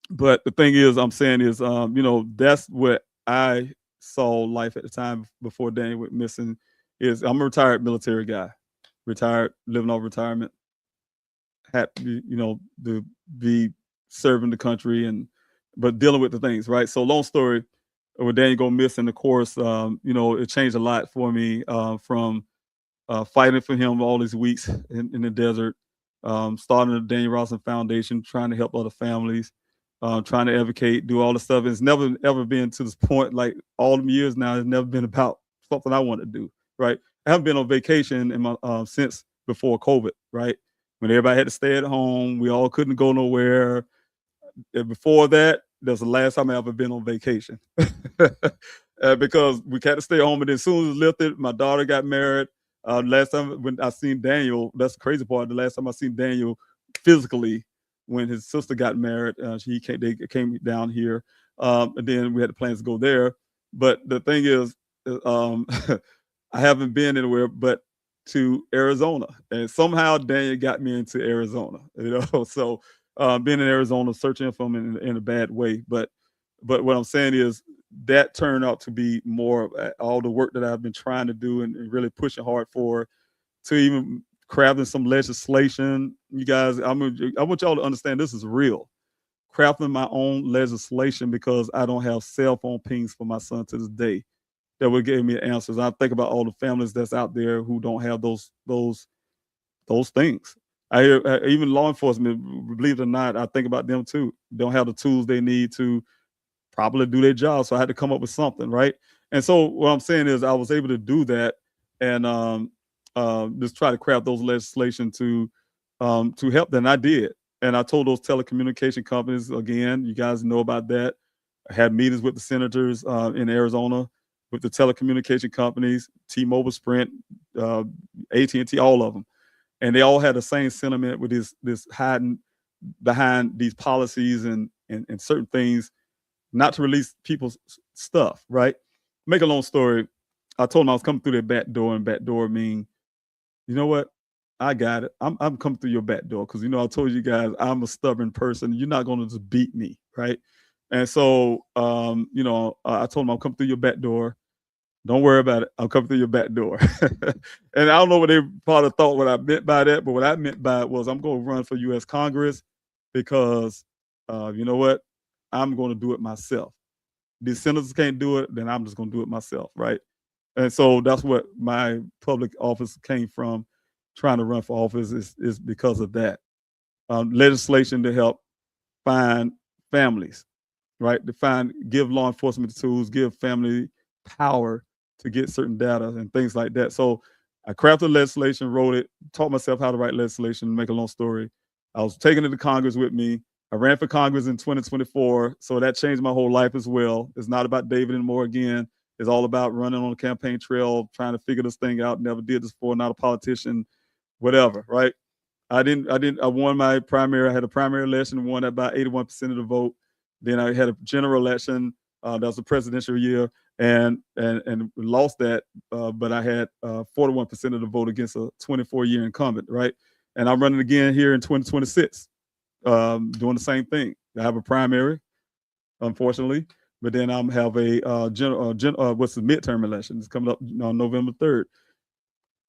But the thing is, I'm saying is, that's what I saw life at the time before Daniel went missing. Is I'm a retired military guy, retired, living off retirement, happy, to be serving the country but dealing with the things, right? So long story, when Daniel go missing, of course, it changed a lot for me, from fighting for him all these weeks in the desert, starting the Daniel Robinson Foundation, trying to help other families, trying to advocate, do all the stuff. It's never ever been to this point, like all them years now. It's never been about something I want to do, right? I haven't been on vacation in my since before COVID, right? When everybody had to stay at home, we all couldn't go nowhere. And before that, that's the last time I ever been on vacation, because we had to stay home. And as soon as it lifted, my daughter got married. Last time when I seen Daniel, that's the crazy part. The last time I seen Daniel physically, when his sister got married, they came down here, and then we had the plans to go there. But the thing is, I haven't been anywhere but to Arizona, and somehow Daniel got me into Arizona. So being in Arizona, searching for him in a bad way. But what I'm saying is that turned out to be more of all the work that I've been trying to do and really pushing hard for, to even crafting some legislation. You guys, I want y'all to understand this is real. Crafting my own legislation, because I don't have cell phone pings for my son to this day that would give me answers. I think about all the families that's out there who don't have those things. I hear even law enforcement, believe it or not, I think about them too. Don't have the tools they need to properly do their job. So I had to come up with something, right? And so what I'm saying is I was able to do that, and just try to craft those legislation to help them. I did. And I told those telecommunication companies, again, you guys know about that. I had meetings with the senators in Arizona, with the telecommunication companies, T-Mobile, Sprint, AT&T, all of them. And they all had the same sentiment with this hiding behind these policies and certain things, not to release people's stuff, right? Make a long story, I told them I was coming through their back door, and back door mean, you know what? I got it. I'm coming through your back door, because I told you guys I'm a stubborn person. You're not going to just beat me, right? And so I told them I'll come through your back door, Don't worry about it. I'll come through your back door. And I don't know what they probably thought what I meant by that, but what I meant by it was I'm going to run for U.S. Congress because, you know what? I'm going to do it myself. The senators can't do it, then I'm just going to do it myself, right? And so that's what my public office came from. Trying to run for office is because of that. Legislation to help find families, right? Give law enforcement the tools, give family power to get certain data and things like that. So I crafted legislation, wrote it, taught myself how to write legislation. Make a long story, I was taking it to Congress with me. I ran for Congress in 2024, so that changed my whole life as well. It's not about David anymore. Again, it's all about running on the campaign trail, trying to figure this thing out. Never did this before. Not a politician, whatever. Right? I won my primary. I had a primary election, won at about 81% of the vote. Then I had a general election. That was a presidential year, and lost that. But I had 41% of the vote against a 24-year incumbent, right? And I'm running again here in 2026, doing the same thing. I have a primary, unfortunately, but then I'm have a what's the midterm election? It's coming up on November 3rd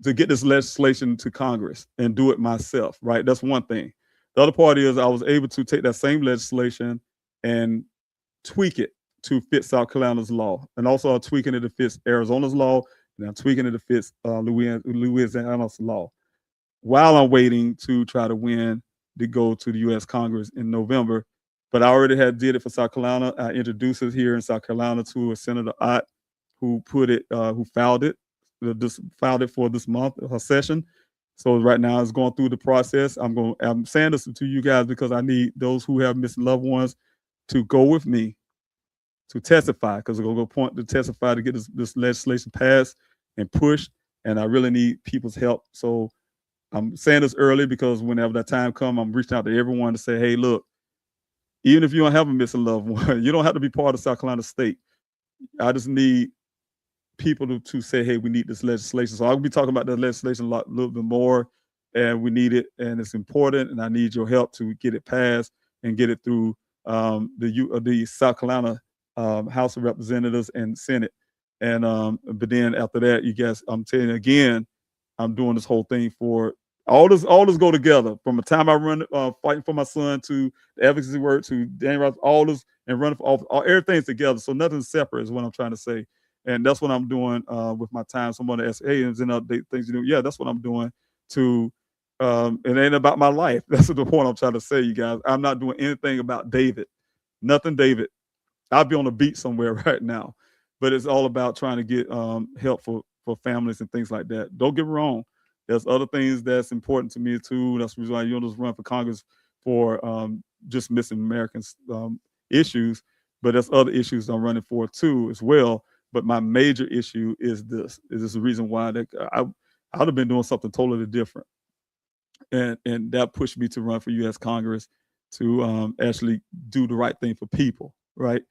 to get this legislation to Congress and do it myself, right? That's one thing. The other part is I was able to take that same legislation and tweak it to fit South Carolina's law. And also I'm tweaking it to fit Arizona's law, and I'm tweaking it to fit Louisiana's law while I'm waiting to try to win to go to the U.S. Congress in November. But I already did it for South Carolina. I introduced it here in South Carolina to a Senator Ott, who filed it for this month, her session. So right now it's going through the process. I'm saying this to you guys because I need those who have missing loved ones to go with me to testify, because we're going to go point to testify to get this legislation passed and pushed. And I really need people's help. So I'm saying this early because whenever that time comes, I'm reaching out to everyone to say, hey, look, even if you don't have a missing loved one, you don't have to be part of South Carolina State. I just need people to say, hey, we need this legislation. So I'll be talking about that legislation a little bit more, and we need it, and it's important, and I need your help to get it passed and get it through the South Carolina House of Representatives and Senate. And but then after that, you guys, I'm telling you again, I'm doing this whole thing for all this go together. From the time I run fighting for my son to the advocacy work to Danny Ross, all this and running for everything's together. So nothing's separate is what I'm trying to say. And that's what I'm doing with my time. Someone asks, hey, is there other things you do? Yeah, that's what I'm doing to it ain't about my life. That's the point I'm trying to say, you guys. I'm not doing anything about David. Nothing David. I'll be on the beach somewhere right now. But it's all about trying to get help for families and things like that. Don't get me wrong. There's other things that's important to me too. That's the reason why you don't just run for Congress for just missing Americans issues. But there's other issues I'm running for too as well. But my major issue is this. Is this the reason why that I would have been doing something totally different. And that pushed me to run for U.S. Congress to actually do the right thing for people, right?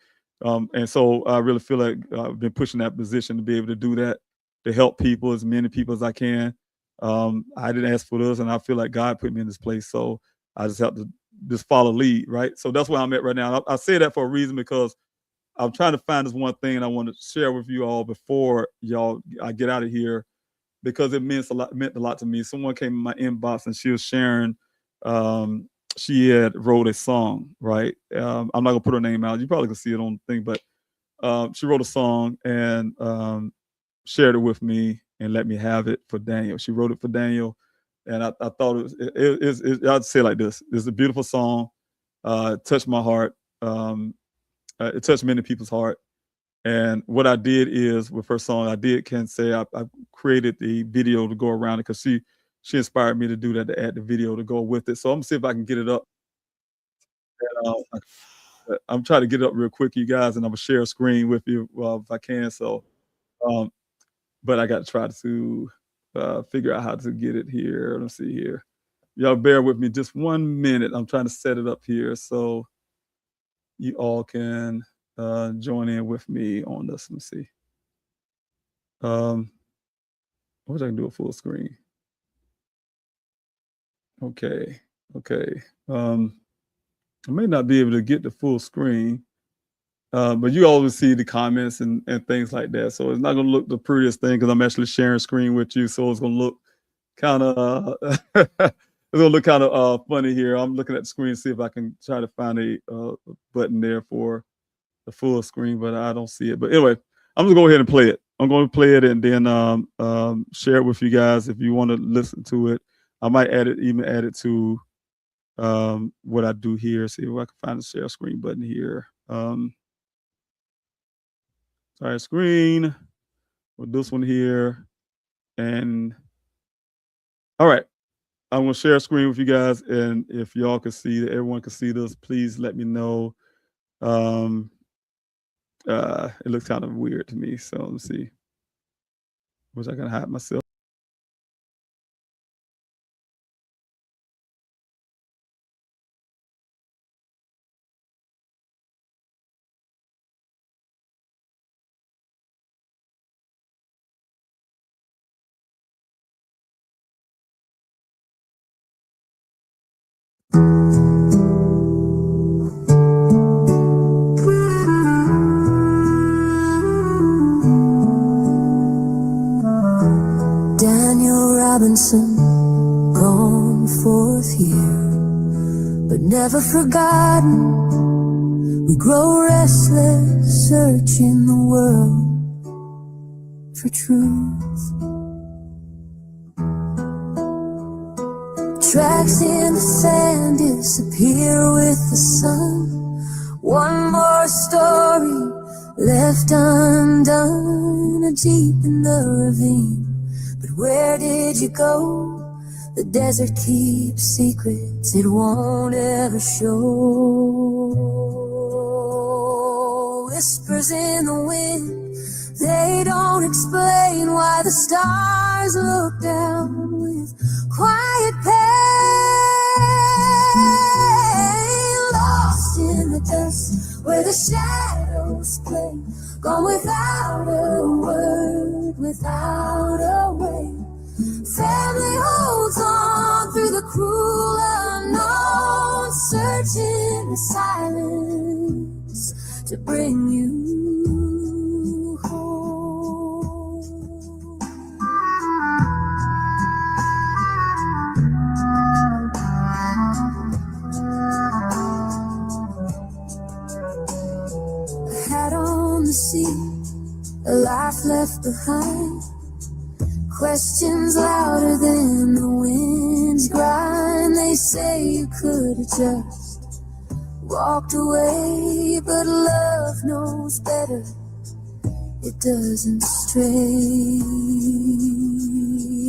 And so I really feel like I've been pushing that position to be able to do that, to help people, as many people as I can. I didn't ask for this, and I feel like God put me in this place, so I just have to just follow lead, right? So that's where I'm at right now. I say that for a reason because I'm trying to find this one thing, and I want to share with you all before I get out of here, because it meant a lot to me. Someone came in my inbox and she was sharing. She had wrote a song, right? I'm not gonna put her name out. You probably can see it on the thing, but she wrote a song and shared it with me and let me have it for Daniel. She wrote it for Daniel, and I thought I'd say it like this: it's a beautiful song. It touched my heart. It touched many people's heart. And what I did is with her song, I created the video to go around it because she inspired me to do that, to add the video to go with it. So I'm gonna see if I can get it up. And, I'm trying to get it up real quick, you guys, and I'm gonna share a screen with you if I can. So, but I got to try to figure out how to get it here. Let's see here. Y'all bear with me just 1 minute. I'm trying to set it up here so you all can join in with me on this. Let me see. I wish I can do a full screen. Okay. I may not be able to get the full screen. But you always see the comments and things like that. So it's not going to look the prettiest thing because I'm actually sharing screen with you. So it's going to look kind of it's going to look kind of funny here. I'm looking at the screen to see if I can try to find a button there for the full screen, but I don't see it. But anyway, I'm just going to go ahead and play it. I'm going to play it and then share it with you guys if you want to listen to it. I might even add it to what I do here. See if I can find the share screen button here. Sorry, screen with this one here. And all right, I'm going to share a screen with you guys. And if y'all can see that, everyone can see this, please let me know. It looks kind of weird to me. So let's see. Was I going to hide myself? Robinson, gone forth here, but never forgotten. We grow restless, searching the world for truth. Tracks in the sand disappear with the sun. One more story left undone, a Jeep in the ravine. But where did you go? The desert keeps secrets it won't ever show. Whispers in the wind, they don't explain why the stars look down with quiet pain. Lost in the dust where the shadows play, gone without a word, without a way. Family holds on through the cruel unknown, searching the silence to bring you home. A hat on the seat, a life left behind. Questions louder than the wind's grind. They say you could have just walked away, but love knows better. It doesn't stray.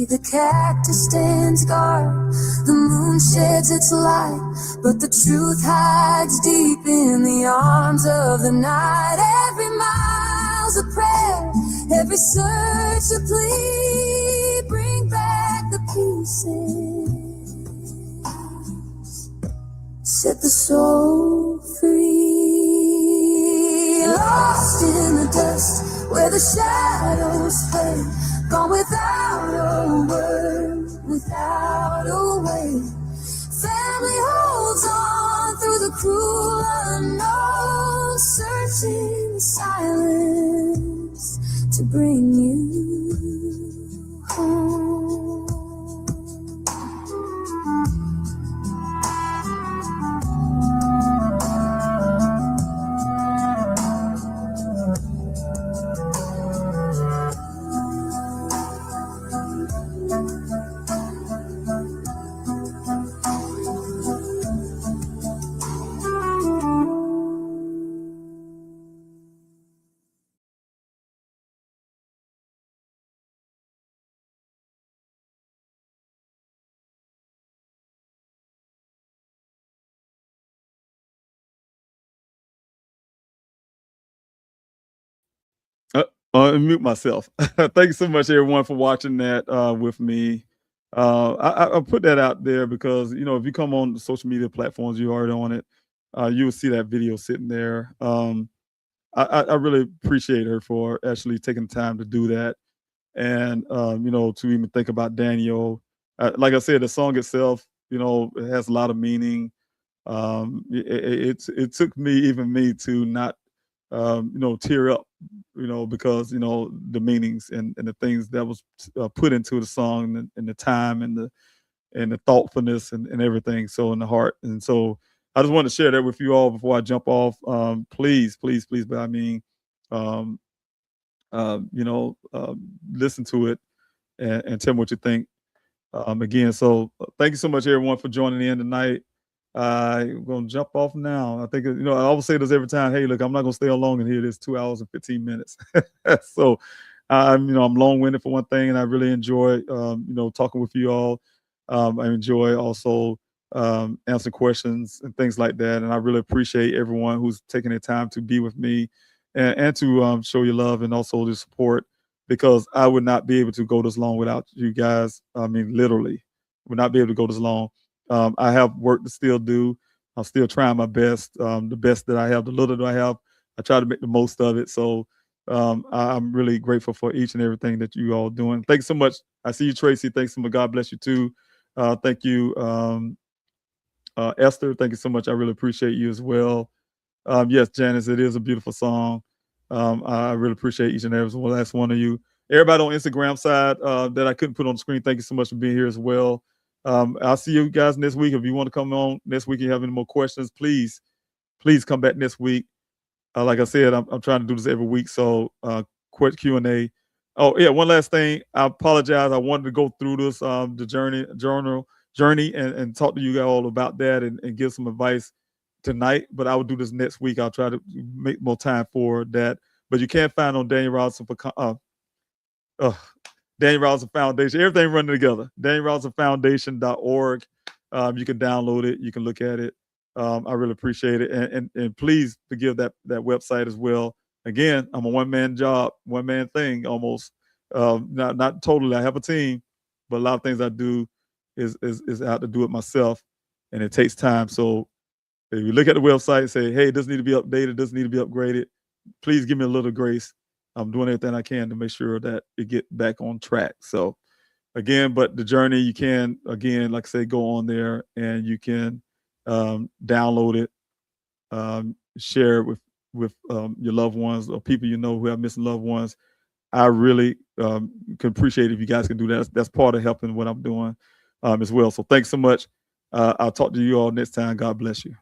The cactus stands guard, the moon sheds its light, but the truth hides deep in the arms of the night. Every mile's a prayer, every search a plea, bring back the pieces, set the soul free. Lost in the dust where the shadows fade, gone without a word, without a way. Family holds on through the cruel unknown, searching the silence to bring you home. Unmute myself. Thanks so much, everyone, for watching that with me. I put that out there because, you know, if you come on the social media platforms, you're already on it. You will see that video sitting there. I really appreciate her for actually taking the time to do that. And, you know, to even think about Daniel. Like I said, the song itself, you know, it has a lot of meaning. It took me to not tear up, because, the meanings and the things that was put into the song, and the time and the thoughtfulness and everything. So in the heart. And so I just want to share that with you all before I jump off. Please, please, please, by I mean, listen to it and tell me what you think. Again, so thank you so much, everyone, for joining in tonight. I'm going to jump off now. I think, I always say this every time. Hey, look, I'm not going to stay on long in here. It's 2 hours and 15 minutes. So I'm long-winded for one thing, and I really enjoy, talking with you all. I enjoy also answering questions and things like that. And I really appreciate everyone who's taking their time to be with me and to show your love and also the support, because I would not be able to go this long without you guys. I mean, literally, would not be able to go this long. I have work to still do. I'm still trying my best, the best that I have, the little that I have. I try to make the most of it. So I'm really grateful for each and everything that you all doing. Thanks so much. I see you, Tracy. Thanks so much. God bless you too. Thank you, Esther. Thank you so much. I really appreciate you as well. Yes, Janice, it is a beautiful song. I really appreciate each and every last one of you. Everybody on Instagram side that I couldn't put on the screen, thank you so much for being here as well. I'll see you guys next week. If you want to come on next week and you have any more questions, please come back next week. Like I said, I'm trying to do this every week, so quick Q&A. Oh yeah, one last thing. I apologize. I wanted to go through this the journey and talk to you guys all about that and give some advice tonight, but I will do this next week. I'll try to make more time for that. But you can find on Daniel Robinson Daniel Robinson Foundation. Everything running together. DanielRobinsonFoundation.org. You can download it. You can look at it. I really appreciate it. And please forgive that website as well. Again, I'm a one-man job, one-man thing almost. Not totally. I have a team, but a lot of things I do is I have to do it myself, and it takes time. So if you look at the website and say, hey, this needs to be updated, this needs to be upgraded, please give me a little grace. I'm doing everything I can to make sure that it get back on track. So again, but the journey, you can, again, like I say, go on there and you can download it, share it with your loved ones or people you know who have missing loved ones. I really can appreciate it if you guys can do that. That's part of helping what I'm doing as well. So thanks so much. I'll talk to you all next time. God bless you.